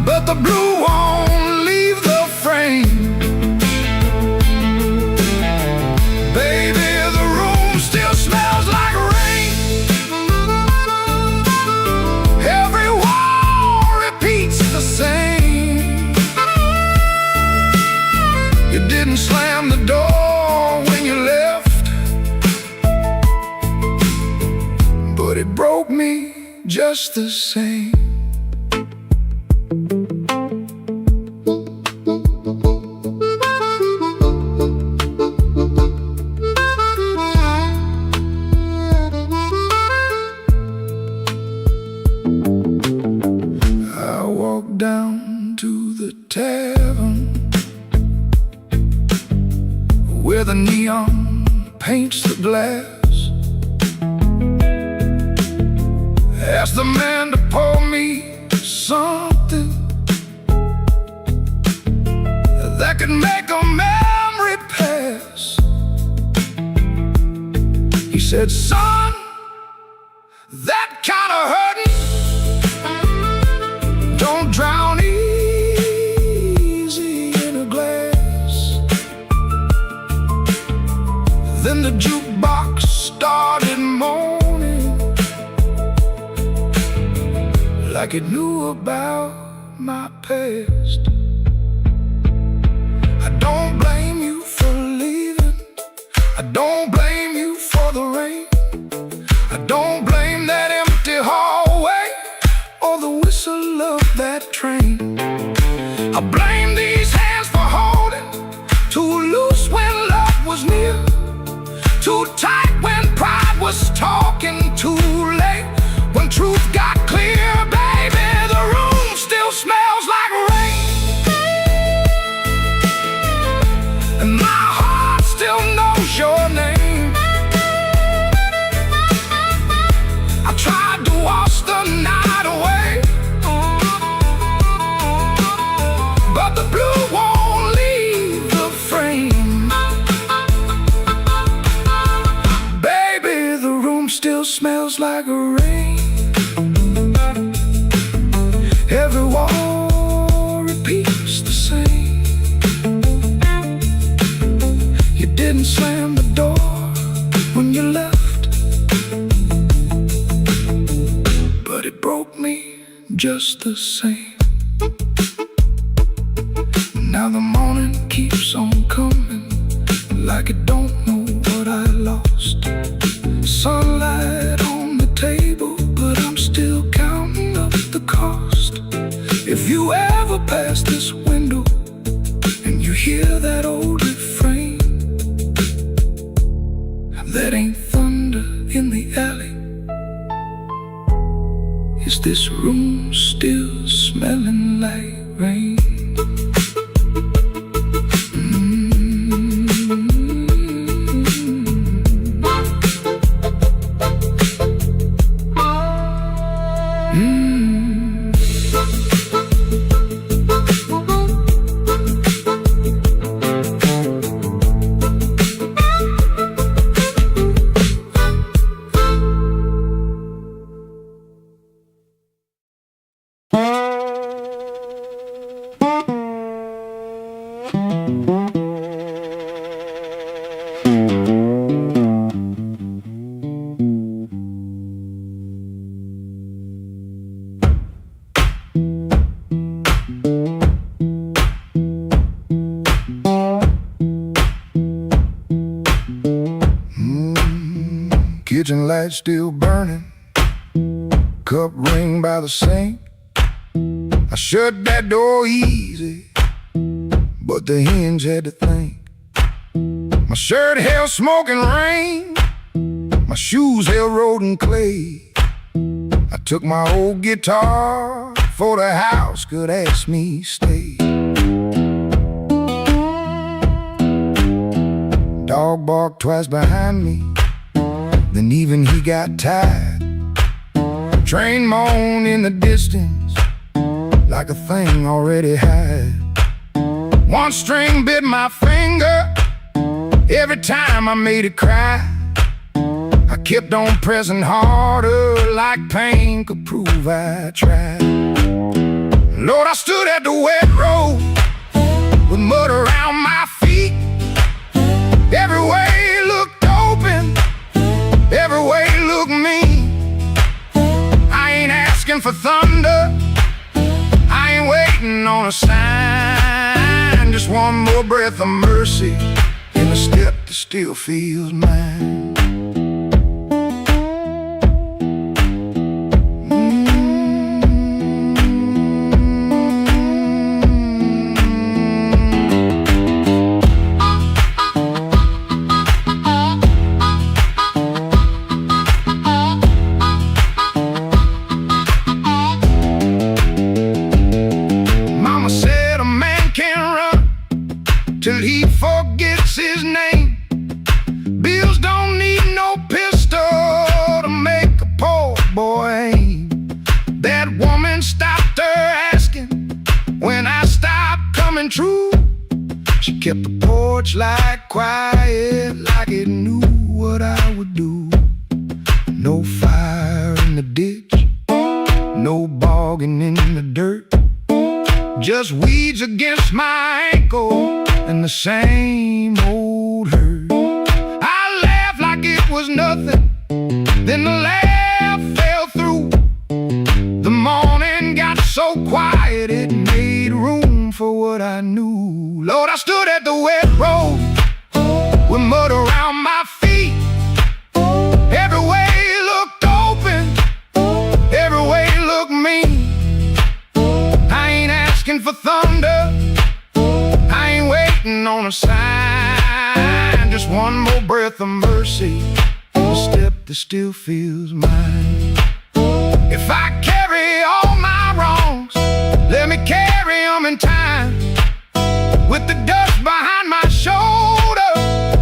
but the blue won't leave the frame. Baby, the room still smells like rain. Every wall repeats the same. You didn't slam the door when you left. just the same. I walked down to the tavern where the neon paints the glass. Asked the man to pour me something that could make a memory pass. He said, son, that kind of hurting don't drown easy in a glass. Then the jukebox started moaning like it knew about my past. I don't blame you for leaving. I don't blame you for the rain. I don't blame that empty hallway or the whistle of that train. I blame these hands for holding too loose when love was near, too tight when pride was talking, too late when truth got clear. Baby, the room still smells like rain, and my heart still knows your name. I tried to wash the night away, but the blue won't leave the frame. Baby, the room still smells like rain. Every wall repeats the same. You didn't slam the door when you left, but it broke me just the same. Now the morning keeps on coming like it don't know what I lost. Sunlight on the table, but I'm still counting up the cost. If you ever pass this window and you hear that old refrain, that ain't thunder in the alley. Is this room still smelling like rain? Kitchen light still burning, cup ring by the sink. I shut that door easy, but the hinge had to think. My shirt held smoking rain, my shoes held road and clay. I took my old guitar for the house could ask me stay. Dog barked twice behind me, then even he got tired. Train moaned in the distance like a thing already had. One string bit my finger every time I made it cry. I kept on pressing harder like pain could prove I tried. Lord, I stood at the wet road with mud around my feet. Every way looked open, every way looked mean. I ain't asking for thunder, I ain't waiting on a sign. Just one more breath of mercy in the step that still feels mine. coming true. She kept the porch light quiet, like it knew what I would do. No fire in the ditch, no bogging in the dirt, just weeds against my ankle and the same old hurt. I laughed like it was nothing, then the laugh fell through. The morning got so quiet it made room for what I knew. Lord, I stood at the wet road with mud around my feet. Every way looked open, every way looked mean. I ain't asking for thunder, I ain't waiting on a sign. Just one more breath of mercy, a step that still feels mine. If I carry all my wrongs, let me carry them in time. With the dust behind my shoulder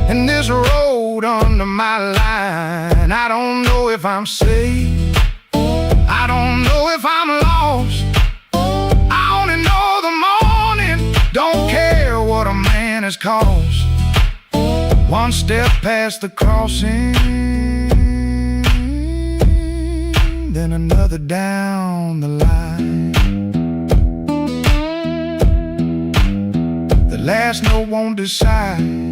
and this road under my line. I don't know if I'm saved, I don't know if I'm lost. I only know the morning don't care what a man has cost. One step past the crossing, then another down the line. The last note won't decide.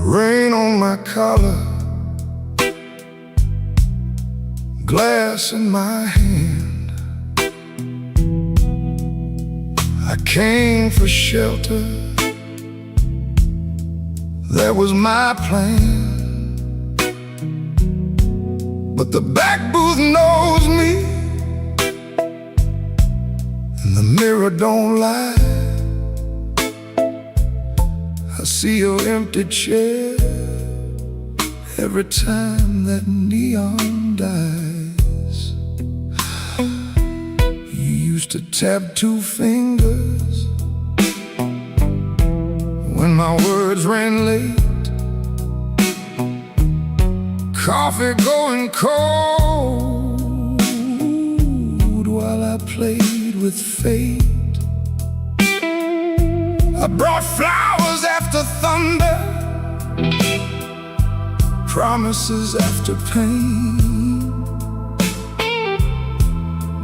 Rain on my collar, glass in my hand. I came for shelter, that was my plan. But the back booth knows me, and the mirror don't lie. I see your empty chair every time that neon dies. You used to tap two fingers when my words ran late. Coffee going cold while I played with fate. I brought flowers after thunder, promises after pain,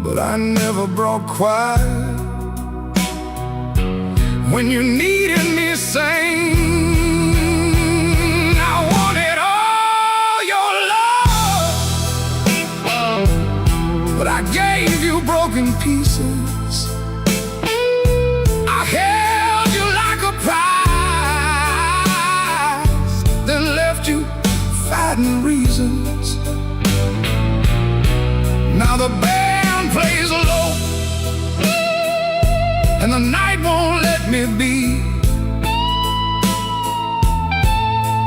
but I never brought quiet when you needed me sane. I wanted all your love, but I gave you broken pieces. I held you like a prize, then left you fighting reasons. Now the band plays low, and the night won't let me be.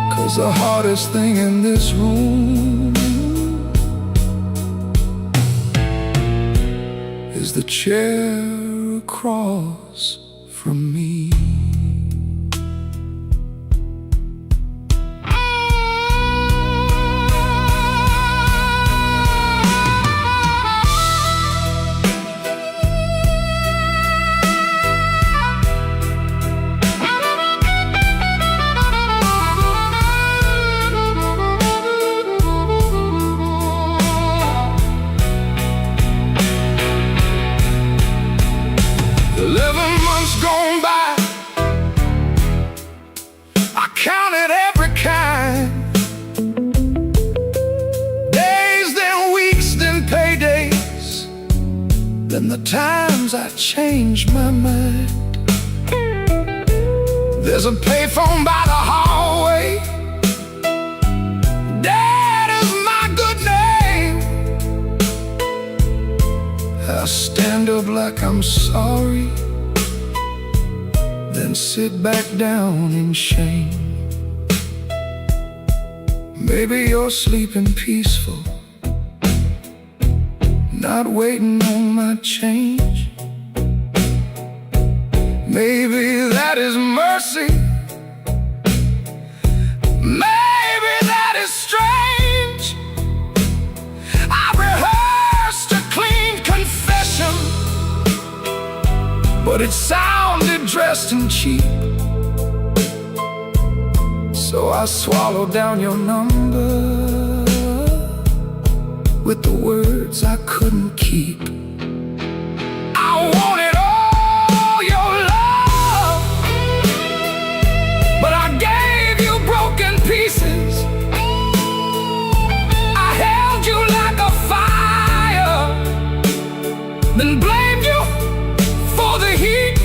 'Cause the hardest thing in this room is the chair across from me. Gone by, And the times I change my mind. There's a payphone by the hallway. Dad is my good name. I stand up like I'm sorry, then sit back down in shame. Maybe you're sleeping peaceful, not waiting on my change. Maybe that is mercy. Maybe that is strange. I rehearsed a clean confession, but it sounded dressed and cheap. So I swallowed down your number with the words I couldn't keep. I wanted all your love, but I gave you broken pieces. I held you like a fire, then blamed you for the heat.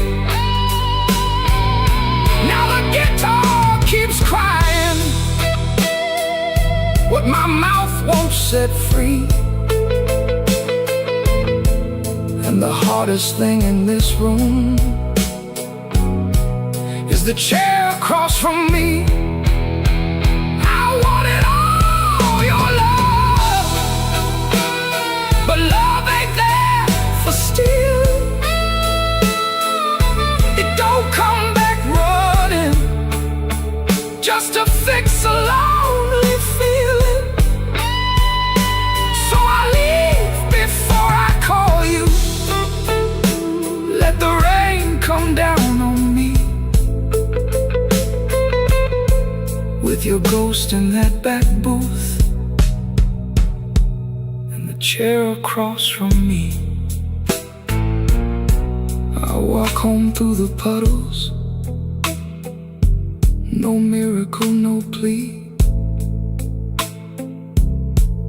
Now the guitar keeps crying what my mouth won't set free. And the hardest thing in this room is the chair across from me. I wanted all your love, but love ain't there for stealing. It don't come back running just to fix a lonely feeling. So I leave before I call you. Let the rain come down on me, with your ghost in that back booth and the chair across from me. I walk home through the puddles, no miracle, no plea,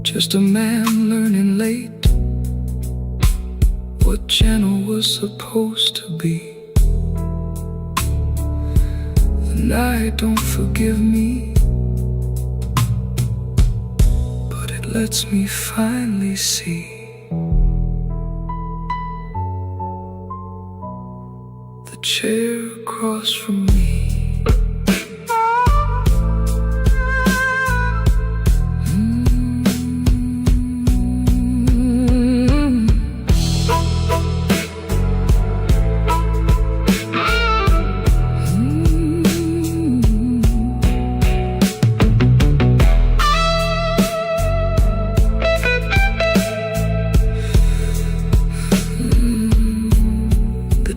just a man learning late what channel was supposed to be. The night don't forgive me, but it lets me finally see the chair across from me.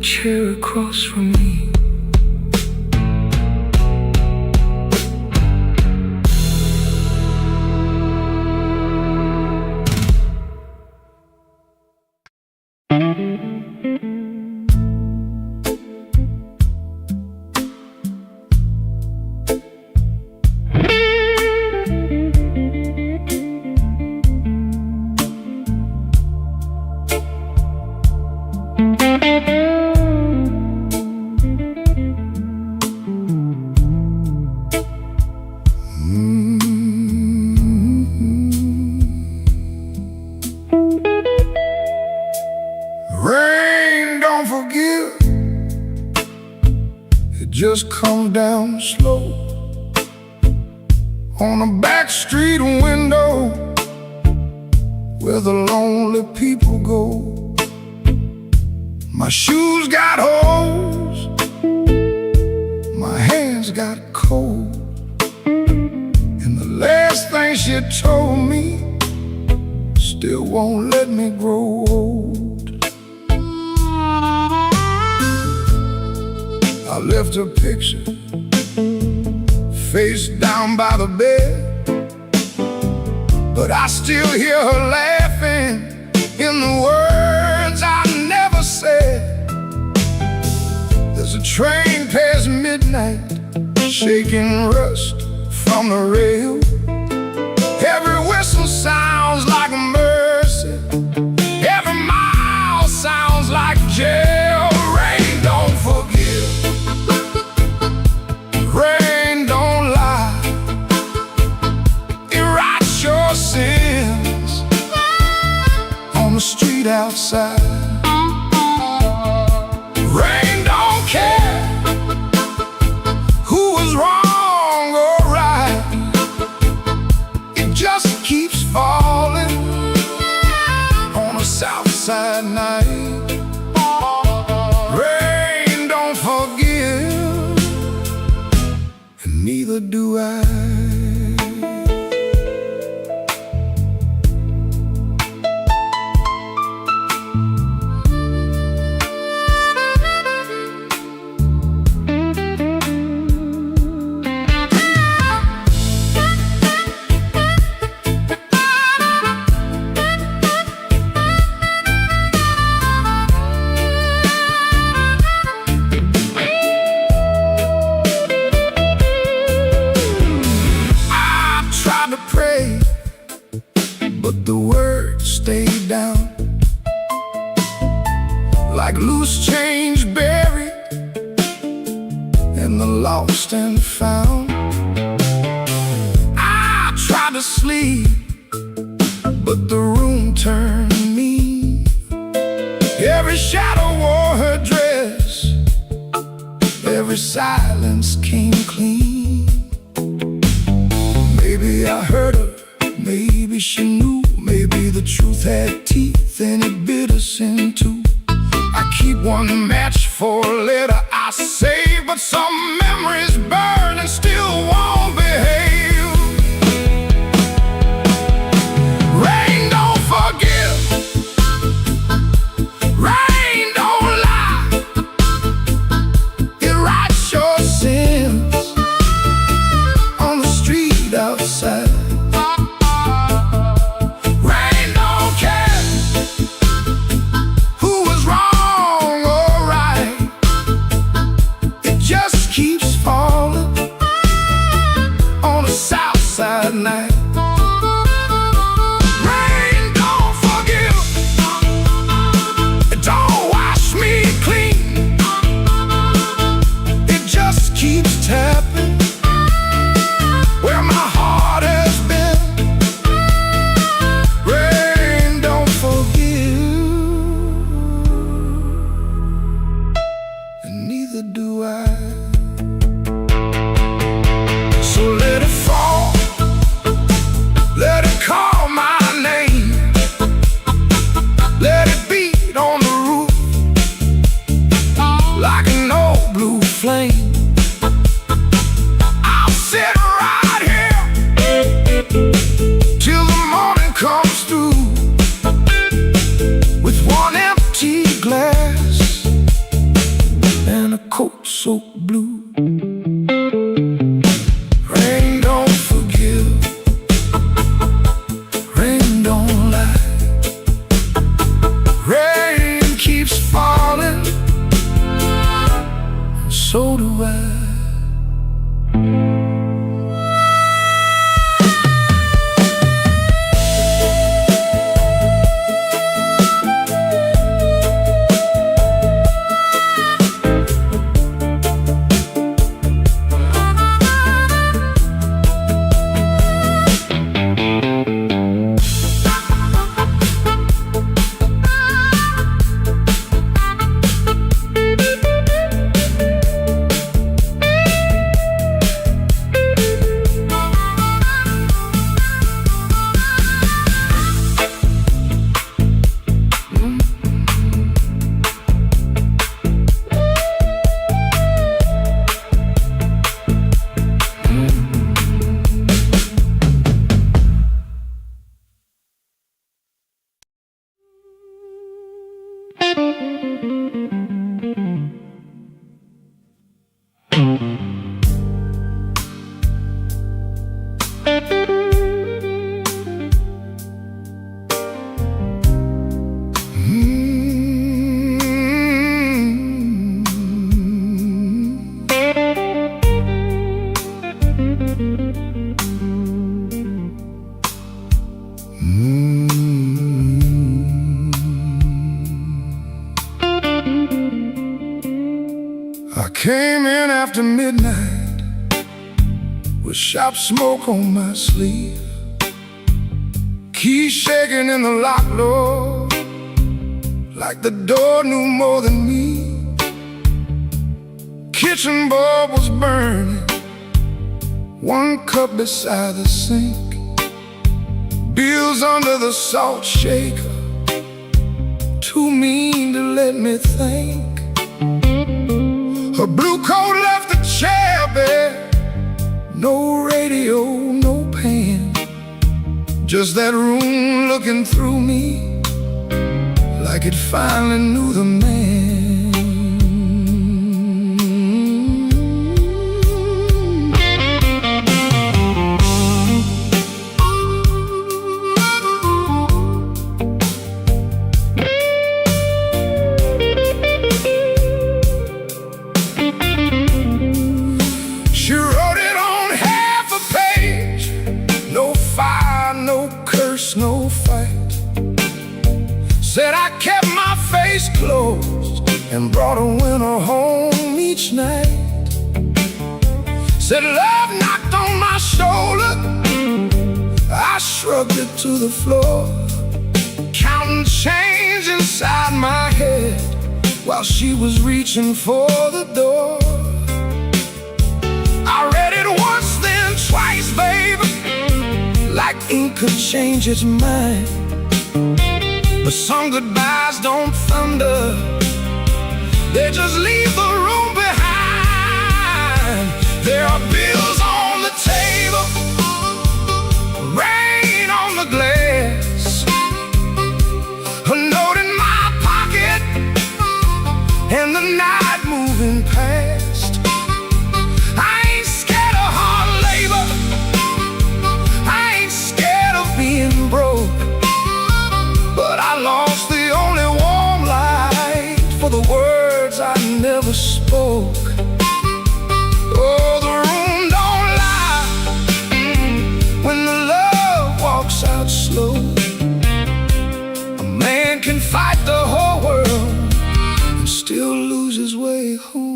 Chair across from me. Rain don't forgive, it just comes down slow on a back street window where the lonely people go. My shoes got holes, my hands got cold, and the last thing she told me still won't let me grow old. I left her picture face down by the bed, but I still hear her laughing in the words I never said. There's a train past midnight, shaking rust from the rail. Every whistle sounds like mercy, every mile sounds south side. Rain don't care who was wrong or right, it just keeps falling on a south side night. Rain don't forgive, and neither do I. But the words stayed down like loose change buried in the lost and found. I tried to sleep, but the room turned mean. Every shadow wore her dress, every silence came clean. Maybe I heard her, maybe she knew, maybe the truth had teeth and it bit us in two. I keep one match for a letter I save, but some memories burn and still won't behave. Rain don't forgive, rain don't lie, it writes your sins on the street outside. Night. Rain don't forgive, it don't wash me clean, it just keeps tapping where my heart has been. Rain don't forgive, and neither do I. So let it fall, let it call my name, let it beat on the roof like an old blue flame. I'll sit right here till the morning comes through with one empty glass and a coat soaked blue. Rain don't forgive, rain don't lie, rain keeps falling, and so do I. I came in after midnight with sharp smoke on my sleeve, keys shaking in the lock, Lord, like the door knew more than me. Kitchen bulb was burning, one cup beside the sink, bills under the salt shaker, too mean to let me think. Her blue coat left the chair bare, no radio, no pen, just that room looking through me like it finally knew the man. She wrote it on half a page, no fire, no curse, no fight. Said I kept my face closed and brought a winner home each night. Said love knocked on my shoulder, I shrugged it to the floor, counting change inside my head while she was reaching for the door. I read it once, then twice, baby, like ink could change its mind. But some goodbyes don't thunder, they just leave the room behind. There are bills on the table, rain on the glass, a note in my pocket, and the night moving past. I ain't scared of hard labor, I ain't scared of being broke, but I lost the only warm light for the words I never spoke. Oh, the room don't lie when the love walks out slow. A man can fight the whole world and still lose his way home.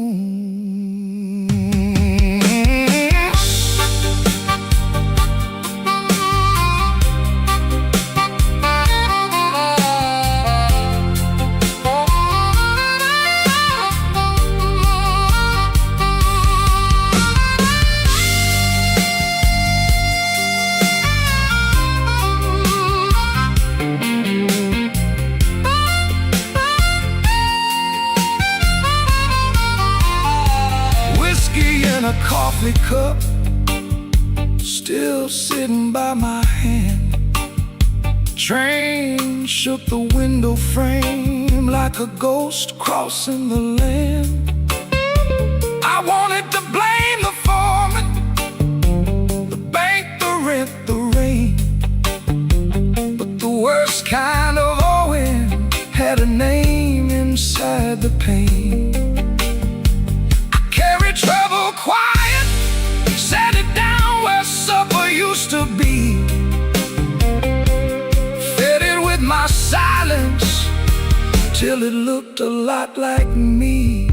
A coffee cup still sitting by my hand. Train shook the window frame like a ghost crossing the land. I wanted to blame the foreman, the bank, the rent, the rain, but the worst kind of owing had a name inside the pain. Trouble quiet, set it down where supper used to be, fed it with my silence till it looked a lot like me.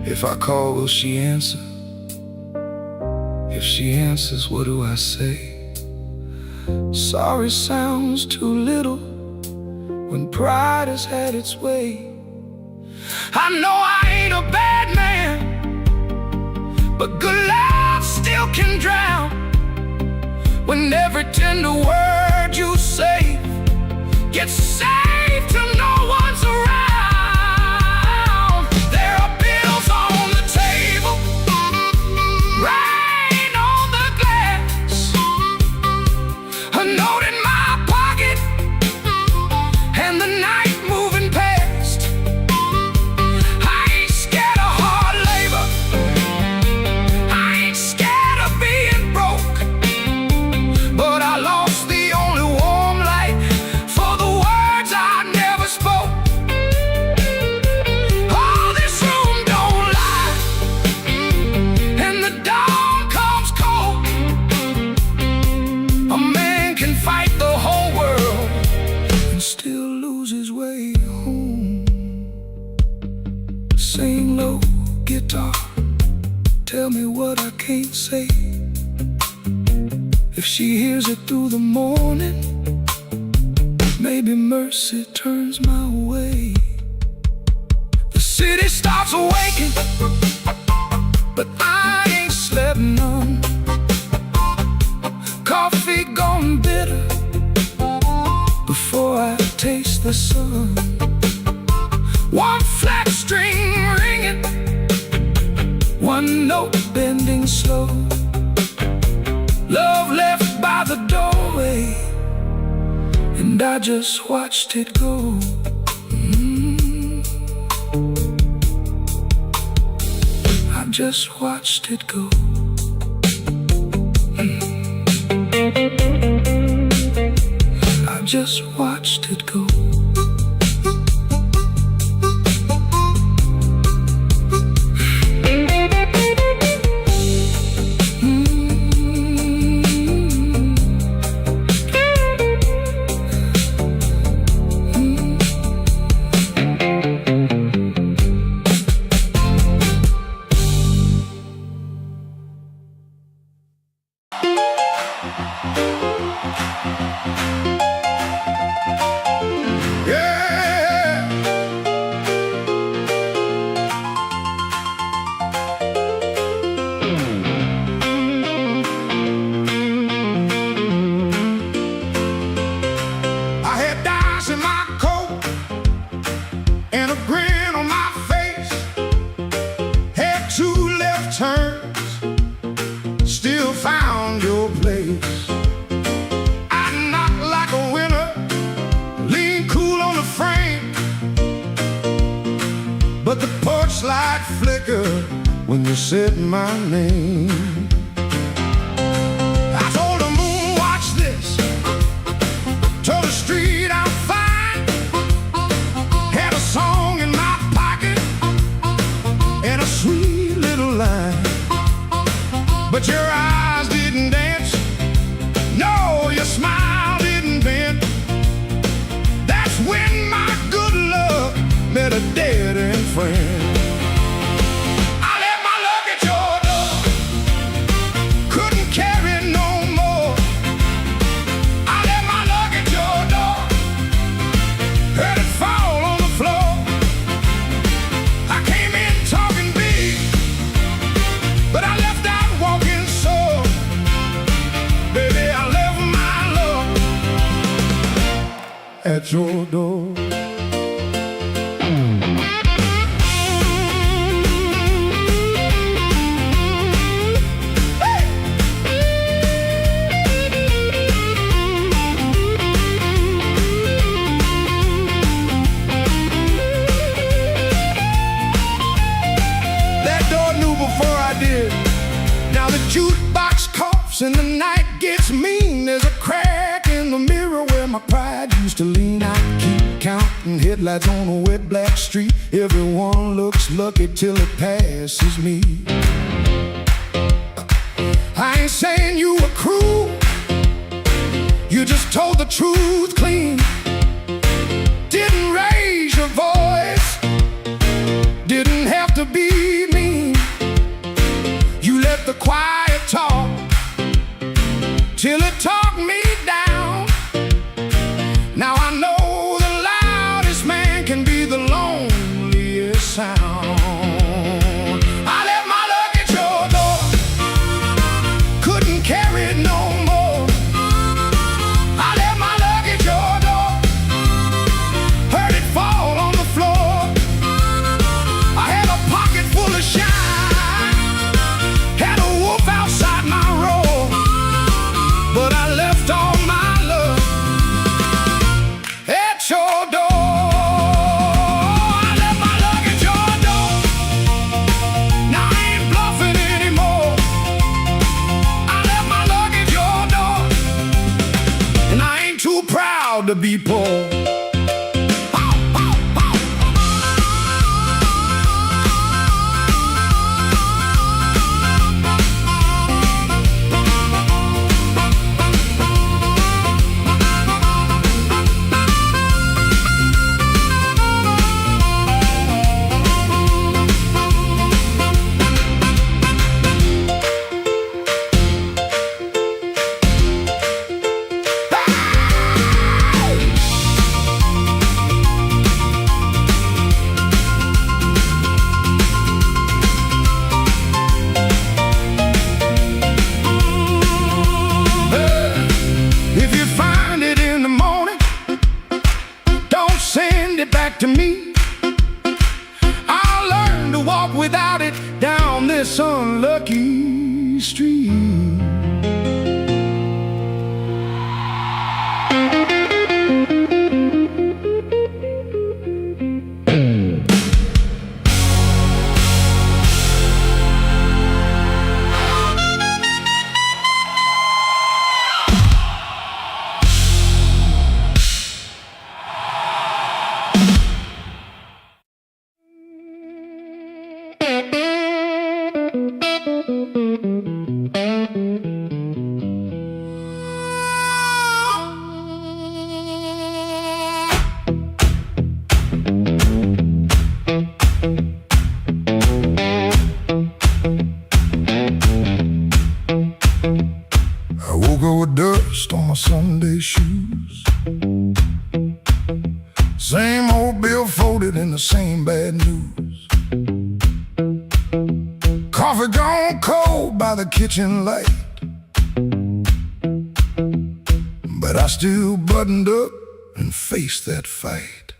If I call, will she answer? If she answers, what do I say? Sorry sounds too little when pride has had its way. I know I ain't a bad man, but good love still can drown when every tender word you say gets saved till no one's around. There are bills on the table, rain on the glass, a note in my pocket, and the night moving past. Sing low, guitar, tell me what I can't say. If she hears it through the morning, maybe mercy turns my way. The city starts awaking, but I ain't slept none. Coffee gone bitter before I taste the sun. One flat string ringing, one note bending slow. Love left by the doorway, and I just watched it go. I just watched it go. I just watched it go. But the porch light flickered when you said my name. I told the moon, watch this. Told the street I'm fine. Had a song in my pocket and a sweet little line. But your eyes didn't dance. No, your smile didn't bend. That's when my good luck met a dead-end friend. I left my luck at your door. Couldn't carry no more. I left my luck at your door. Heard it fall on the floor. I came in talking big, but I left out walking sore. Baby, I left my luck at your door. Jukebox coughs and the night gets mean. There's a crack in the mirror where my pride used to lean. I keep counting headlights on a wet black street. Everyone looks lucky till it passes me. I ain't saying you were cruel, you just told the truth clean. Didn't raise your voice, didn't have to be mean. You let the quiet talk till it talked me down. Now I know the loudest man can be the loneliest sound. I left my luck at your door. Couldn't carry it no more. I left my luck at your door. Heard it fall on the floor. I had a pocket full of shine. Outside my roar, but I left all my love at your door. I left my luck at your door. Now I ain't bluffing anymore. I left my luck at your door, and I ain't too proud to be poor. go with dust on my Sunday shoes. Same old bill folded in the same bad news. Coffee gone cold by the kitchen light, but I still buttoned up and faced that fight.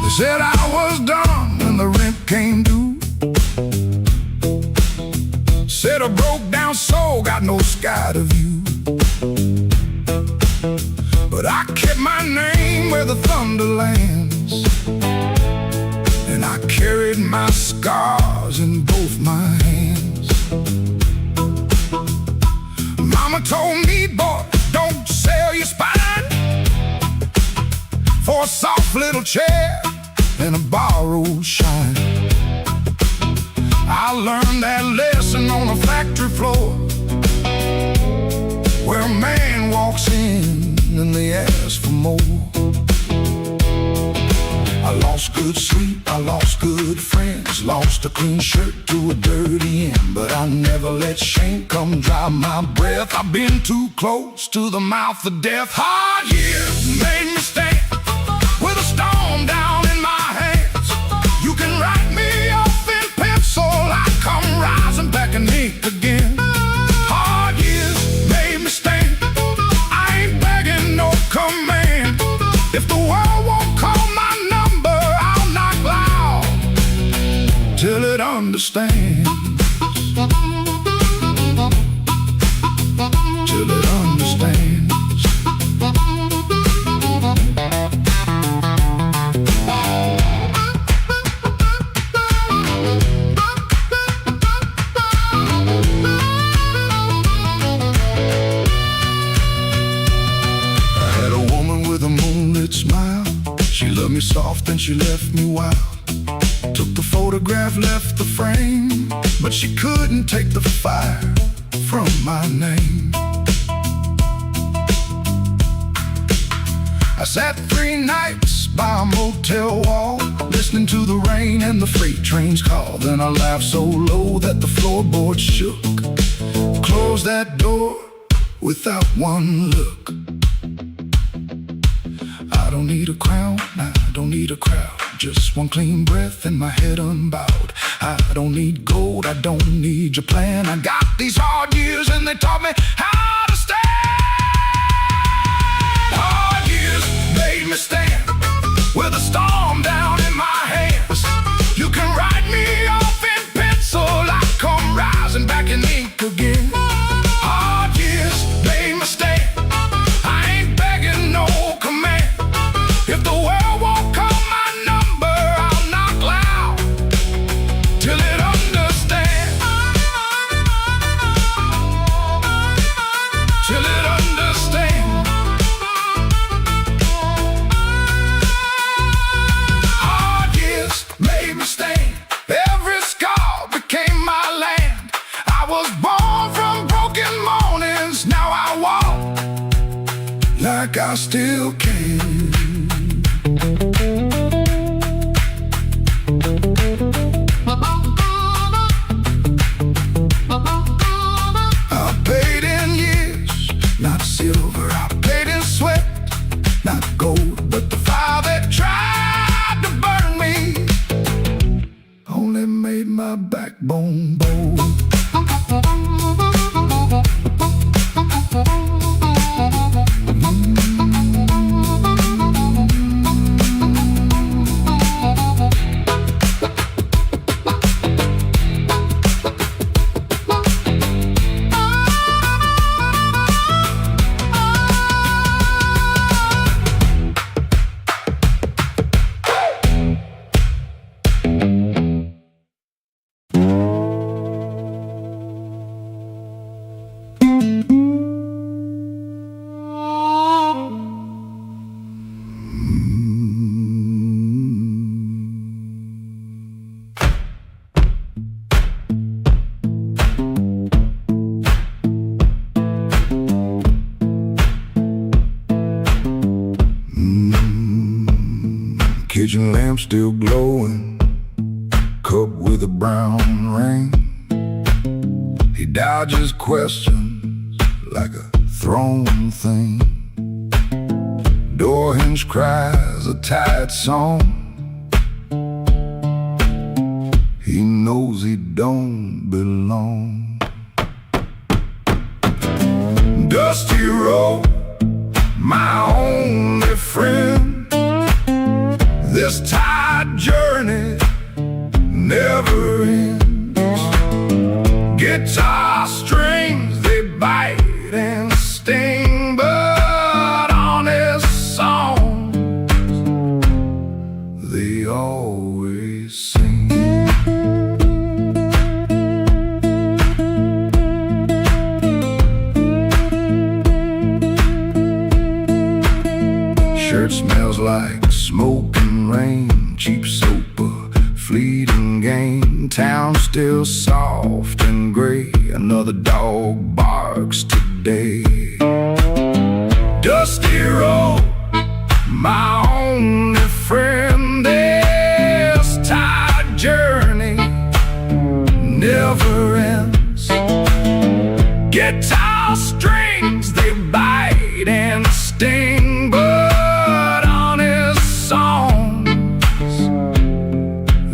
They said I was done when the rent came due. Said a broke down soul got no sky to view. But I kept my name where the thunder lands, and I carried my scars in both my hands. Mama told me, boy, don't sell your spine for a soft little chair and a borrowed shine. I learned that lesson on a factory floor, where a man walks in and they ask for more. I lost good sleep, I lost good friends, lost a clean shirt to a dirty end, but I never let shame come dry my breath. I've been too close to the mouth of death. Hard years made me stand with a storm down in my hands. You can write me off in pencil, I come rising back and ink again. Hard years made me stand, I ain't begging no command. If the world won't call my number, I'll knock loud till it understands. Till it understands. Smile, she loved me soft and she left me wild. Took the photograph, left the frame, but she couldn't take the fire from my name. I sat 3 nights by a motel wall, listening to the rain and the freight trains call. Then I laughed so low that the floorboards shook. Closed that door without one look. I don't need a crown, I don't need a crowd, just one clean breath and my head unbowed. I don't need gold, I don't need your plan. I got these hard years and they taught me how to stand. Hard years made me stand with a storm down in my hands. You can write me off in pencil, I come rising back in ink again. Hard years made me stand, I ain't begging no command. If the world won't call my number, I'll knock loud till it understands. Till it understands. Hard years made me stand, every scar became my land. I was born from broken mornings, now I walk like I still can. I paid in years, not silver. I paid in sweat, not gold. But the fire that tried to burn me only made my backbone bold. kitchen lamp still glowing, cup with a brown ring. He dodges questions like a thrown thing. Door hinge cries a tired song. He knows he don't belong. Dusty road, my only friend. This tired journey never ends. Guitar strings, they bite and sting, but honest songs, they always sing. Shirt smells like smoke and rain, cheap soap, a fleeting game. Town still soft and gray, another dog barks today. Dusty road, my only friend. This tired journey never ends. Guitar strings, they bite and sting, but honest songs,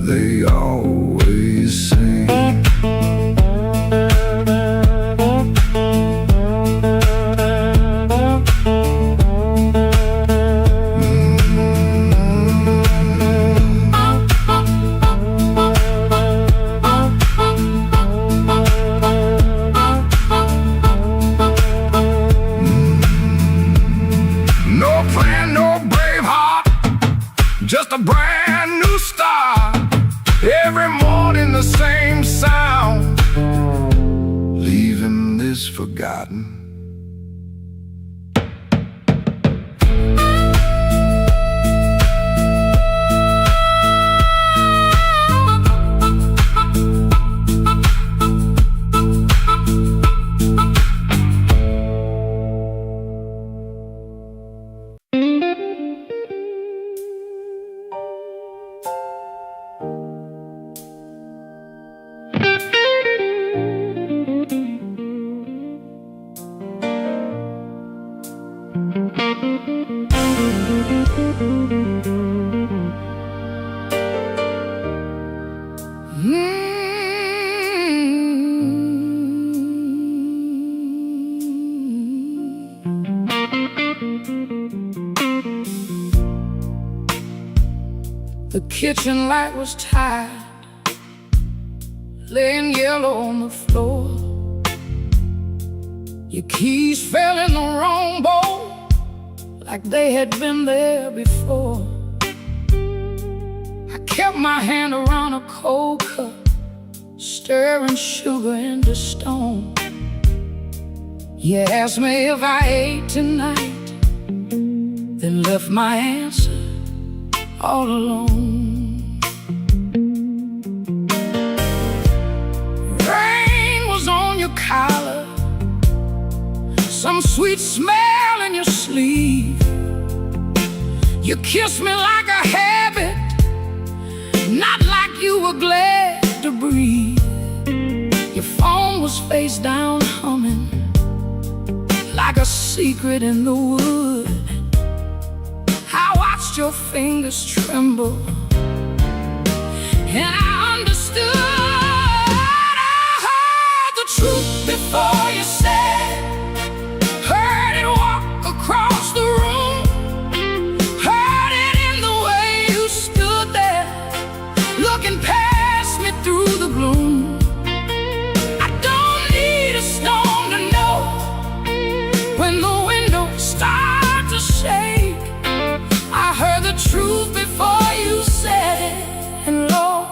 they always sing. No plan, no brave heart, just a brand new start. Every morning the same sound, leaving this forgotten. The kitchen light was tired, laying yellow on the floor. Your keys fell in the wrong bowl, like they had been there before. I kept my hand around a cold cup, stirring sugar into stone. You asked me if I ate tonight, then left my answer all alone. Rain was on your collar, some sweet smell in your sleeve. You kissed me like a habit, not like you were glad to breathe. Your phone was face down humming, like a secret in the wood. I watched your fingers tremble, and I understood. I heard the truth before you said it, heard it walk across the room, heard it in the way you stood there, looking past me through the gloom. I don't need a stone to know when the windows start to shake. I heard the truth before you said it, and Lord,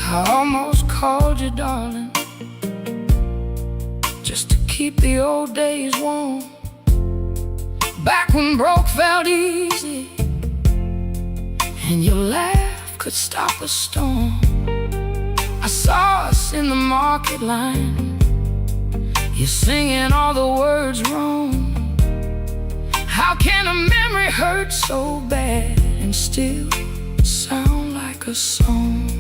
I almost called you darling, just to keep the old days warm. Back when broke felt easy, and your laugh could stop a storm. I saw us in the market line, you're singing all the words wrong. How can a memory hurt so bad and still sound like a song?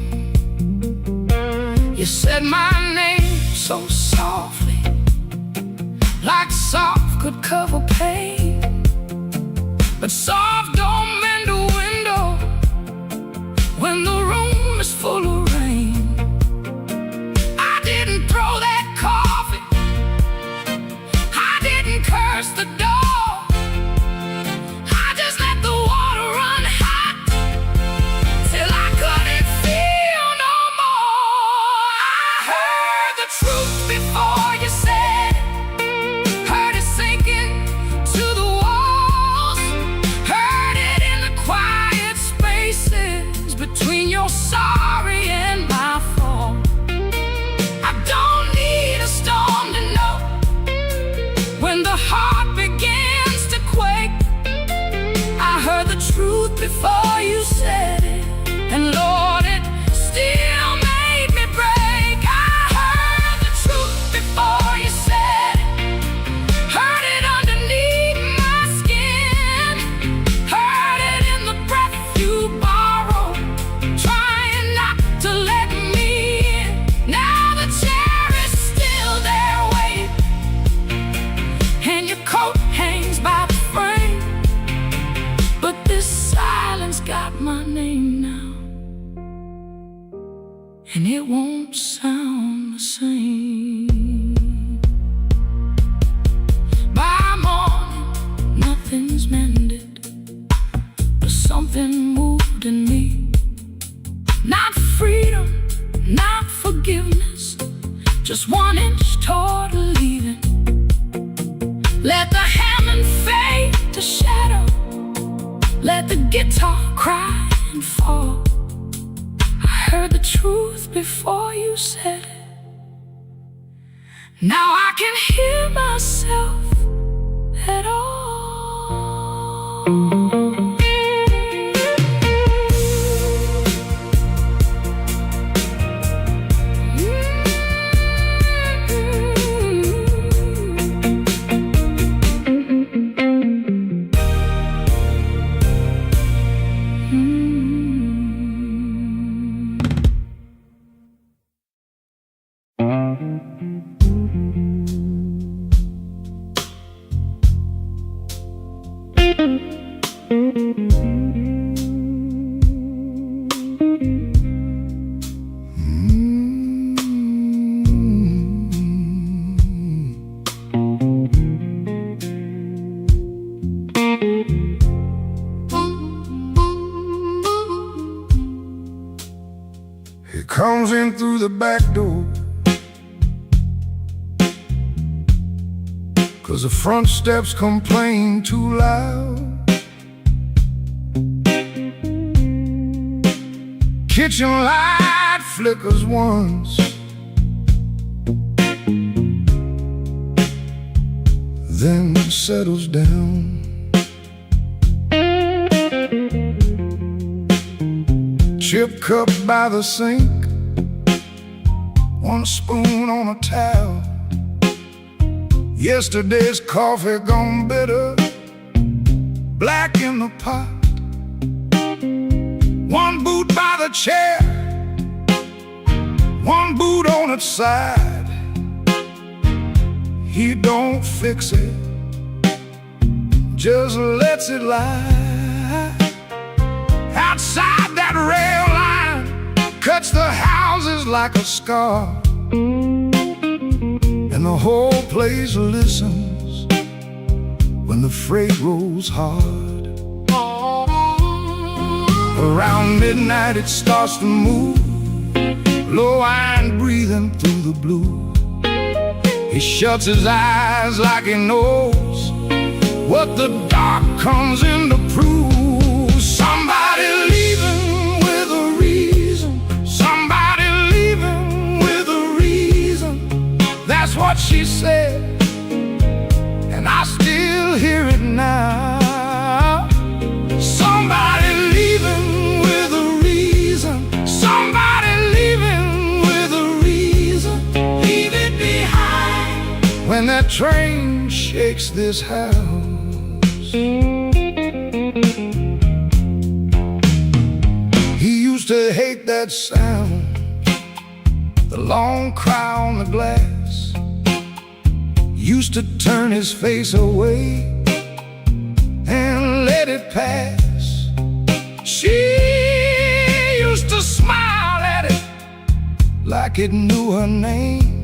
You said my name so softly, like soft could cover pain. But soft don't mend a window when the room is full of rain. I didn't throw that coffee, I didn't curse the dog, I just let the water run hot till I couldn't feel no more. I heard the truth before you said it, heard it sinking to the walls, heard it in the quiet spaces between your sorry and my fault. I don't need a storm to know when the heart begins to quake. I heard the truth before you said it, and Lord, it still made me break. I heard the truth before you said it, heard it underneath my skin, heard it in the breath you borrowed, trying not to let me in. Now the chair is still there waiting, and your coat hangs by the frame, but this silence got my name now, and it won't sound the same. By morning, nothing's mended, but something moved in me. Not freedom, not forgiveness, just 1 inch toward leaving. Let the Hammond fade to shadow, let the guitar cry and fall. I heard the truth before you said it, now I can hear myself at all. It comes in through the back door, 'cause the front steps complain too loud. Kitchen light flickers once, then settles down. Chip cup by the sink, 1 spoon on a towel. Yesterday's coffee gone bitter, black in the pot. 1 boot by the chair, 1 boot on its side. He don't fix it, just lets it lie. Outside that rail line cuts the houses like a scar, and the whole place listens when the freight rolls hard. Around midnight it starts to move, low-iron breathing through the blue. He shuts his eyes like he knows what the dark comes in to prove. Somebody leaving with a reason, somebody that train shakes this house. He used to hate that sound, the long cry on the glass. Used to turn his face away and let it pass. She used to smile at it like it knew her name.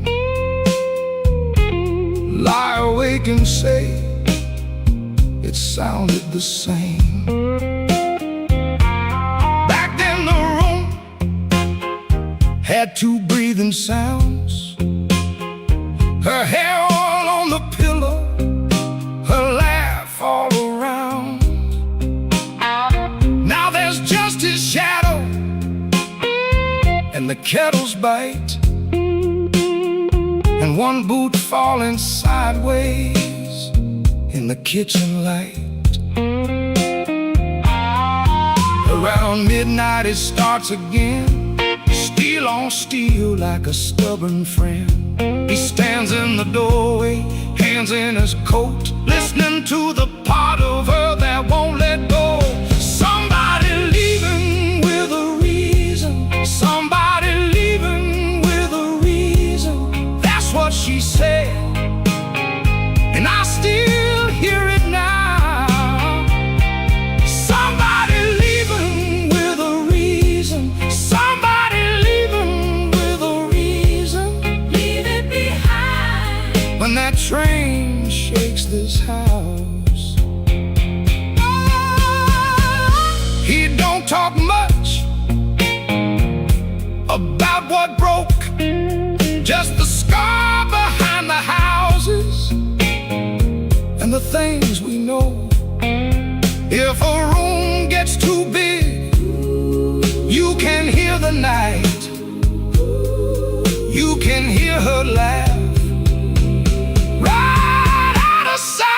Lie awake and say it sounded the same. Back then the room had two breathing sounds. Her hair all on the pillow, her laugh all around. Now there's just his shadow and the kettle's bite, and one boot falling sideways in the kitchen light. Around midnight it starts again, steel on steel like a stubborn friend. He stands in the doorway, hands in his coat, listening to the part of her that won't let go. Somebody leaving with a reason, somebody leaving with a reason. That's what she said, and I still hear it now. Somebody leaving with a reason, somebody leaving with a reason. Leave it behind when that train shakes this house. He don't talk much about what broke, just the scar behind the houses and the things we know. If a room gets too big, you can hear the night, you can hear her laugh right out of sight.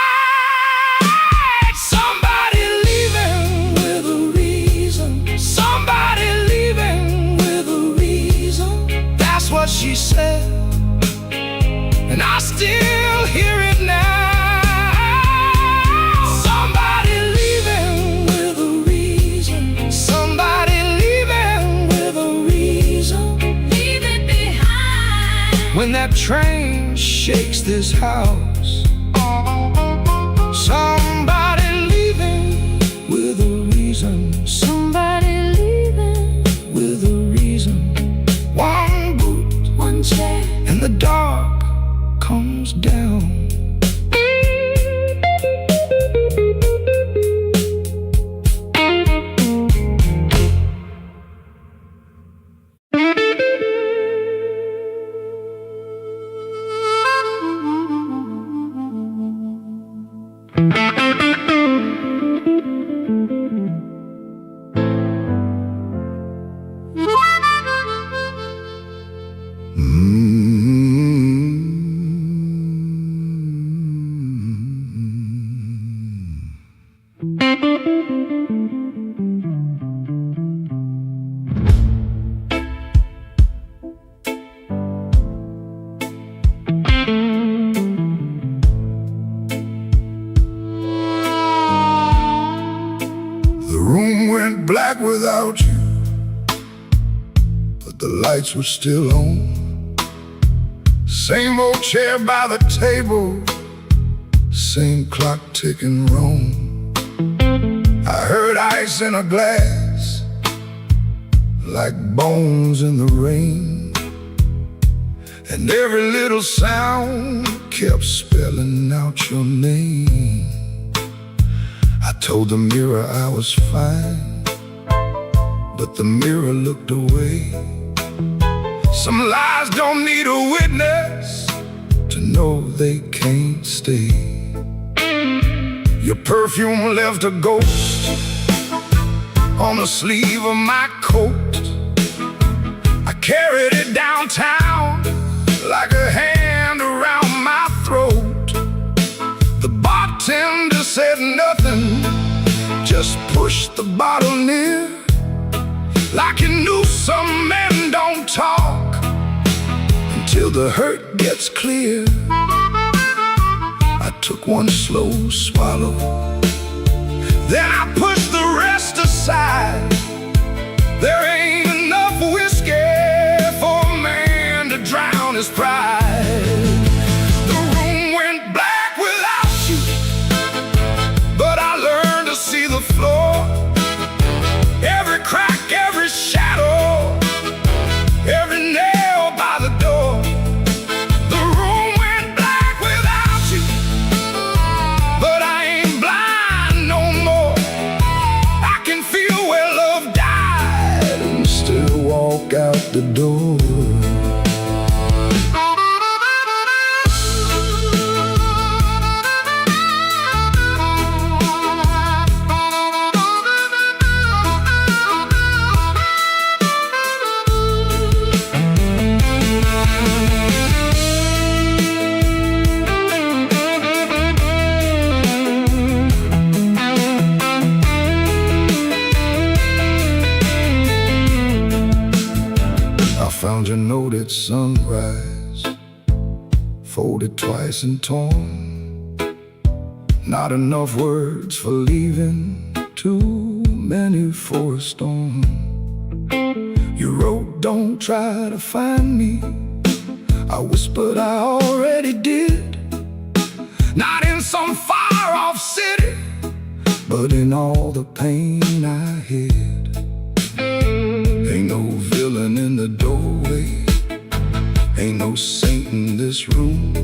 Somebody leaving with a reason, somebody leaving with a reason. That's what she said, and I still hear it now. Somebody leaving with a reason, somebody leaving with a reason. Leave it behind when that train shakes this house. Somebody leaving with a reason, somebody leaving with a reason. One boot, one chair, and the dark comes down. The room went black without you, but the lights were still on. Same old chair by the table, same clock ticking wrong. I heard ice in a glass, like bones in the rain, and every little sound kept spelling out your name. I told the mirror I was fine, but the mirror looked away. Some lies don't need a witness to know they can't stay. Your perfume left a ghost on the sleeve of my coat. I carried it downtown like a hand around my throat. The bartender said nothing, just pushed the bottle near, like he knew some men don't talk until the hurt gets clear. took one slow swallow. Then I pushed the rest aside. There ain't enough whiskey for a man to drown his pride. The room went black without you, but I learned to see the floor. Every crack, every shadow, every nail by the door. The room went black without you, but I ain't blind no more. I can feel where love died and still walk out the door. Found your note at sunrise, folded twice and torn. Not enough words for leaving, too many for a storm. You wrote, don't try to find me. I whispered, I already did. Not in some far-off city, but in all the pain I hid. Ain't no villain in the doorway, ain't no saint in this room.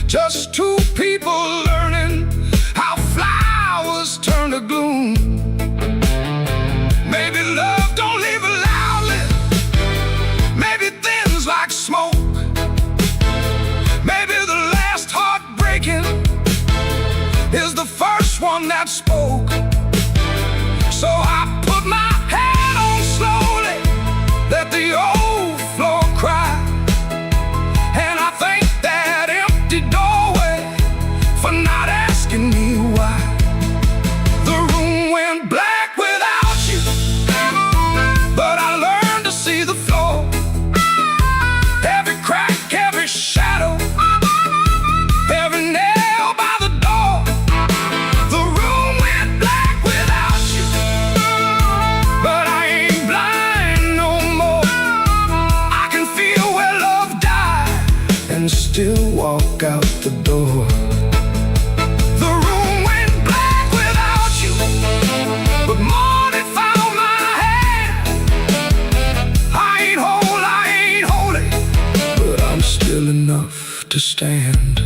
just two people learning how flowers turn to gloom. Maybe love don't leave it loudly, maybe things like smoke. Maybe the last heartbreaking is the first one that spoke. So I put my head on slowly, let the old floor cry. And I thank that empty doorway for not asking me why. The room went black without you, but I learned to see the floor. Every crack, every shadow, every nail by the door. The room went black without you, but I ain't blind no more. I can feel where love died and still walk out the door. The room went black without you, but morning found my hand. I ain't whole, I ain't holy, But I'm still enough to stand.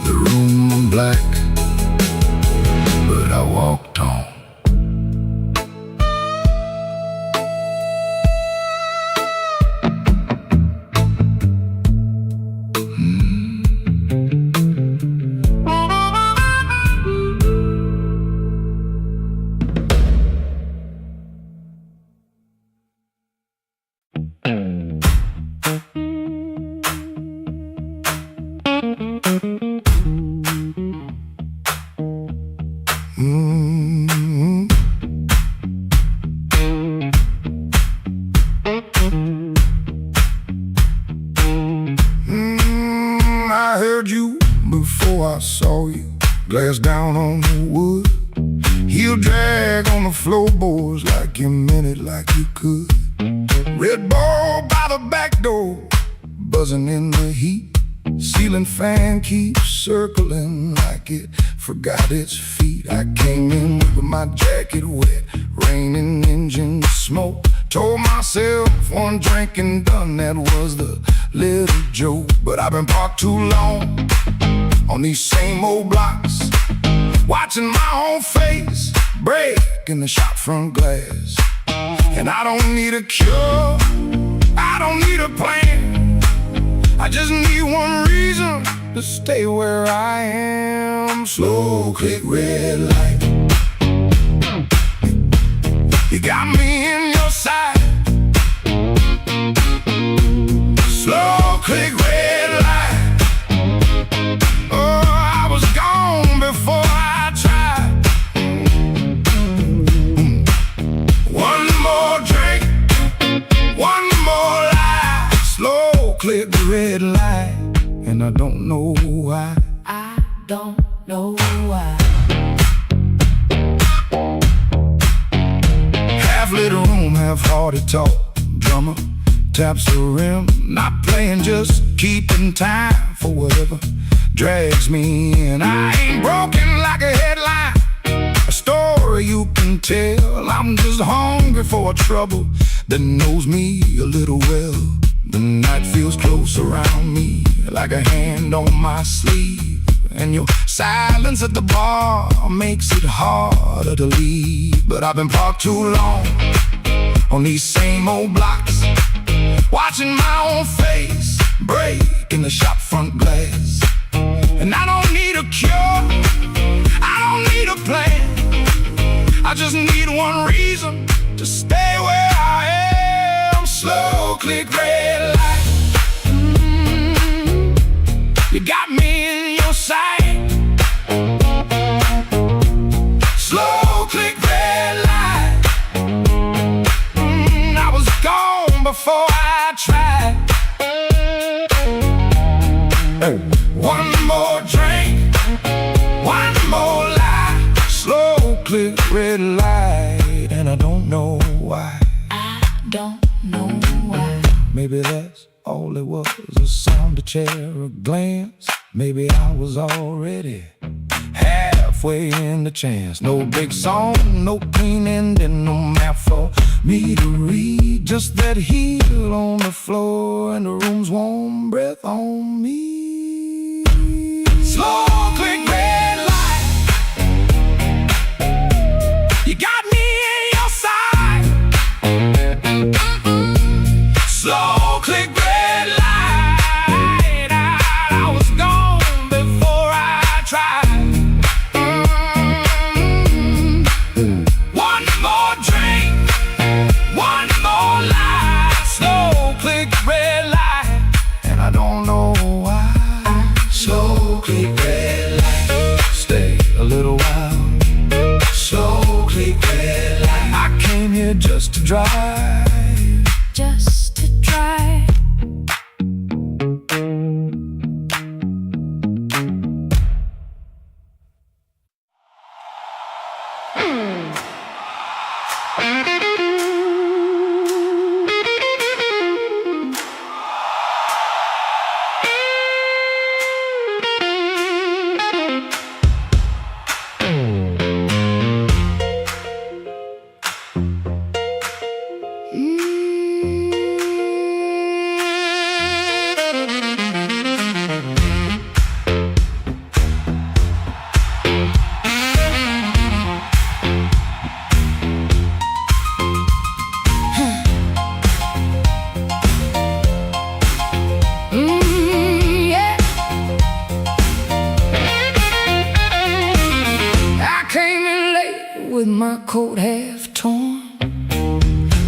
The room black, but I walked on. I heard you before I saw you. Glass down on the wood, heel drag on the floorboards like you meant it, like you could. Red ball by the back door, buzzing in the heat. Ceiling fan keeps circling like it forgot its feet. I came in with my jacket wet, raining engine smoke. Told myself one drink and done, that was the little joke. But I've been parked too long on these same old blocks, watching my own face break in the shop front glass. And I don't need a cure, I don't need a plan, I just need one reason to stay where I am. Slow click red light, you got me in your sight, know why. I don't know why. Half-lit room, half-hearted talk. Drummer taps the rim, not playing, just keeping time for whatever drags me in. I ain't broken like a headline, a story you can tell. I'm just hungry for a trouble that knows me a little well. The night feels close around me, like a hand on my sleeve. And your silence at the bar makes it harder to leave. But I've been parked too long on these same old blocks, watching my own face break in the shop front glass. And I don't need a cure, I don't need a plan, I just need one reason to stay where I am. Slow click red light, you got me in your sight. Slow click red light, I was gone before I tried. One more drink, one more lie. Slow click red light, and I don't know why. I don't know why. Maybe that's all it was, a sound, a chair, a glance. Maybe I was already halfway in the chance. No big song, no clean ending, no map for me to read. Just that heel on the floor and the room's warm breath on me. Slow click red light, you got me in your sight. Slow click red light, I was gone before I tried. One more drink, one more lie. Slow click red light, and I don't know why. Slow click red light, stay a little while. Slow click red light, I came here just to drive, Just to try. Yeah. I came in late with my coat half torn,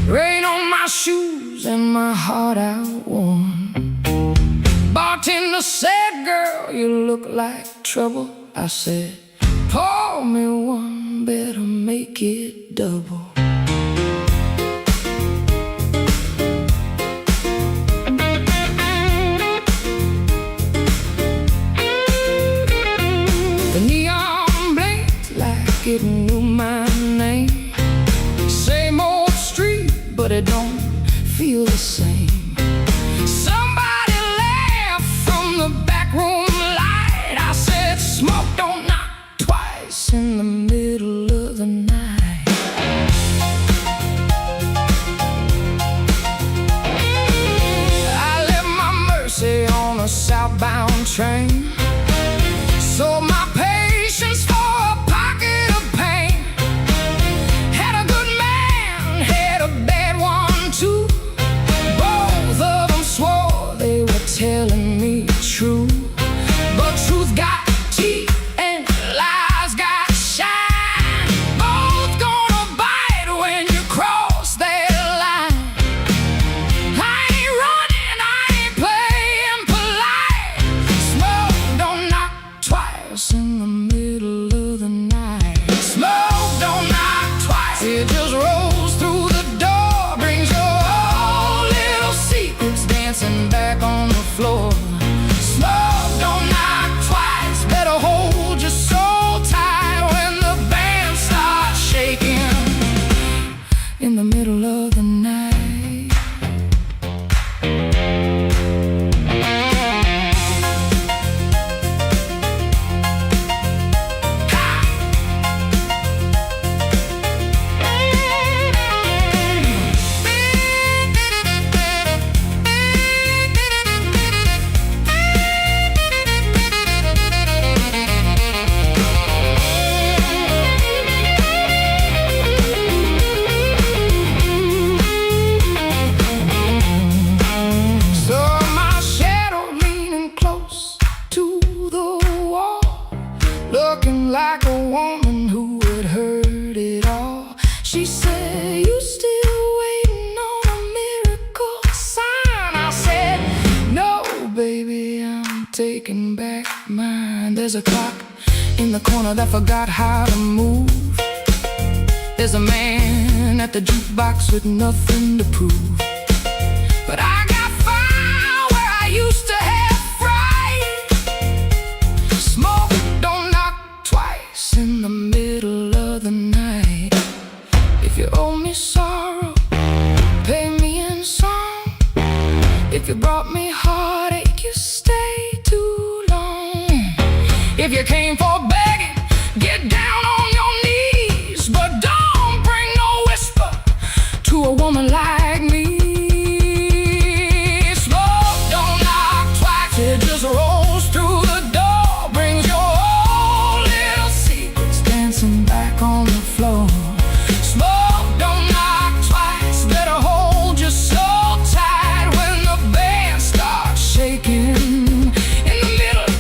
rain on my shoes and my heart outworn. Bartender said, girl, you look like trouble. I said, pour me one, better make it double. The neon blinked like it knew my name. Same old street, but it don't feel the same. Somebody laughed from the back room light. I said, smoke don't knock twice in the middle of the night. I left my Mercy on a southbound train, sold my patience for a pocket of pain. Had a good man, had a bad one too. Both of them swore they were telling me true. But truth got teeth and lies got shine. Both gonna bite when you cross that line. I ain't running, I ain't playing polite. Smoke don't knock twice in the middle of the night. Smoke don't knock twice, it just rolls through the door, brings your old little secrets dancing back on the floor. Smoke don't knock looking like a woman who had heard it all. She said, you still waiting on a miracle sign? I said, no, baby, I'm taking back mine. There's a clock in the corner that forgot how to move. There's a man at the jukebox with nothing to prove. But I got fire where I used to have fright. Smoke don't knock twice in the middle of the night. If you owe me sorrow, pay me in song. If you brought me heartache, you stay too long. If you came for begging, get down on your knees. But don't bring no whisper to a woman like me. Smoke don't knock twice, it just rolls through the door. Brings your old little secrets dancing back on the floor. Smoke don't knock twice, better hold your soul tight when the band starts shaking in the middle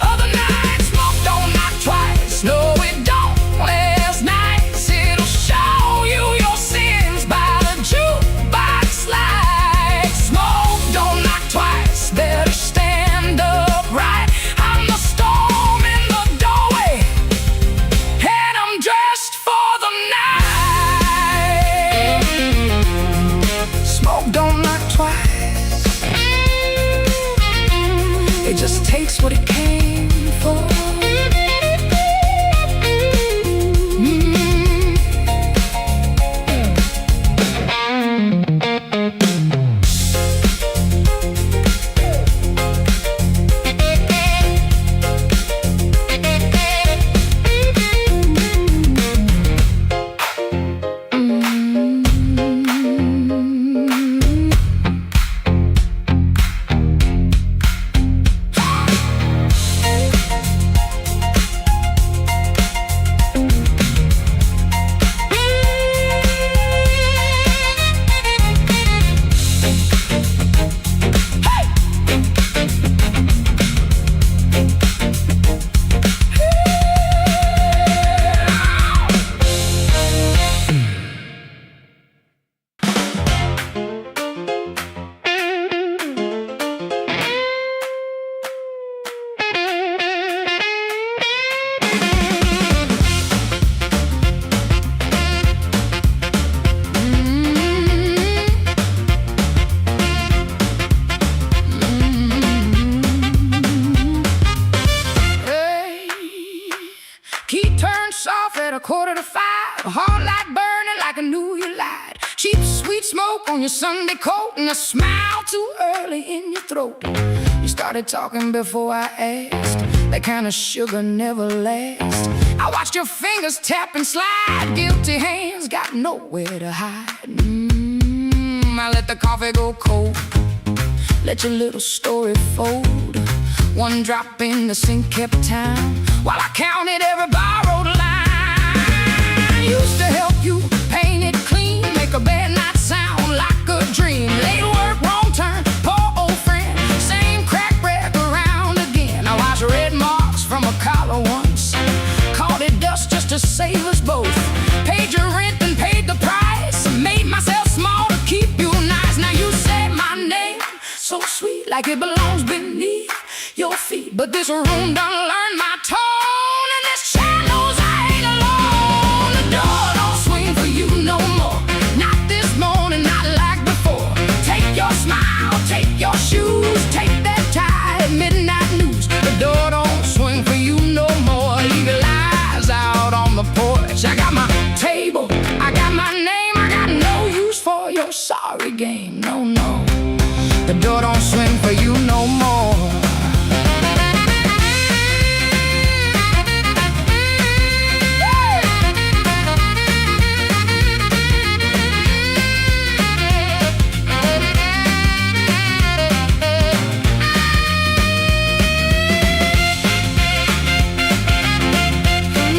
of the night. Smoke don't knock twice, no it don't. Last night's it'll show you your sins by the jukebox light. Smoke don't knock twice, better stand upright. I'm the storm in the doorway, and I'm dressed for the night. Smoke don't knock twice, it just takes what it came for. Key turned soft at 4:45. A heart light burning like I knew you lied. Cheap sweet smoke on your Sunday coat, and a smile too early in your throat. You started talking before I asked. That kind of sugar never lasts. I watched your fingers tap and slide. Guilty hands got nowhere to hide. I let the coffee go cold. Let your little story fold. One drop in the sink kept time while I counted every borrowed line. Used to help you paint it clean, make a bad night sound like a dream. Late work, wrong turn, poor old friend, same crack wreck around again. I washed red marks from a collar once, called it dust just to save us both. Paid your rent and paid the price, made myself small to keep you nice. Now you say my name so sweet, like it belongs beneath your feet. But this room done learned my tone.